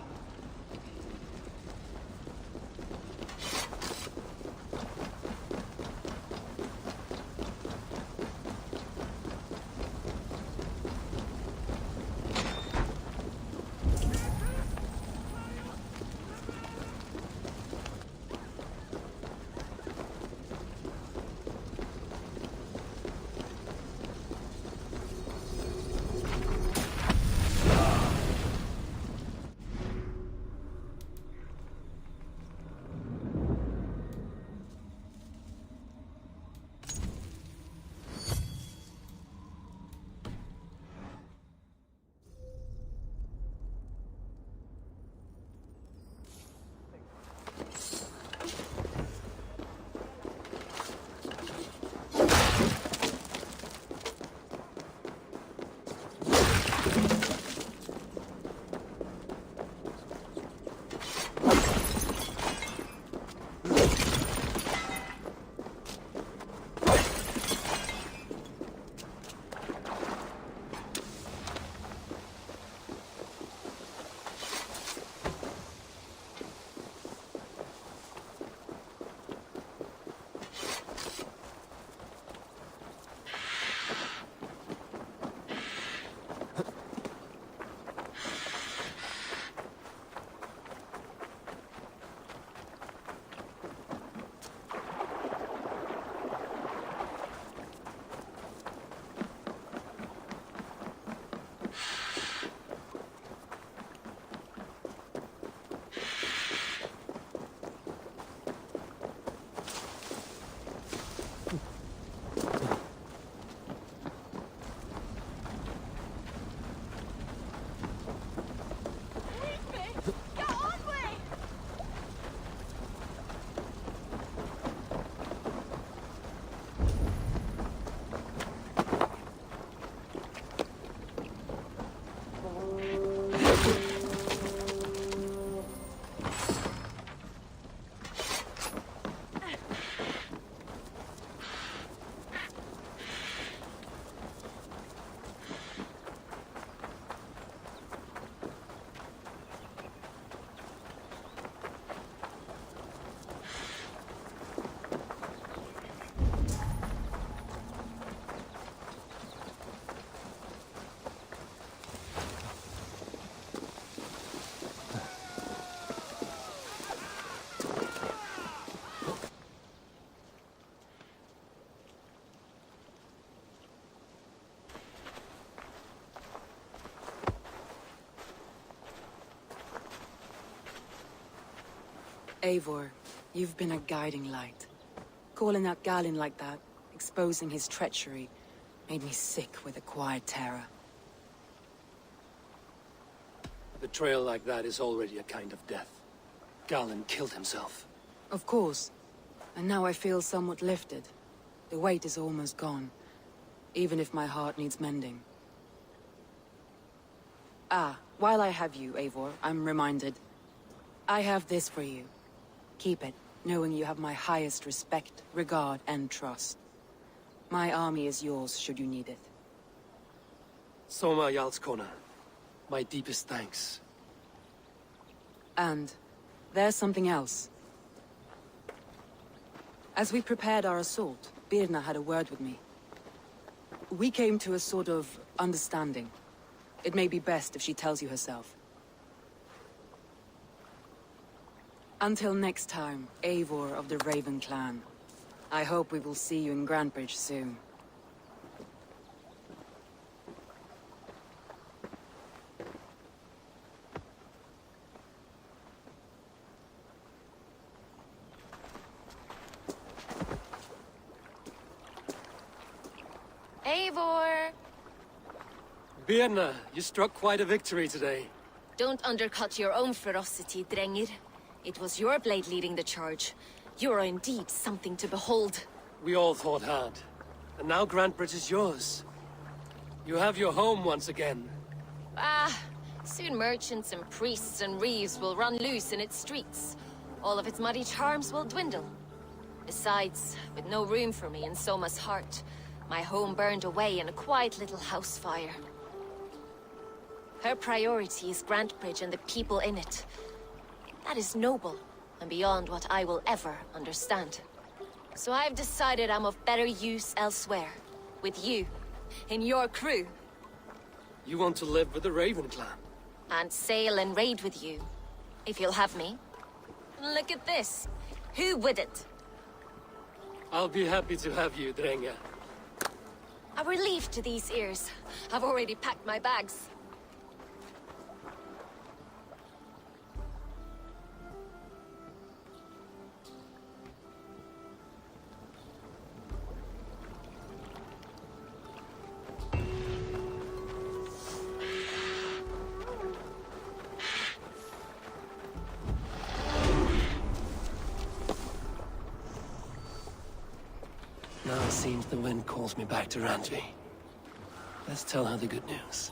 Eivor, you've been a guiding light. Calling out Galinn like that, exposing his treachery, made me sick with a quiet terror. A betrayal like that is already a kind of death. Galinn killed himself. Of course. And now I feel somewhat lifted. The weight is almost gone, even if my heart needs mending. Ah, while I have you, Eivor, I'm reminded. I have this for you. Keep it, knowing you have my highest respect, regard, and trust. My army is yours, should you need it. Soma Jarlskona, my deepest thanks. And there's something else. As we prepared our assault, Birna had a word with me. We came to a sort of understanding. It may be best if she tells you herself. Until next time, Eivor of the Raven Clan. I hope we will see you in Grantebridge soon. Eivor! Birna, you struck quite a victory today. Don't undercut your own ferocity, Drengir. It was your blade leading the charge. You are indeed something to behold. We all fought hard. And now Grantebridge is yours. You have your home once again. Ah, soon merchants and priests and reeves will run loose in its streets. All of its muddy charms will dwindle. Besides, with no room for me in Soma's heart, my home burned away in a quiet little house fire. Her priority is Grantebridge and the people in it. That is noble, and beyond what I will ever understand. So I've decided I'm of better use elsewhere. With you, in your crew. You want to live with the Raven clan? And sail and raid with you, if you'll have me. Look at this. Who wouldn't? I'll be happy to have you, Drenga. A relief to these ears. I've already packed my bags. Now it seems the wind calls me back to Randvi. Let's tell her the good news.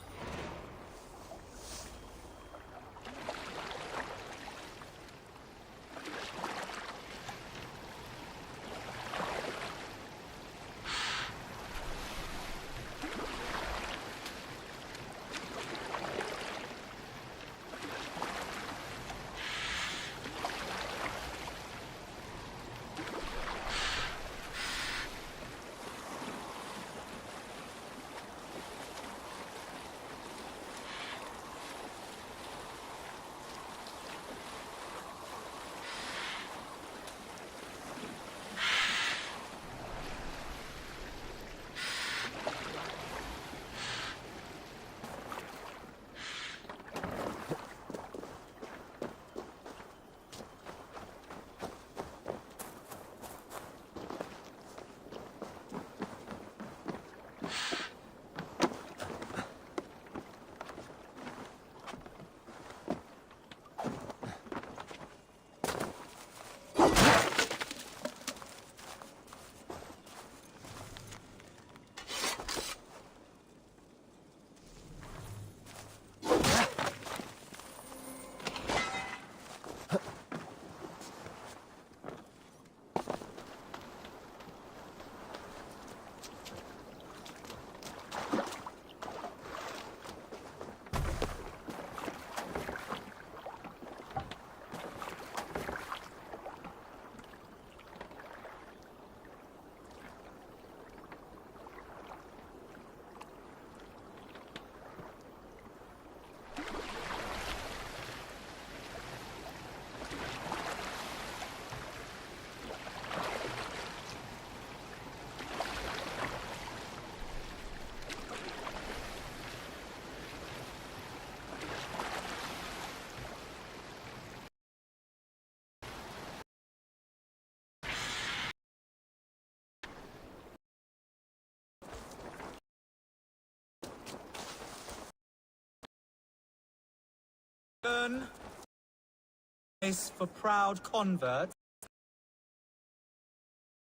Place for proud converts.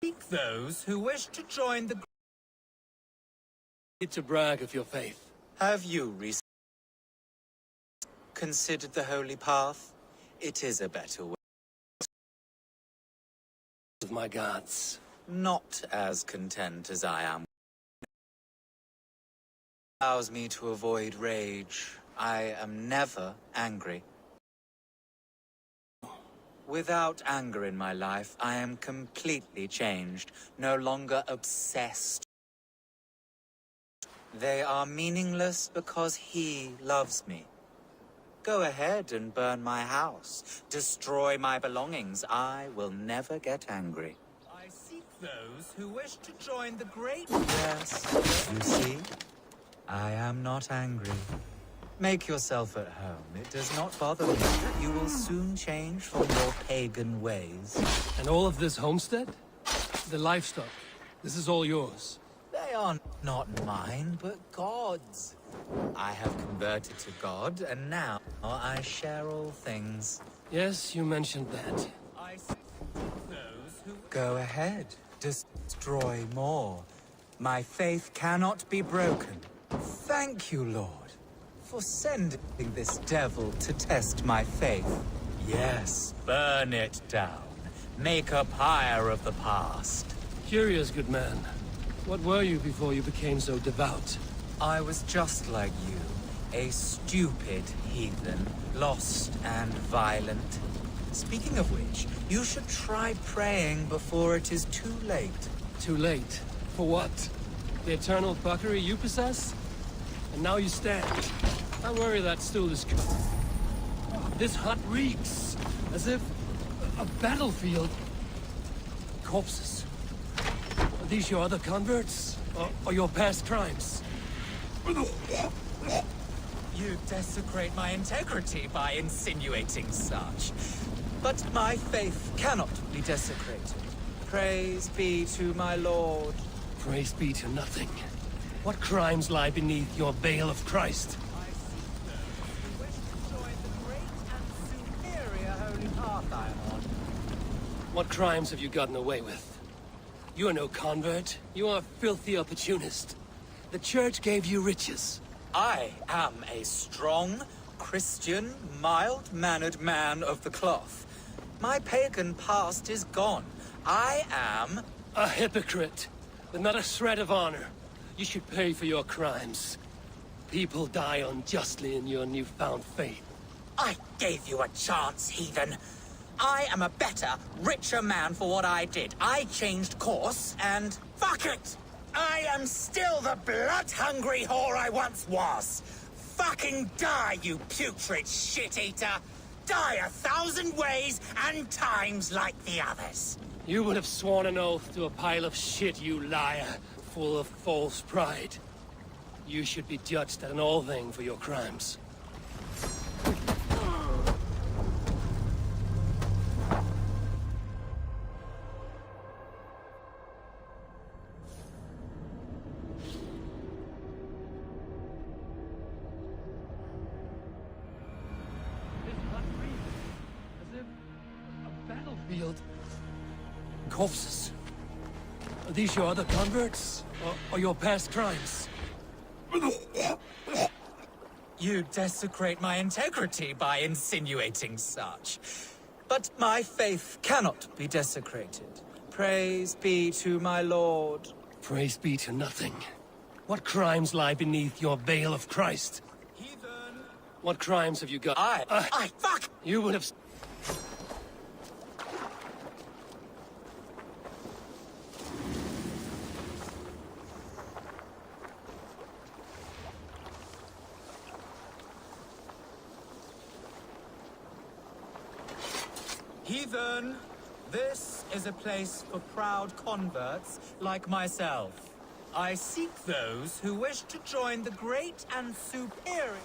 Seek those who wish to join the... To brag of your faith. Have you recently considered the holy path? It is a better way. Of my gods. Not as content as I am. Allows me to avoid rage. I am never angry. Without anger in my life, I am completely changed, no longer obsessed. They are meaningless because he loves me. Go ahead and burn my house, destroy my belongings. I will never get angry. I seek those who wish to join the great... Yes, you see, I am not angry. Make yourself at home. It does not bother me that you will soon change from your pagan ways. And all of this homestead? The livestock, this is all yours. They are not mine, but God's. I have converted to God, and now I share all things. Yes, you mentioned that. I see those who... Go ahead. Destroy more. My faith cannot be broken. Thank you, Lord, for sending this devil to test my faith. Yes, burn it down. Make a pyre of the past. Curious, good man. What were you before you became so devout? I was just like you. A stupid heathen, lost and violent. Speaking of which, you should try praying before it is too late. Too late? For what? The eternal fuckery you possess? And now you stand. I worry that stool is... This hut reeks, as if a battlefield. Corpses. Are these your other converts? Or your past crimes? You desecrate my integrity by insinuating such. But my faith cannot be desecrated. Praise be to my lord. Praise be to nothing. What crimes lie beneath your veil of Christ? I seek those who wish to join the great and superior holy path I am on. What crimes have you gotten away with? You are no convert. You are a filthy opportunist. The church gave you riches. I am a strong, Christian, mild-mannered man of the cloth. My pagan past is gone. I am... a hypocrite, with not a shred of honor. You should pay for your crimes. People die unjustly in your newfound faith. I gave you a chance, heathen. I am a better, richer man for what I did. I changed course, and... fuck it! I am still the blood-hungry whore I once was. Fucking die, you putrid shit-eater! Die 1,000 ways and times like the others. You would have sworn an oath to a pile of shit, you liar, full of false pride. You should be judged at an all-thing for your crimes. Corpses. Are these your other converts? Or your past crimes? You desecrate my integrity by insinuating such. But my faith cannot be desecrated. Praise be to my lord. Praise be to nothing. What crimes lie beneath your veil of Christ? Heathen! What crimes have you got? Fuck! You would have... Heathen, this is a place for proud converts like myself. I seek those who wish to join the great and superior...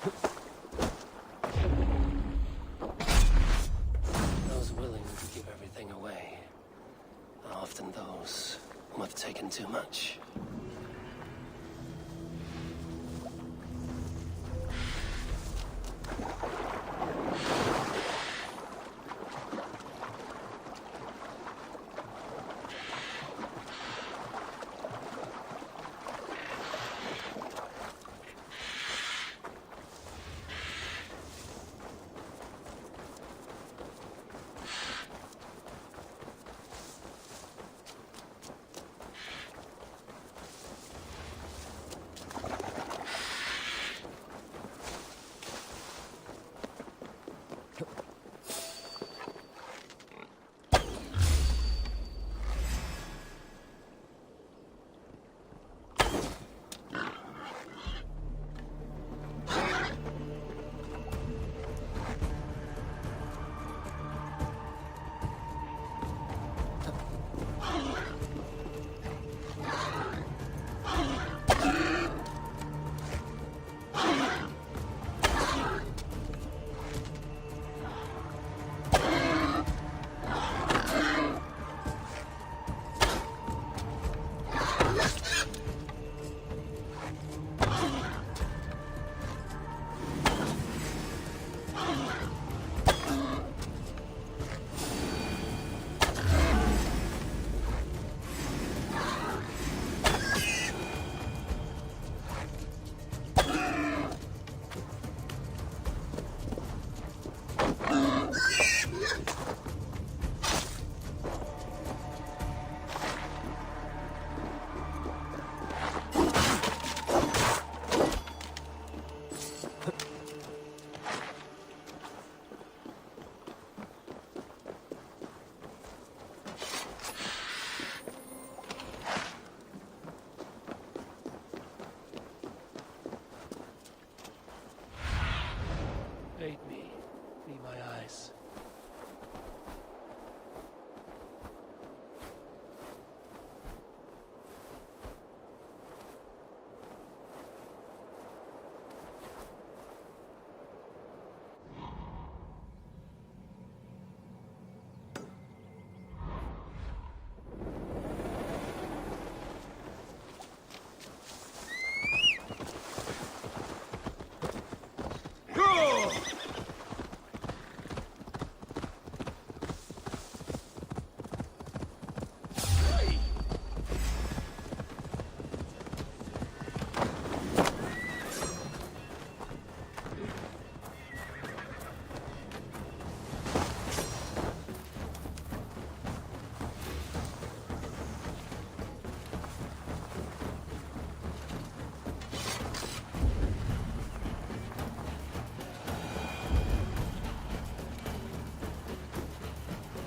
Those willing to give everything away are often those who have taken too much.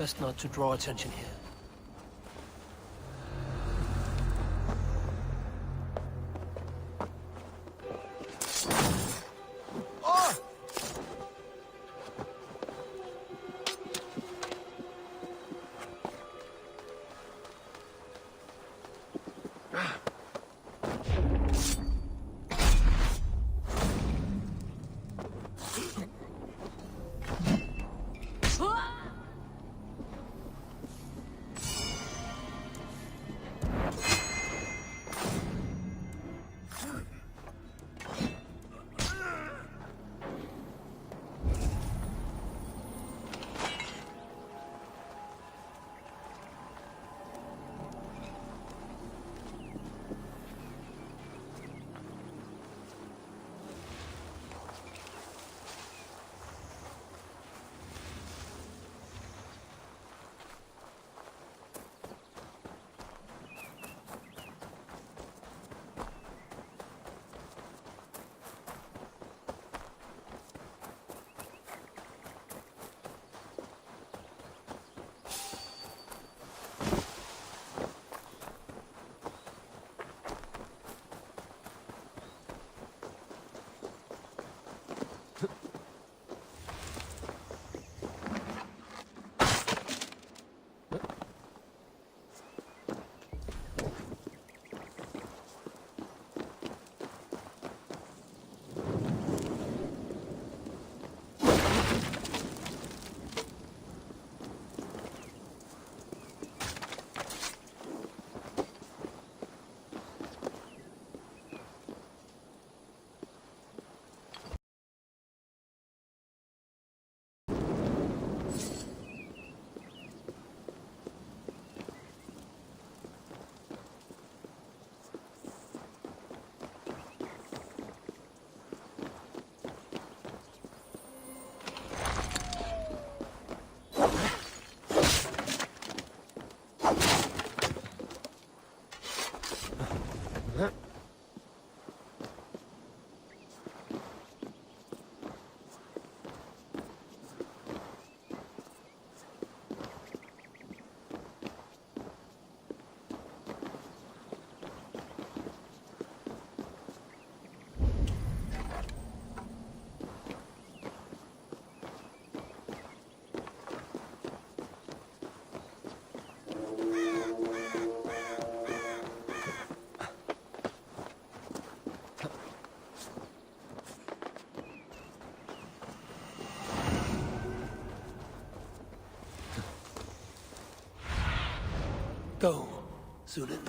Best not to draw attention here. Go, Zulin.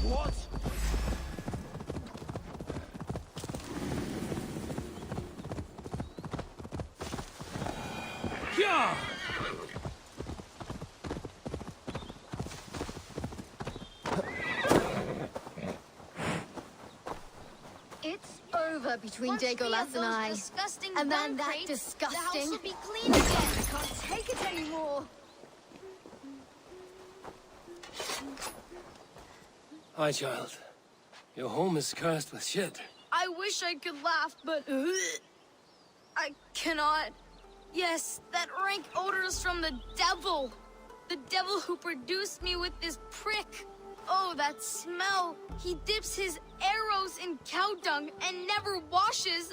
What? Yeah! It's over between Dagolas and I. Disgusting And then that crates, disgusting. The house will be clean again. I can't take it anymore. Hi, child. Your home is cursed with shit. I wish I could laugh, but I cannot. Yes, that rank odor is from the devil. The devil who produced me with this prick. Oh, that smell. He dips his arrows in cow dung and never washes.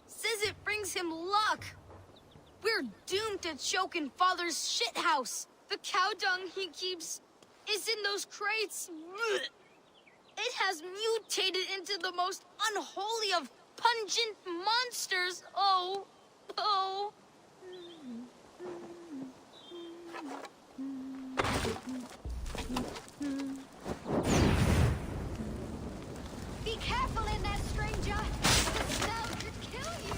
Says it brings him luck. We're doomed to choke in Father's shithouse. The cow dung he keeps is in those crates. It has mutated into the most unholy of pungent monsters. Oh, oh. Be careful in there, stranger. The smell could kill you.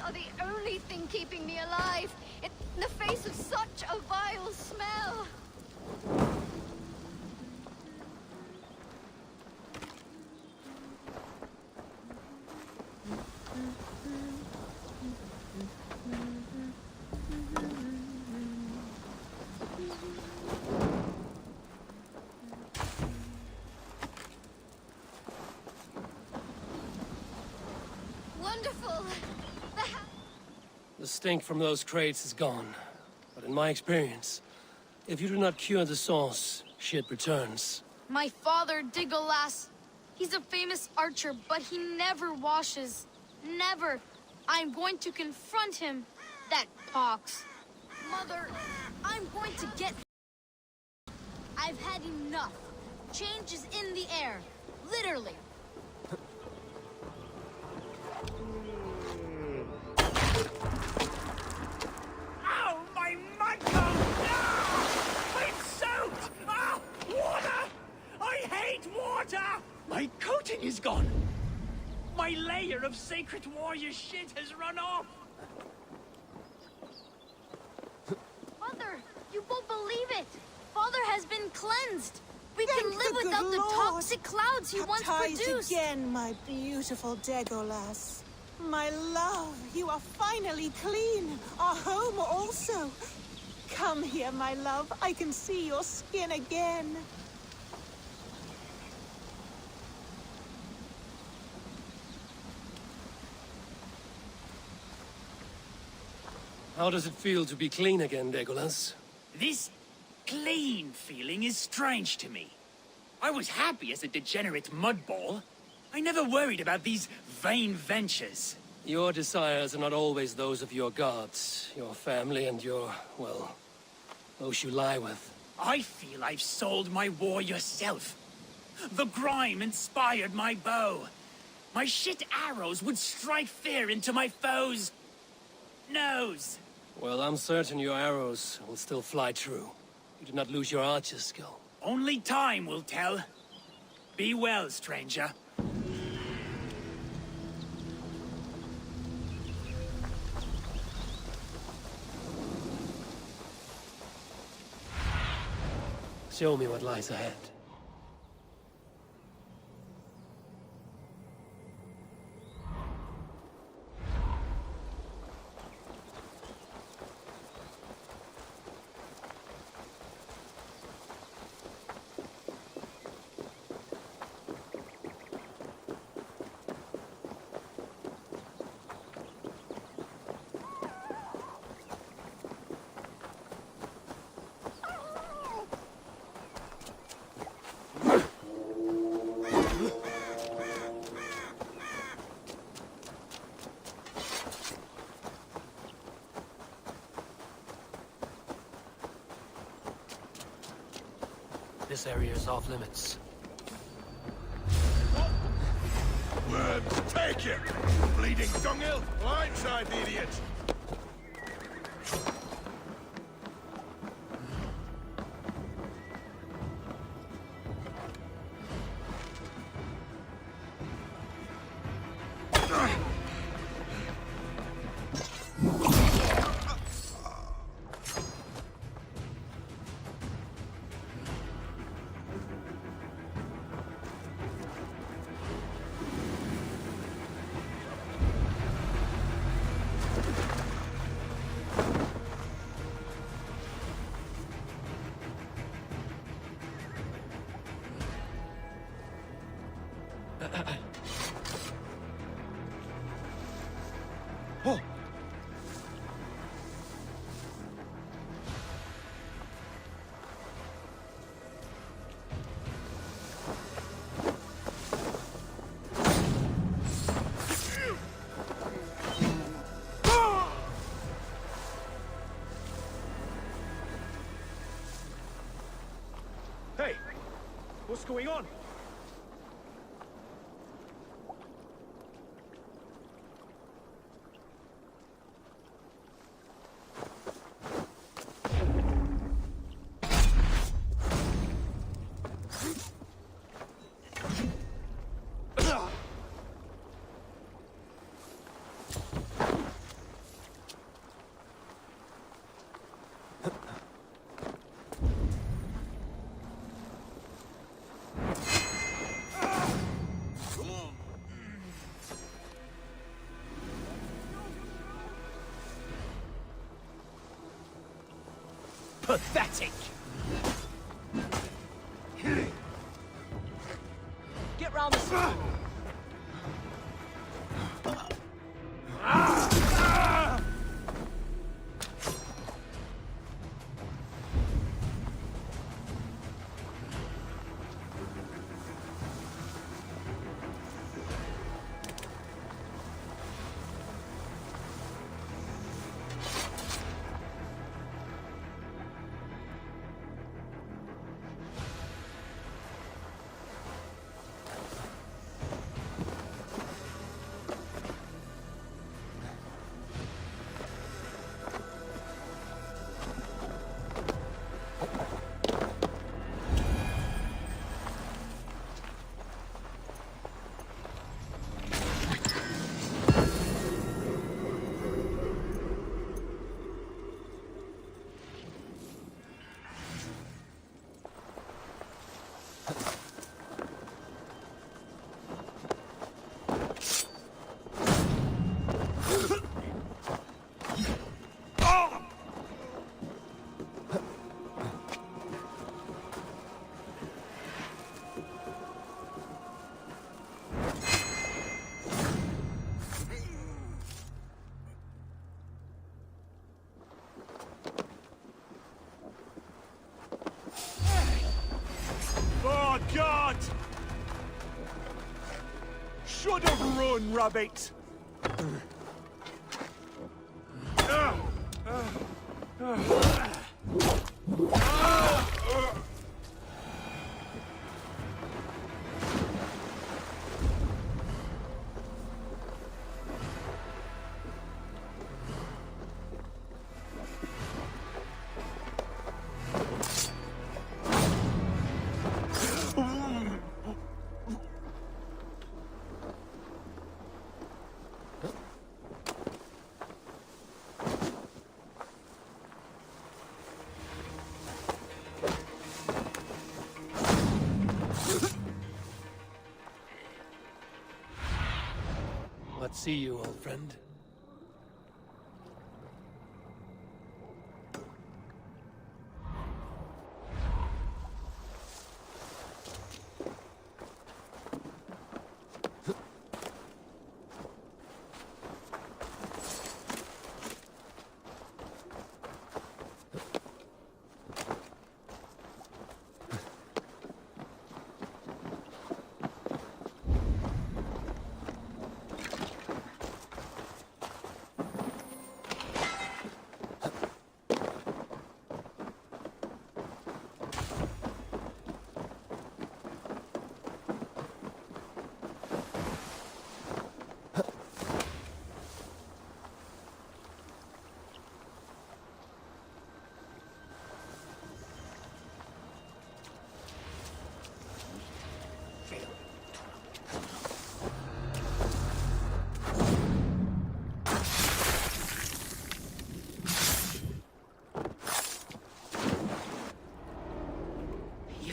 are the only thing keeping me alive in the face of such a vile smell. Wonderful. The stink from those crates is gone. But in my experience, if you do not cure the sauce, shit returns. My father, Digolas, he's a famous archer, but he never washes. Never. I'm going to confront him. That pox. Mother, I'm going to get... I've had enough. Change is in the air. Literally. Ow, my mudcoat! Ah! I'm soaked! Ah, water! I hate water! My coating is gone. My layer of sacred warrior shit has run off. Mother, you won't believe it. Father has been cleansed. We can live without the toxic clouds he once Baptized produced. again, my beautiful Degolas. My love, you are finally clean. Our home also. Come here, my love. I can see your skin again. How does it feel to be clean again, Legolas? This clean feeling is strange to me. I was happy as a degenerate mudball. I never worried about these vain ventures. Your desires are not always those of your gods, your family, and your, well, those you lie with. I feel I've sold my warrior self. The grime inspired my bow. My shit arrows would strike fear into my foes' nose. Well, I'm certain your arrows will still fly true. You did not lose your archer's skill. Only time will tell. Be well, stranger. Show me what lies ahead. This area is off limits. Worms, take it! Bleeding dunghill! Blindside the idiot! Oh! Hey, what's going on? Pathetic! Get round the circle. Oh, God! Should have run, rabbit! What see you, old friend?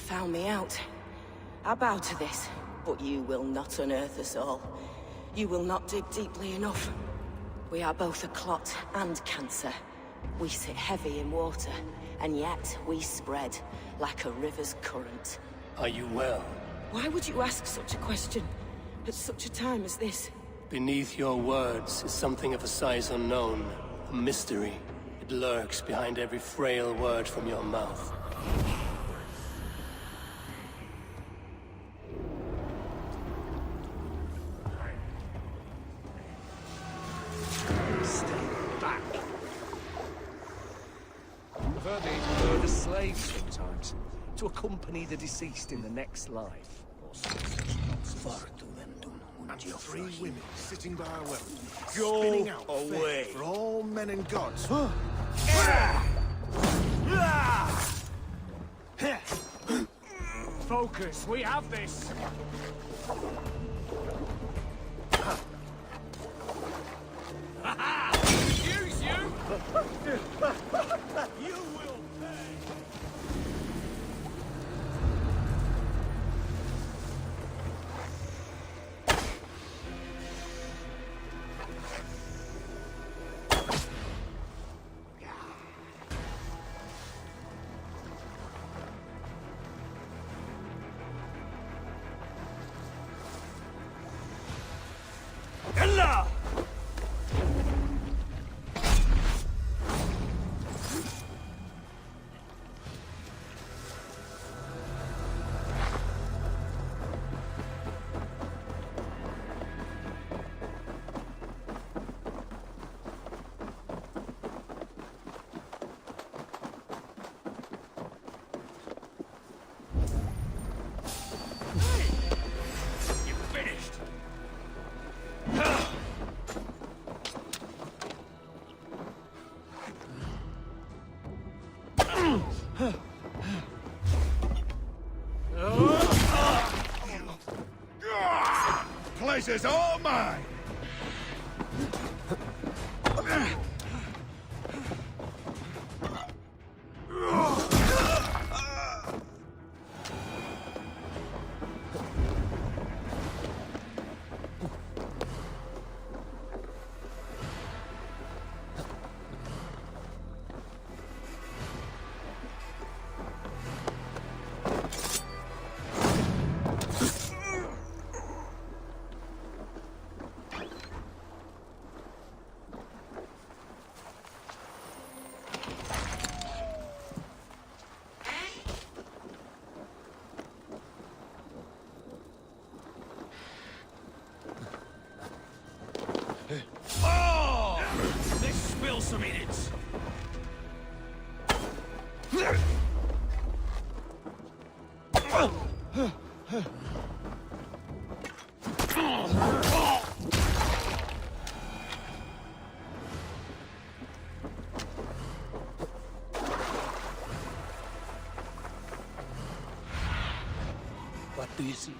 Found me out. I bow to this, but you will not unearth us all. You will not dig deeply enough. We are both a clot and cancer. We sit heavy in water, and yet we spread like a river's current. Are you well? Why would you ask such a question at such a time as this? Beneath your words is something of a size unknown. A mystery. It lurks behind every frail word from your mouth. Sometimes, to accompany the deceased in the next life. And 3 women sitting by a well, Go spinning out away. fate for all men and gods. Focus, we have this. Use you! You will pay! Yalla! Place is all mine! Oh! Let's spill some innards. What do you see?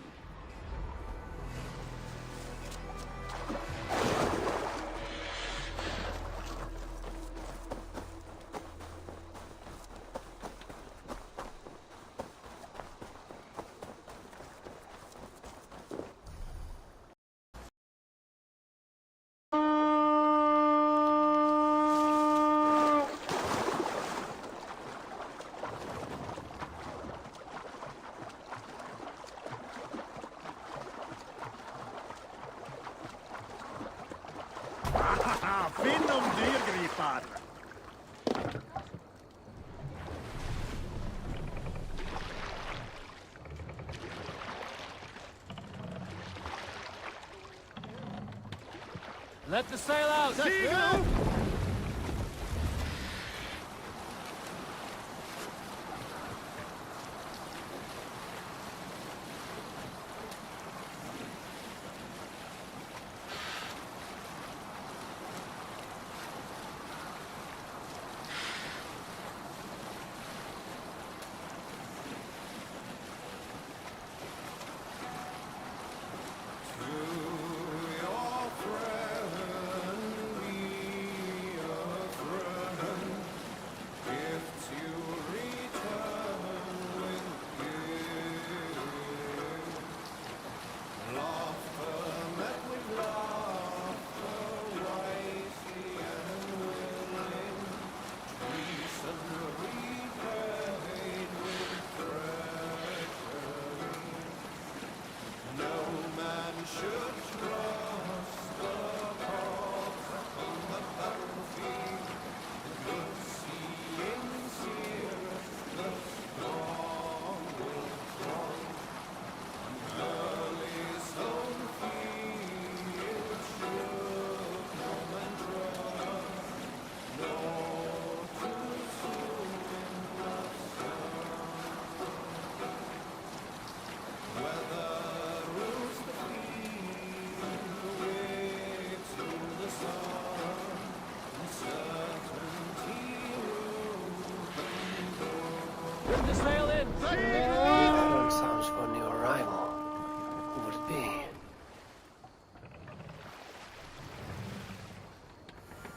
Finn om dyrgripar! Let the sail out! Seagull! Bring the sail in! That sounds for a new arrival. Who would it be?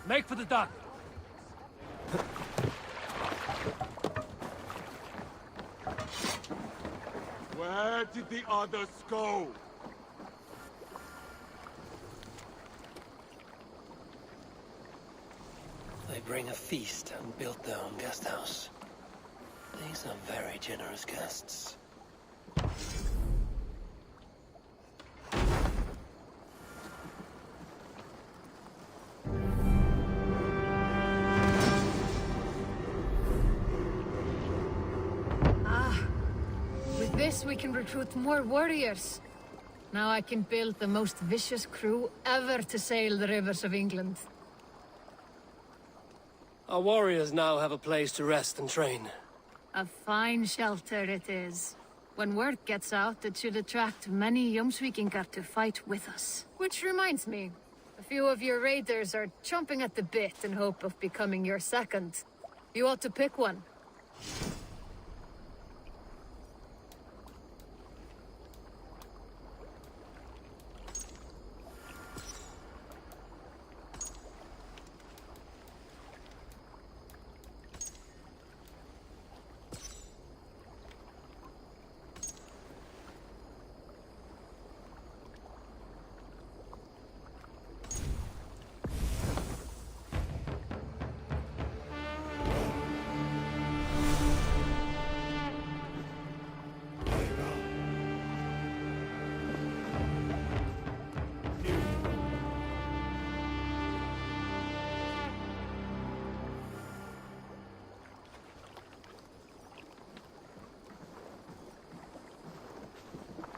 Make for the dock! Where did the others go? They bring a feast and built their own guest house. These are very generous guests. this, we can recruit more warriors. Now I can build the most vicious crew ever to sail the rivers of England. Our warriors now have a place to rest and train. A fine shelter it is. When word gets out, it should attract many Jomsvikingar to fight with us. Which reminds me, a few of your raiders are chomping at the bit in hope of becoming your second. You ought to pick one.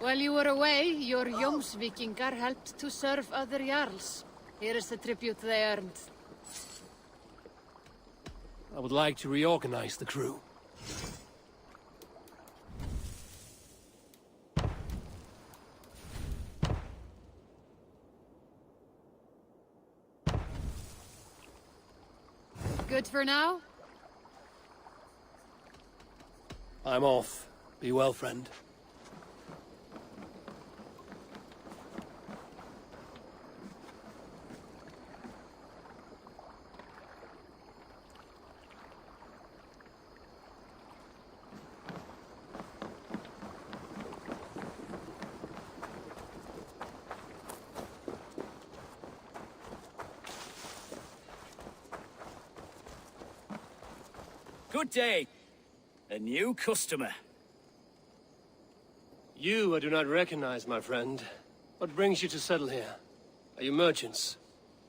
While you were away, your Jomsvikingar helped to serve other Jarls. Here is the tribute they earned. I would like to reorganize the crew. Good for now? I'm off. Be well, friend. Good day. A new customer. You I do not recognize, my friend. What brings you to settle here? Are you merchants?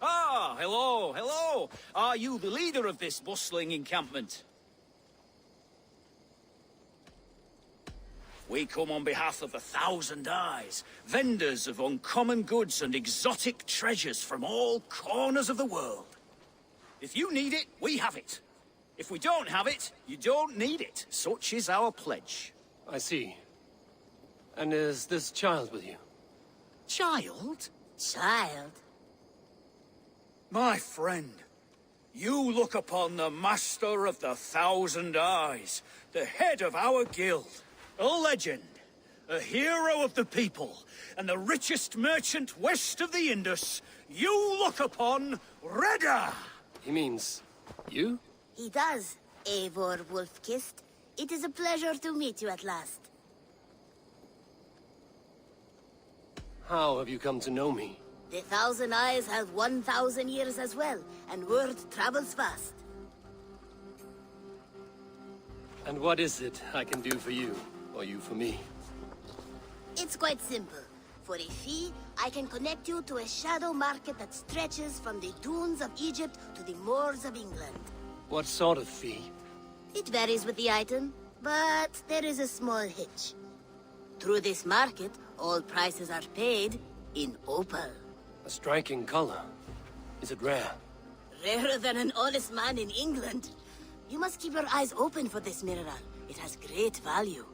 Ah, hello, hello. Are you the leader of this bustling encampment? We come on behalf of 1,000 Eyes, vendors of uncommon goods and exotic treasures from all corners of the world. If you need it, we have it. If we don't have it, you don't need it. Such is our pledge. I see. And is this child with you? Child? Child? My friend, you look upon the master of the 1,000 Eyes, the head of our guild, a legend, a hero of the people, and the richest merchant west of the Indus. You look upon Reda! He means you? He does, Eivor Wolf-Kissed. It is a pleasure to meet you at last. How have you come to know me? The 1,000 Eyes have 1,000 years as well, and word travels fast. And what is it I can do for you, or you for me? It's quite simple. For a fee, I can connect you to a shadow market that stretches from the dunes of Egypt to the moors of England. What sort of fee? It varies with the item, but there is a small hitch. Through this market, all prices are paid in opal. A striking color. Is it rare? Rarer than an honest man in England. You must keep your eyes open for this mineral. It has great value.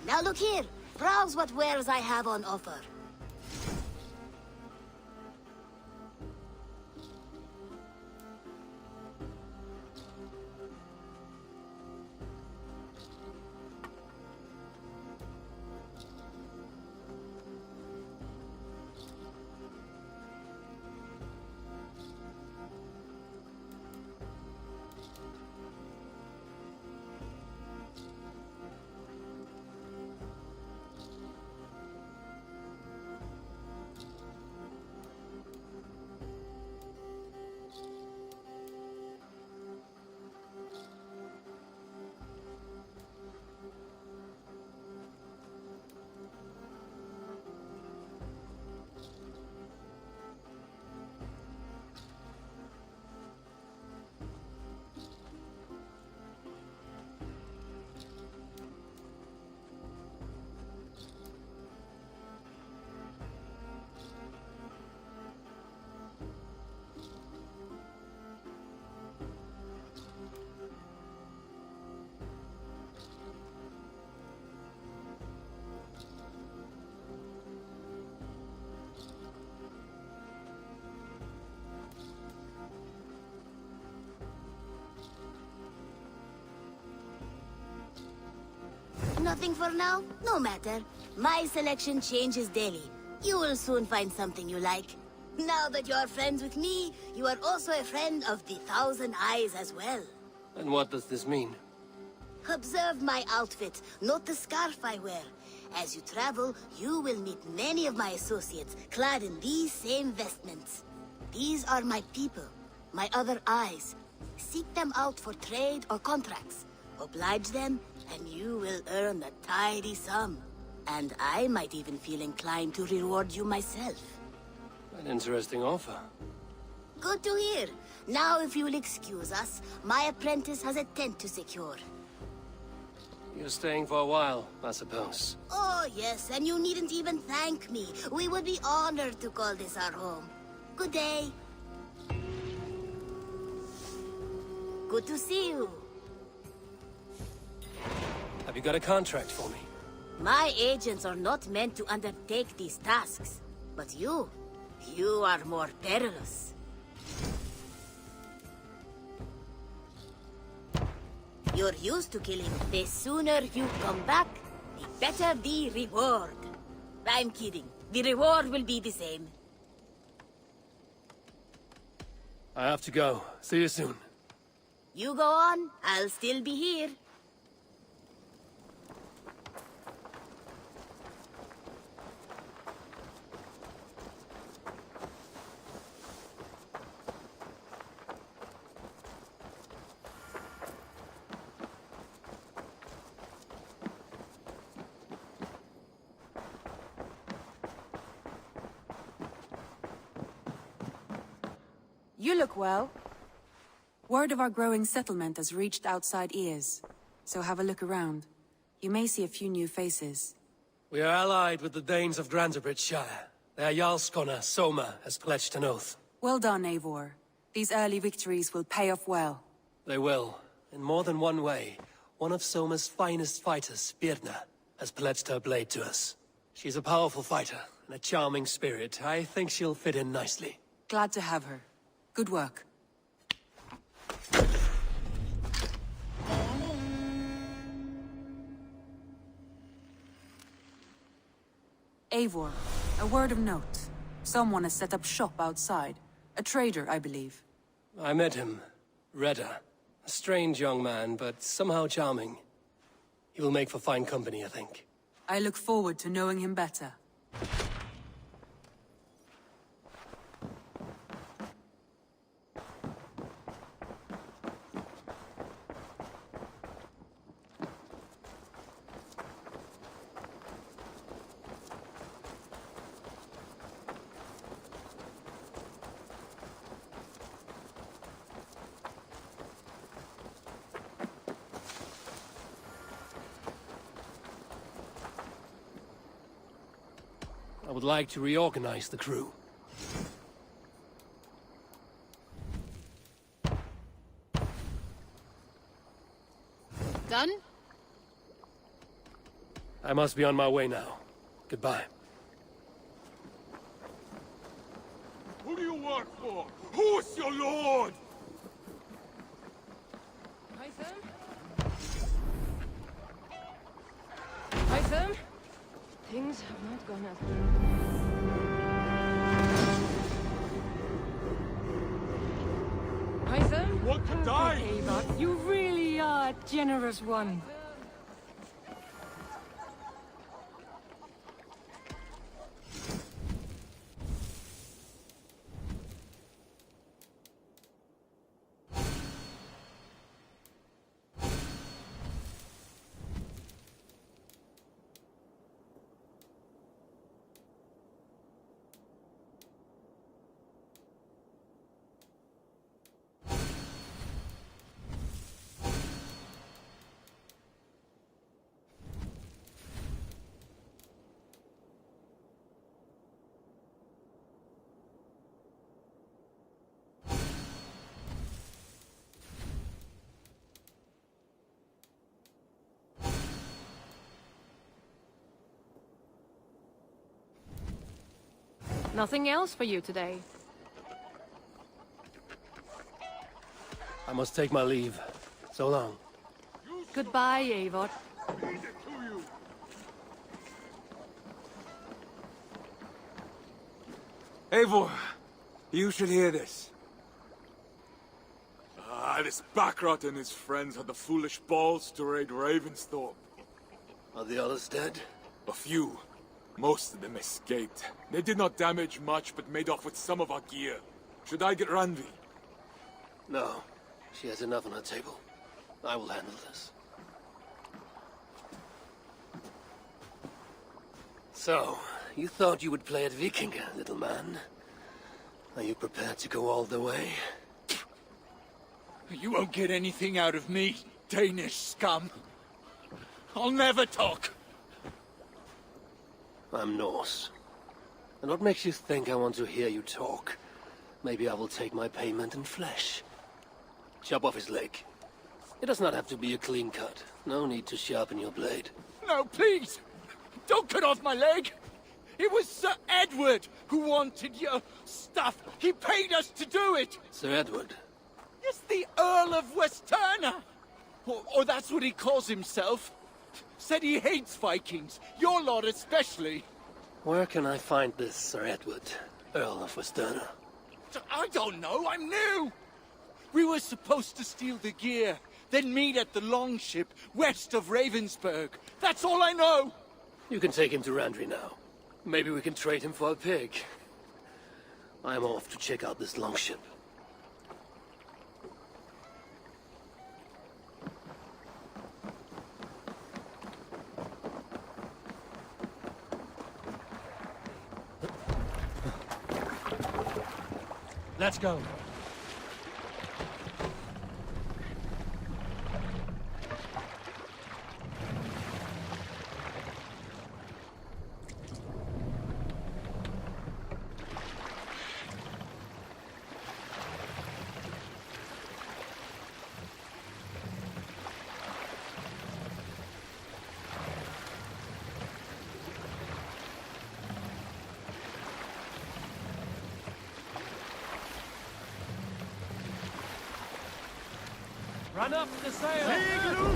Now look here. Browse what wares I have on offer. nothing for now? No matter. My selection changes daily. You will soon find something you like. Now that you are friends with me, you are also a friend of the Thousand Eyes as well. And what does this mean? Observe my outfit, note the scarf I wear. As you travel, you will meet many of my associates, clad in these same vestments. These are my people, my other eyes. Seek them out for trade or contracts. Oblige them, and you will earn a tidy sum. And I might even feel inclined to reward you myself. An interesting offer. Good to hear. Now, if you will excuse us, my apprentice has a tent to secure. You're staying for a while, I suppose. Oh, yes, and you needn't even thank me. We would be honored to call this our home. Good day. Good to see you. Have you got a contract for me? My agents are not meant to undertake these tasks. But you are more perilous. You're used to killing. The sooner you come back, the better the reward. I'm kidding. The reward will be the same. I have to go. See you soon. You go on, I'll still be here. You look well. Word of our growing settlement has reached outside ears, so have a look around. You may see a few new faces. We are allied with the Danes of Grantabridge Shire. Their Jarl Skona, Soma, has pledged an oath. Well done, Eivor. These early victories will pay off well. They will, in more than one way. One of Soma's finest fighters, Birna, has pledged her blade to us. She's a powerful fighter, and a charming spirit. I think she'll fit in nicely. Glad to have her. Good work. Eivor, a word of note. Someone has set up shop outside. A trader, I believe. I met him. Redda. A strange young man, but somehow charming. He will make for fine company, I think. I look forward to knowing him better. I would like to reorganize the crew. Done? I must be on my way now. Goodbye. Who do you work for? Who's your lord? Hytham? Things have not gone as Hytham? Want to die? Eivor, you really are a generous one. Nothing else for you today. I must take my leave. So long. Goodbye, Eivor. Eivor, you should hear this. This Backrot and his friends had the foolish balls to raid Ravensthorpe. Are the others dead? A few. Most of them escaped. They did not damage much, but made off with some of our gear. Should I get Randvi? No. She has enough on her table. I will handle this. So, you thought you would play at Vikinga, little man? Are you prepared to go all the way? You won't get anything out of me, Danish scum. I'll never talk. I'm Norse. And what makes you think I want to hear you talk? Maybe I will take my payment in flesh. Chop off his leg. It does not have to be a clean cut. No need to sharpen your blade. No, please! Don't cut off my leg! It was Sir Edward who wanted your stuff. He paid us to do it! Sir Edward? Yes, the Earl of Westerna! Or that's what he calls himself. Said he hates Vikings. Your lot especially. Where can I find this Sir Edward, Earl of Westerna? I don't know, I'm new! We were supposed to steal the gear, then meet at the longship west of Ravensburg. That's all I know! You can take him to Randvi now. Maybe we can trade him for a pig. I'm off to check out this longship. Let's go. Run up the sail!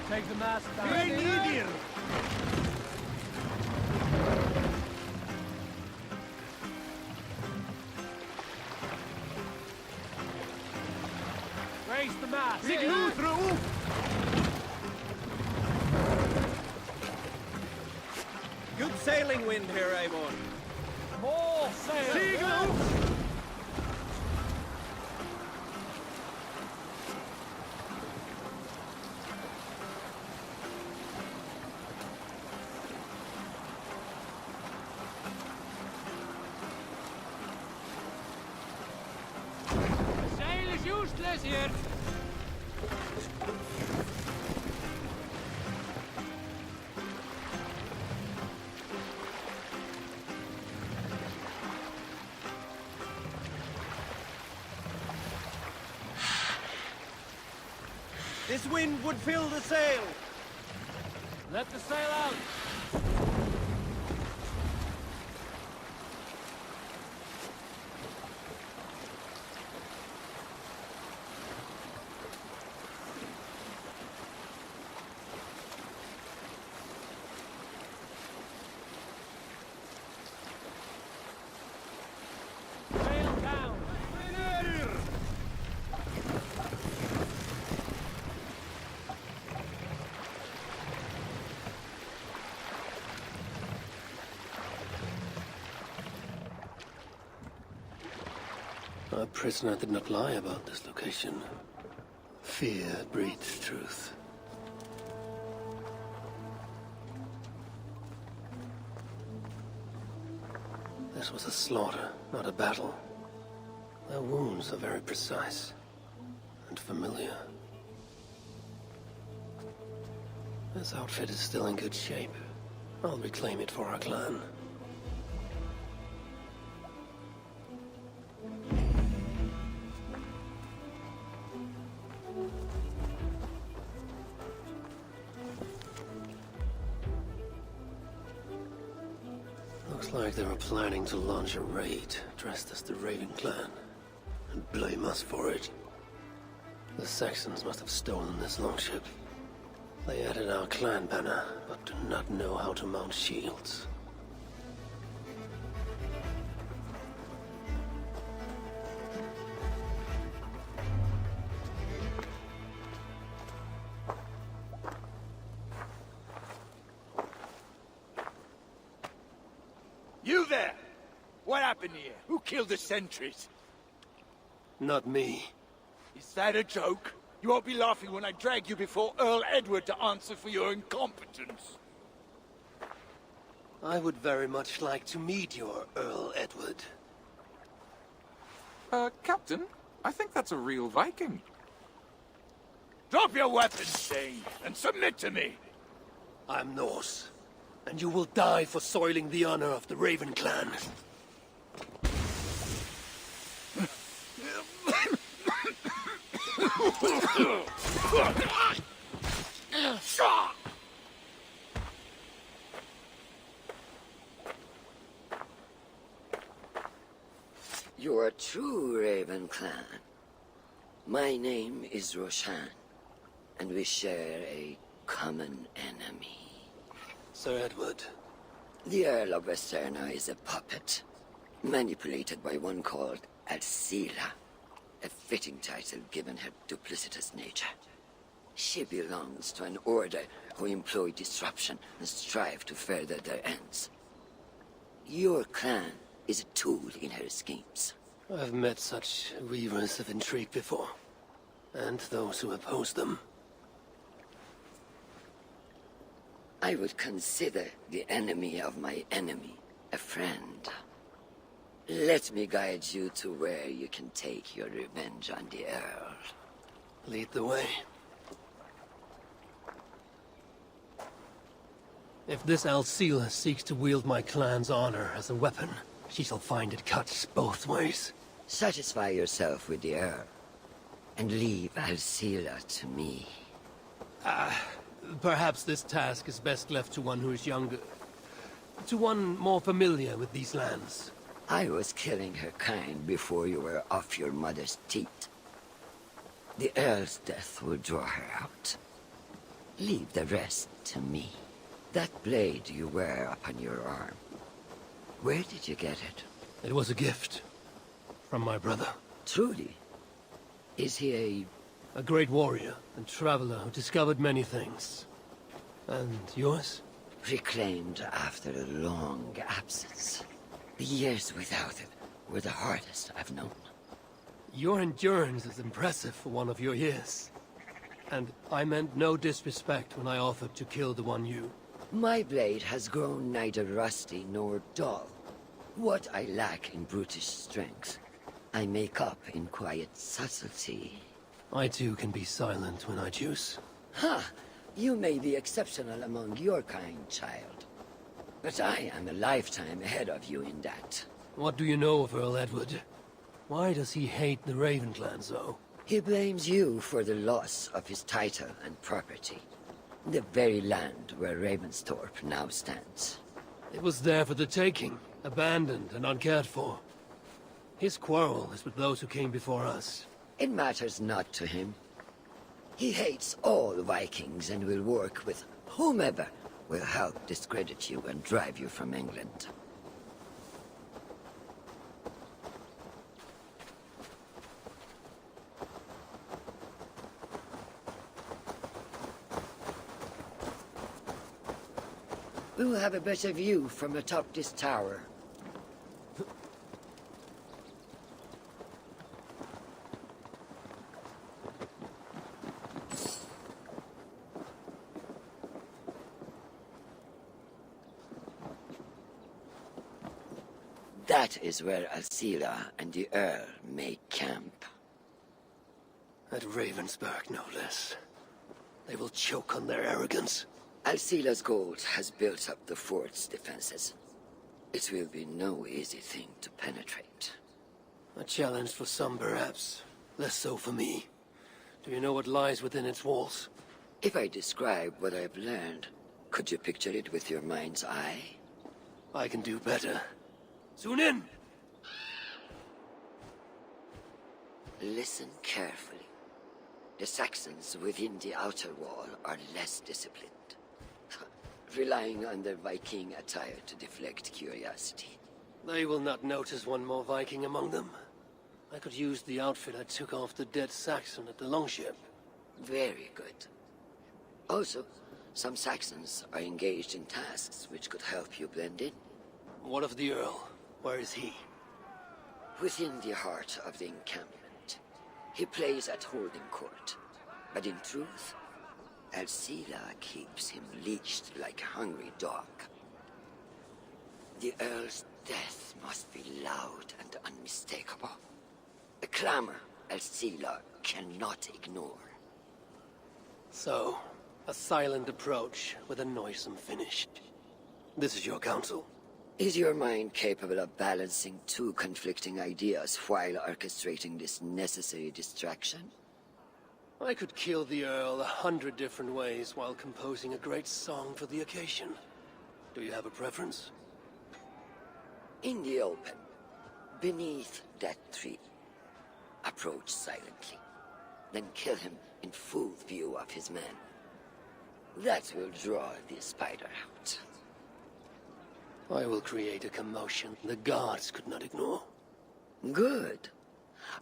Take the mast down. Raise the mast. Good sailing wind here, Eivor. More sail! Sail is useless here. This wind would fill the sail. Let the sail out! Our prisoner did not lie about this location. Fear breeds truth. This was a slaughter, not a battle. Their wounds are very precise and familiar. This outfit is still in good shape. I'll reclaim it for our clan. Looks like they were planning to launch a raid dressed as the Raven clan and blame us for it. The Saxons must have stolen this longship. They added our clan banner, but do not know how to mount shields. You there! What happened here? Who killed the sentries? Not me. Is that a joke? You won't be laughing when I drag you before Earl Edward to answer for your incompetence. I would very much like to meet your Earl Edward. Captain, I think that's a real Viking. Drop your weapons, Thane, and submit to me. I'm Norse, and you will die for soiling the honor of the Raven clan. You are true, Raven clan. My name is Roshan, and we share a common enemy. Sir Edward. The Earl of Westerna is a puppet, manipulated by one called Alcila, a fitting title given her duplicitous nature. She belongs to an order who employ disruption and strive to further their ends. Your clan is a tool in her schemes. I've met such weavers of intrigue before, and those who oppose them. I would consider the enemy of my enemy a friend. Let me guide you to where you can take your revenge on the Earl. Lead the way. If this Alcila seeks to wield my clan's honor as a weapon, she shall find it cuts both ways. Satisfy yourself with the Earl, and leave Alcila to me. Perhaps this task is best left to one who is younger. To one more familiar with these lands. I was killing her kind before you were off your mother's teat. The Earl's death will draw her out. Leave the rest to me. That blade you wear upon your arm, where did you get it? It was a gift. From my brother. Truly? Is he a great warrior and traveler who discovered many things. And yours? Reclaimed after a long absence. The years without it were the hardest I've known. Your endurance is impressive for one of your years. And I meant no disrespect when I offered to kill the one you... My blade has grown neither rusty nor dull. What I lack in brutish strength, I make up in quiet subtlety. I too can be silent when I choose. Ha! You may be exceptional among your kind, child. But I am a lifetime ahead of you in that. What do you know of Earl Edward? Why does he hate the Raven clan so? He blames you for the loss of his title and property. The very land where Ravensthorpe now stands. It was there for the taking, abandoned and uncared for. His quarrel is with those who came before us. It matters not to him. He hates all Vikings and will work with whomever will help discredit you and drive you from England. We will have a better view from atop this tower. That is where Alcila and the Earl make camp. At Ravensburg, no less. They will choke on their arrogance. Alcila's gold has built up the fort's defenses. It will be no easy thing to penetrate. A challenge for some, perhaps. Less so for me. Do you know what lies within its walls? If I describe what I've learned, could you picture it with your mind's eye? I can do better. Soon in! Listen carefully. The Saxons within the outer wall are less disciplined, relying on their Viking attire to deflect curiosity. They will not notice one more Viking among them. I could use the outfit I took off the dead Saxon at the Longship. Very good. Also, some Saxons are engaged in tasks which could help you blend in. What of the Earl? Where is he? Within the heart of the encampment. He plays at holding court. But in truth, Alcila keeps him leashed like a hungry dog. The Earl's death must be loud and unmistakable. A clamor Alcila cannot ignore. So, a silent approach with a noisome finish. This is your counsel. Is your mind capable of balancing two conflicting ideas while orchestrating this necessary distraction? I could kill the Earl 100 different ways while composing a great song for the occasion. Do you have a preference? In the open, beneath that tree. Approach silently, then kill him in full view of his men. That will draw the spider out. I will create a commotion the gods could not ignore. Good.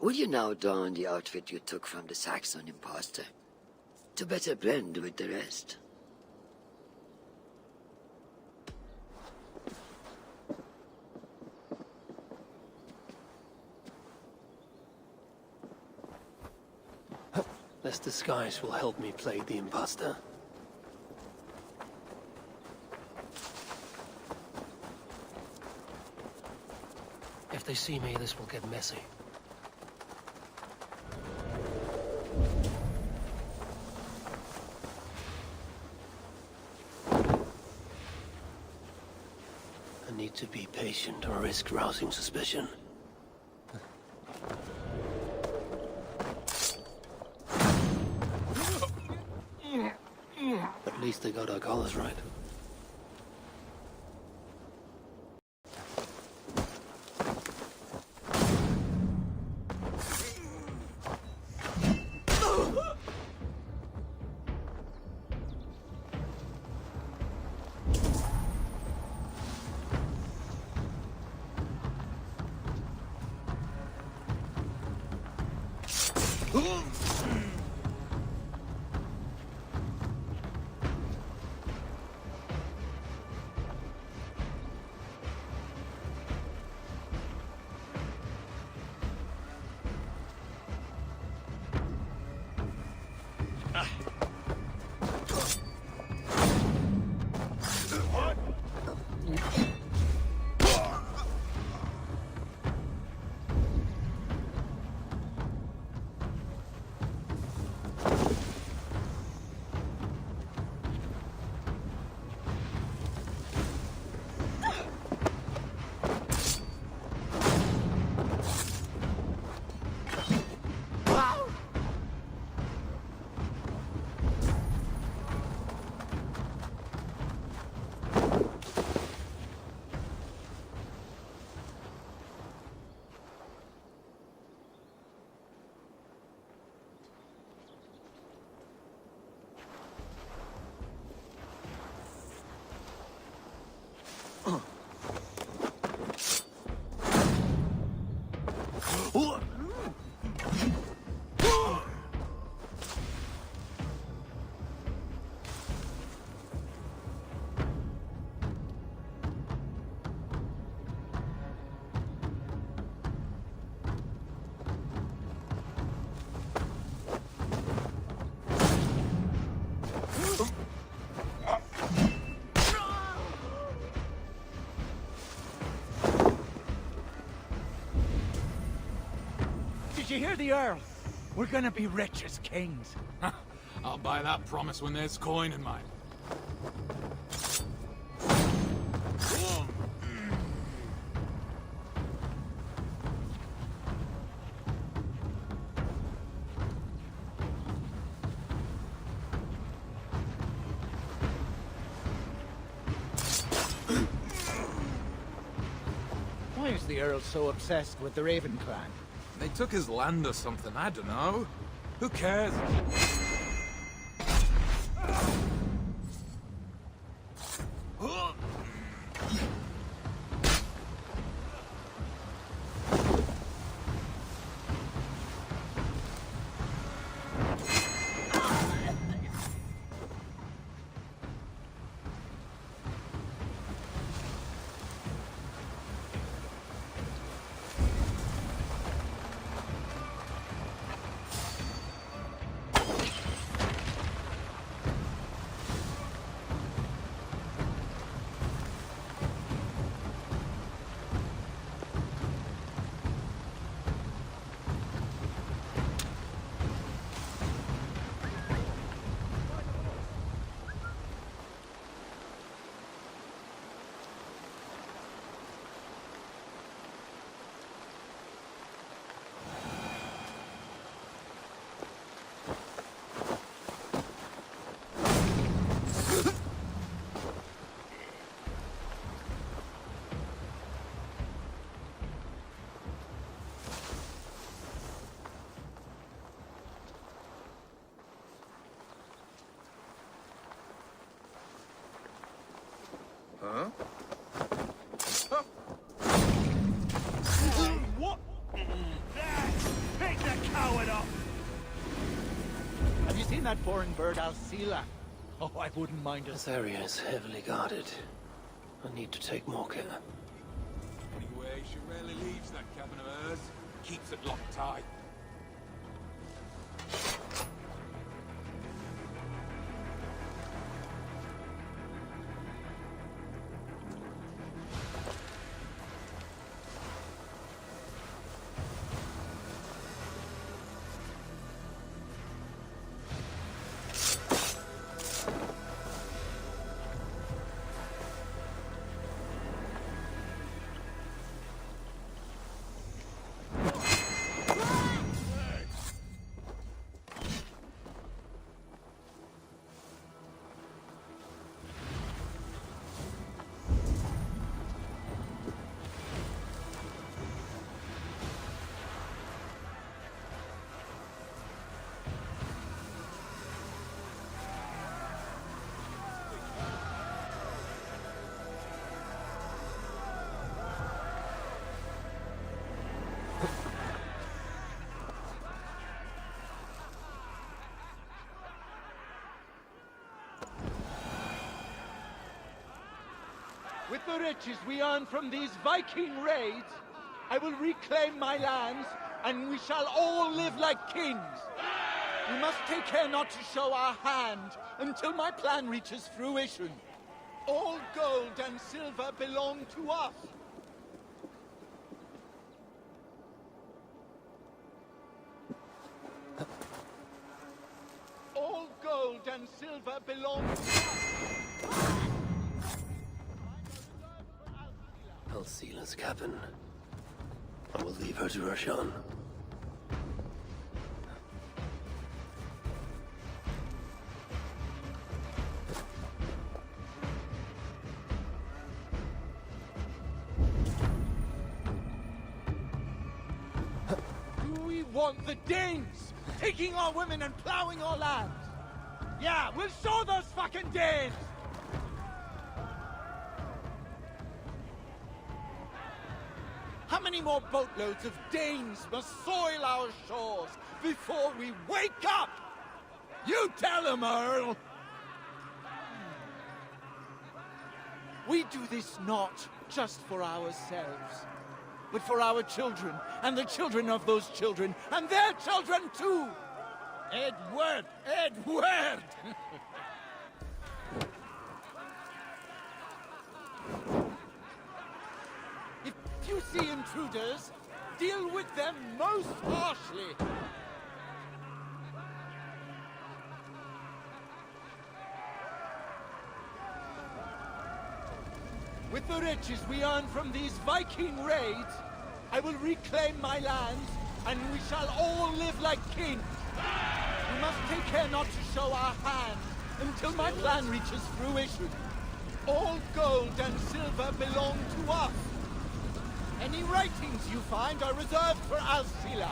Will you now don the outfit you took from the Saxon imposter? To better blend with the rest. This disguise will help me play the imposter. If they see me, this will get messy. I need to be patient or risk rousing suspicion. At least they got our colors right. hear the Earl? We're gonna be rich as kings. I'll buy that promise when there's coin in mine. Why is the Earl so obsessed with the Raven clan? They took his land or something, I don't know. Who cares? Huh? What? Pick the coward up! Have you seen that foreign bird, Alcila? Oh, I wouldn't mind This area is heavily guarded. I need to take more care. Anyway, she rarely leaves that cabin of hers. Keeps it locked tight. With the riches we earn from these Viking raids, I will reclaim my lands, and we shall all live like kings. We must take care not to show our hand until my plan reaches fruition. All gold and silver belong to us. All gold and silver belong to us. Alcila's cabin. I will leave her to Roshan. Do we want the Danes taking our women and plowing our lands? Yeah, we'll show those fucking Danes! How many more boatloads of Danes must soil our shores before we wake up? You tell them, Earl! We do this not just for ourselves, but for our children, and the children of those children, and their children too! Edward! Edward! If you see intruders, deal with them most harshly. With the riches we earn from these Viking raids, I will reclaim my lands, and we shall all live like kings. We must take care not to show our hand until my plan reaches fruition. All gold and silver belong to us. Any writings you find are reserved for Alcila.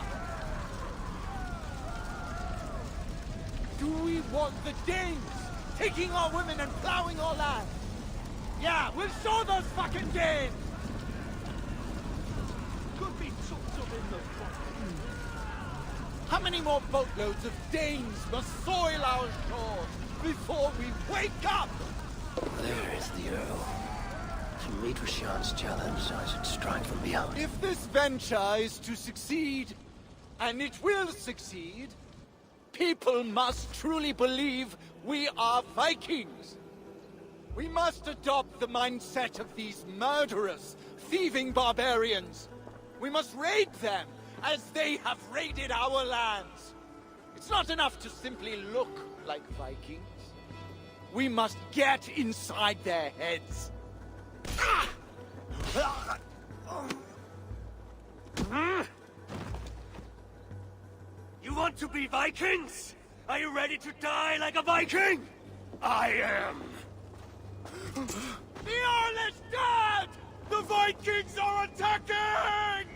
Do we want the Danes taking our women and plowing our land? Yeah, we'll show those fucking Danes! Could be chopped up in the How many more boatloads of Danes must soil our shores before we wake up? There is the Earl. To meet Rasharn's challenge, I should strike from beyond. If this venture is to succeed, and it will succeed, people must truly believe we are Vikings. We must adopt the mindset of these murderous, thieving barbarians. We must raid them as they have raided our lands. It's not enough to simply look like Vikings. We must get inside their heads. You want to be Vikings? Are you ready to die like a Viking? I am. The Earl is dead! The Vikings are attacking!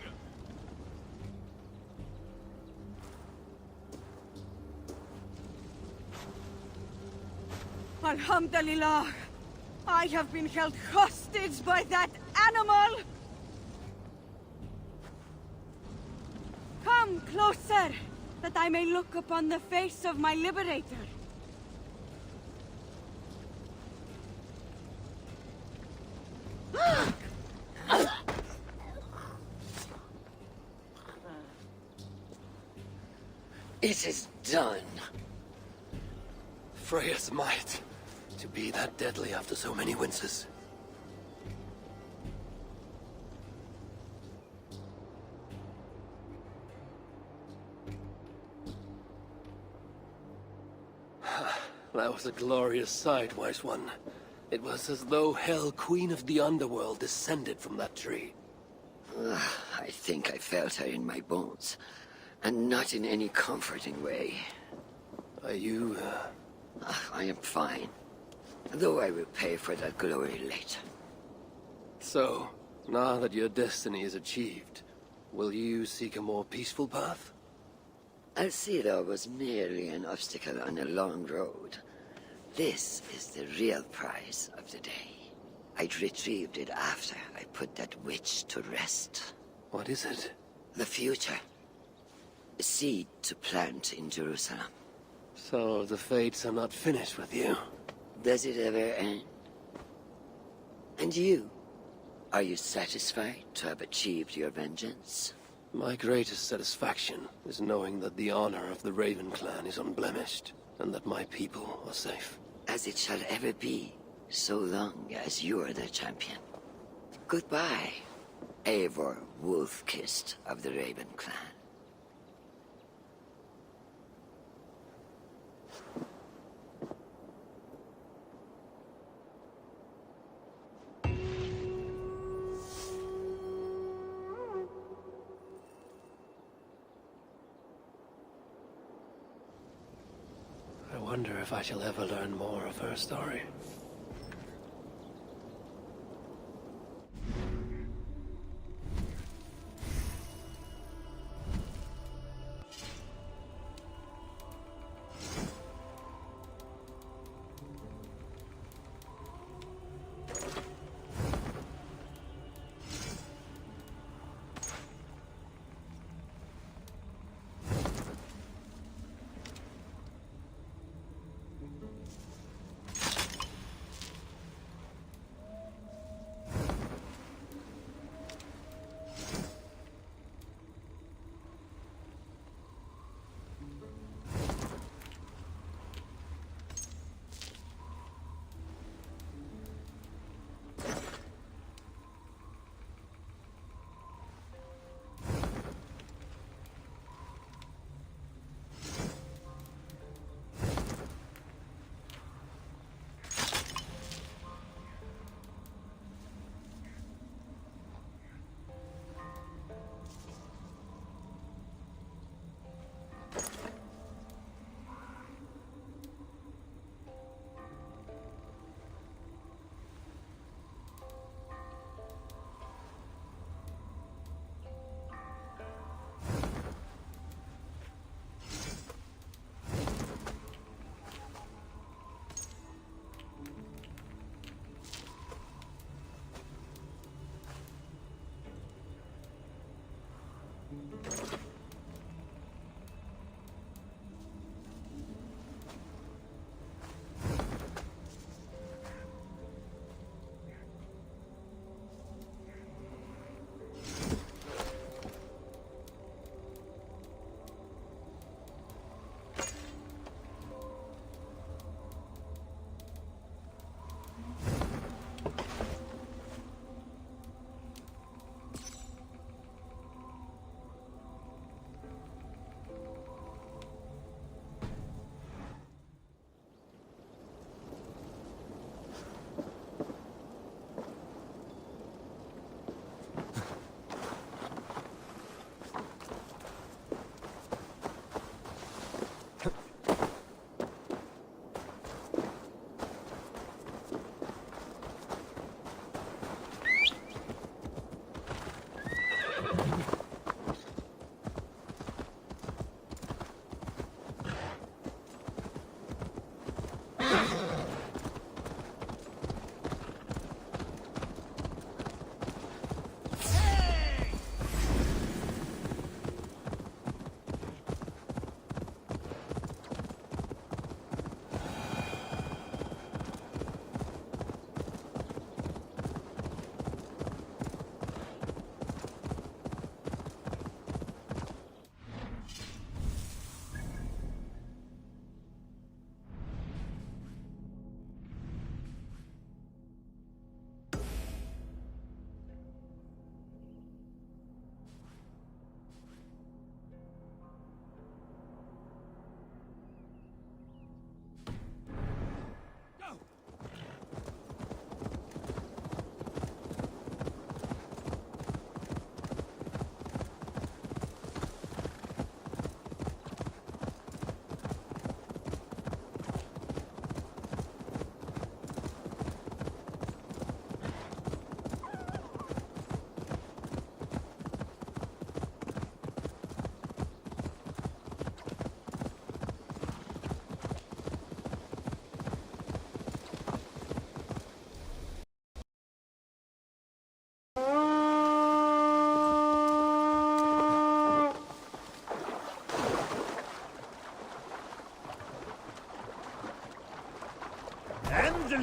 Alhamdulillah! I have been held hostage by that animal! Come closer, that I may look upon the face of my liberator. It is done. Freya's might. To be that deadly after so many winces. That was a glorious sight, Wise One. It was as though Hel, Queen of the Underworld, descended from that tree. I think I felt her in my bones, and not in any comforting way. Are you, I am fine, though I will pay for that glory later. So, now that your destiny is achieved, will you seek a more peaceful path? Alcila was merely an obstacle on a long road. This is the real prize of the day. I'd retrieved it after I put that witch to rest. What is it? The future. A seed to plant in Jerusalem. So the fates are not finished with you? Does it ever end? And you? Are you satisfied to have achieved your vengeance? My greatest satisfaction is knowing that the honor of the Raven clan is unblemished, and that my people are safe. As it shall ever be, so long as you are the champion. Goodbye, Eivor Wolf-Kissed of the Raven clan. I wonder if I shall ever learn more of her story.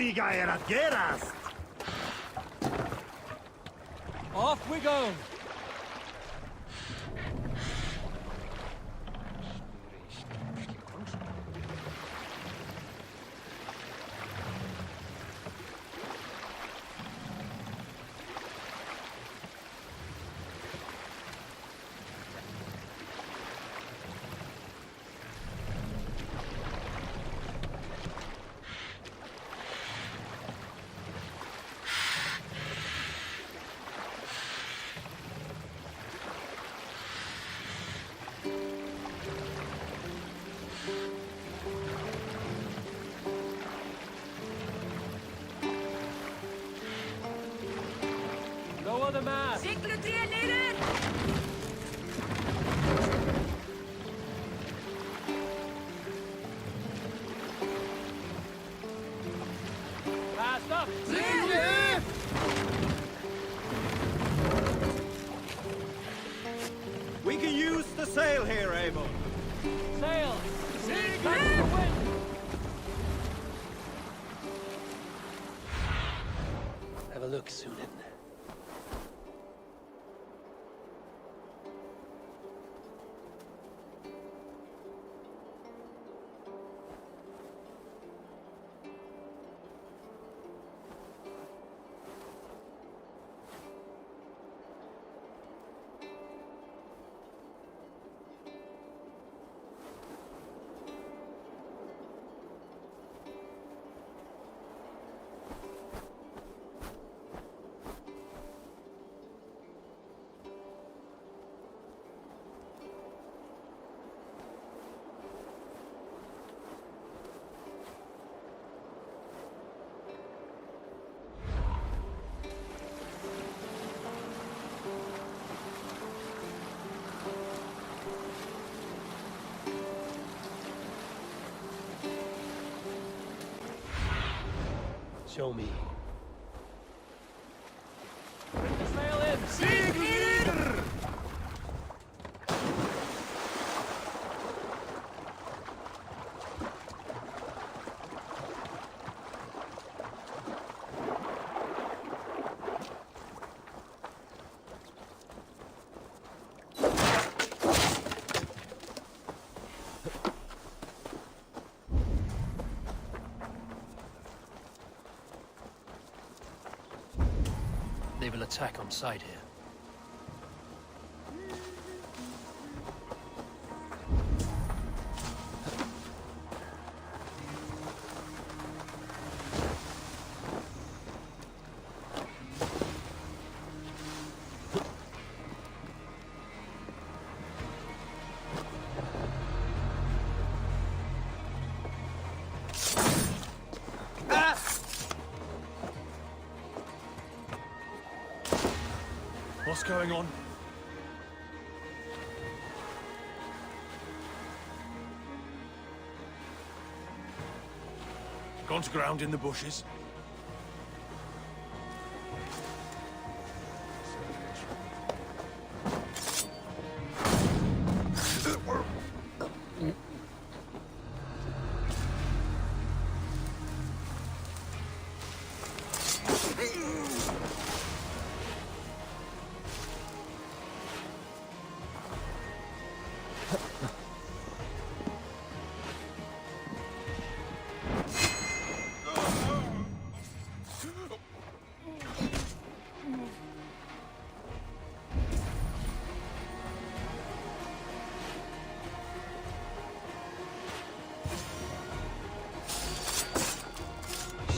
Flyga er att gerast! Off we go! Lower the mast! Mast up! We can use the sail here, Abel. Sail! Back to the wind! Have a look, Sunan. Show me. Bring the sail in! They will attack on sight here. What's going on? Gone to ground in the bushes?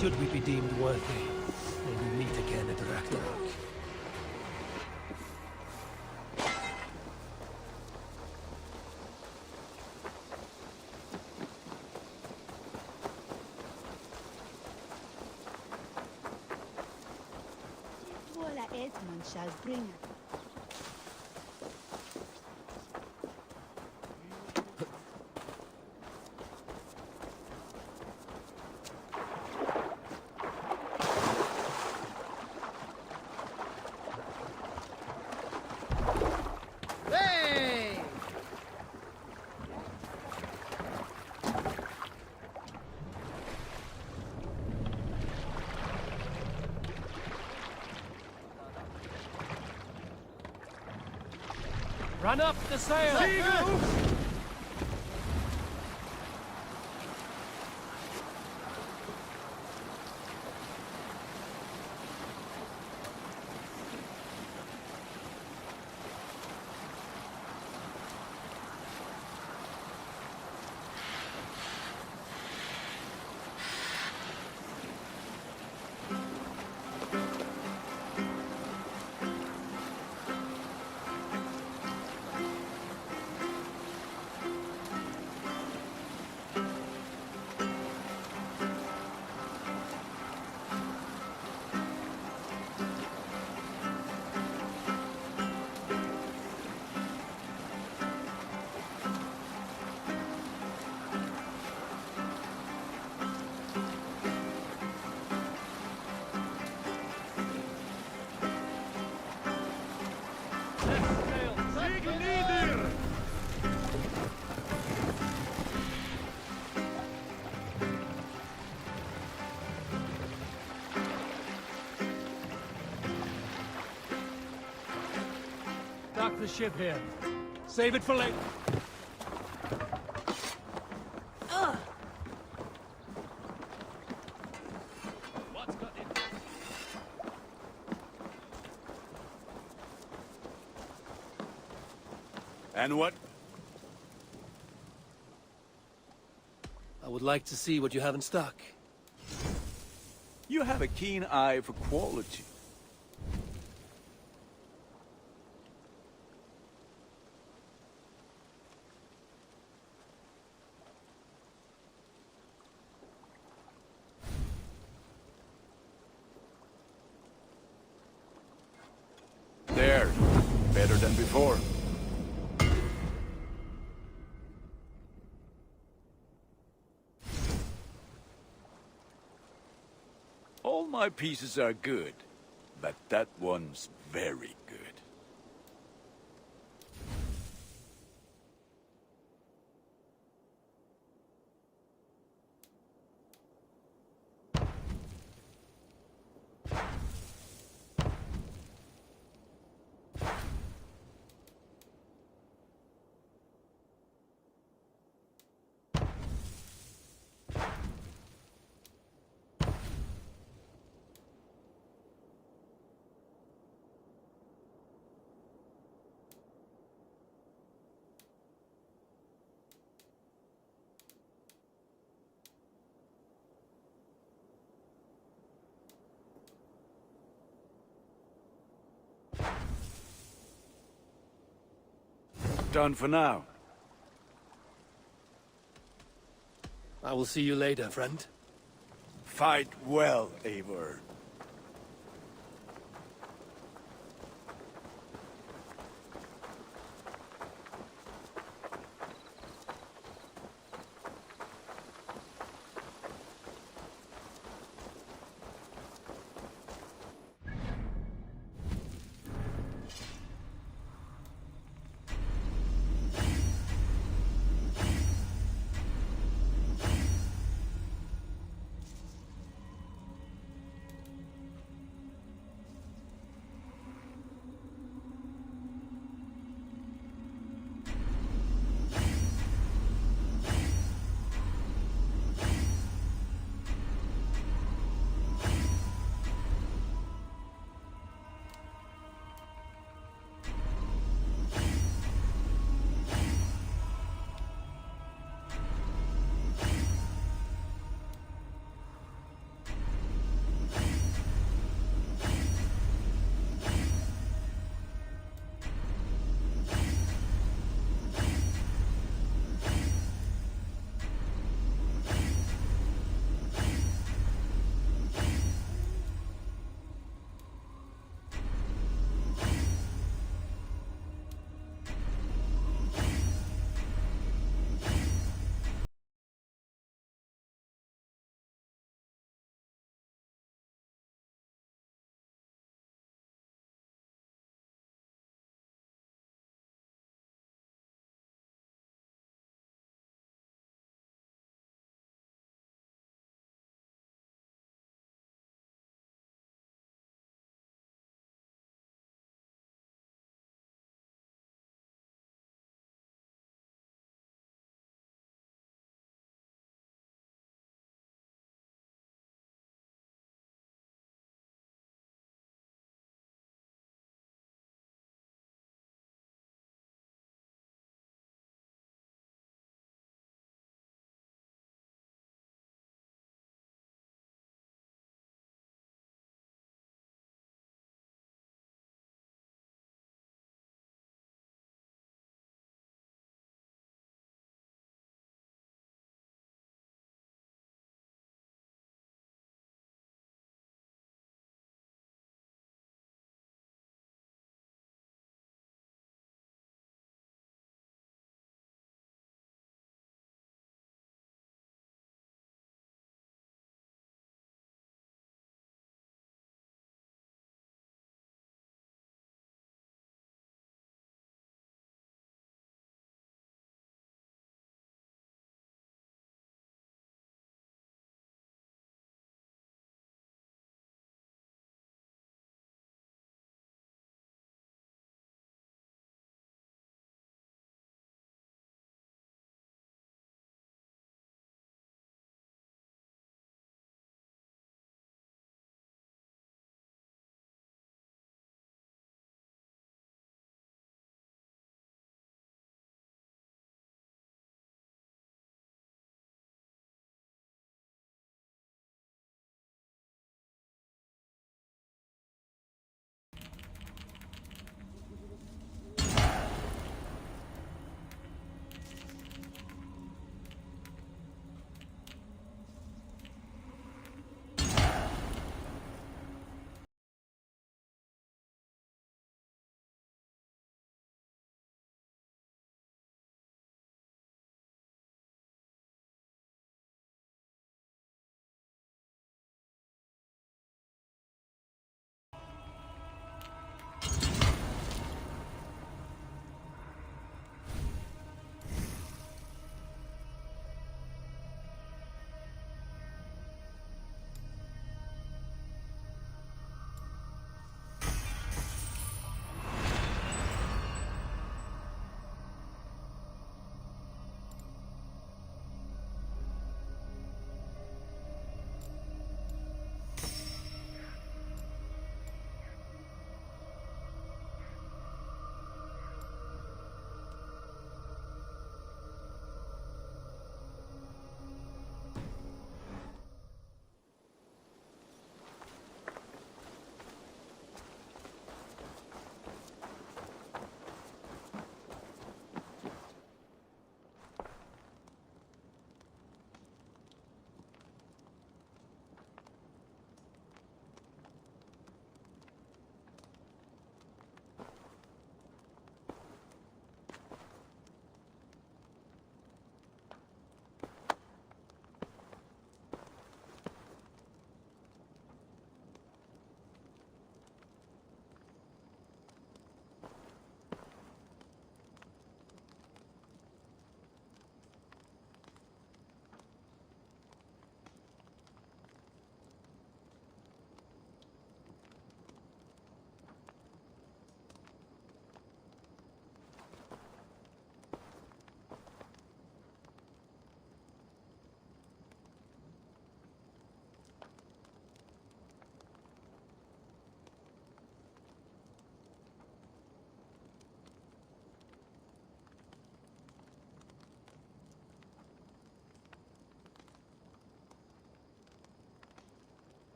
Should we be deemed worthy, may we meet again at Ragnarok. Vola Edmund shall bring it. Run up the sail! Dock the ship here. Save it for later. What's got it? And what? I would like to see what you have in stock. You have a keen eye for quality. There. Better than before. All my pieces are good, but that one's very good. Done for now. I will see you later, friend. Fight well, Eivor.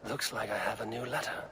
Looks like I have a new letter.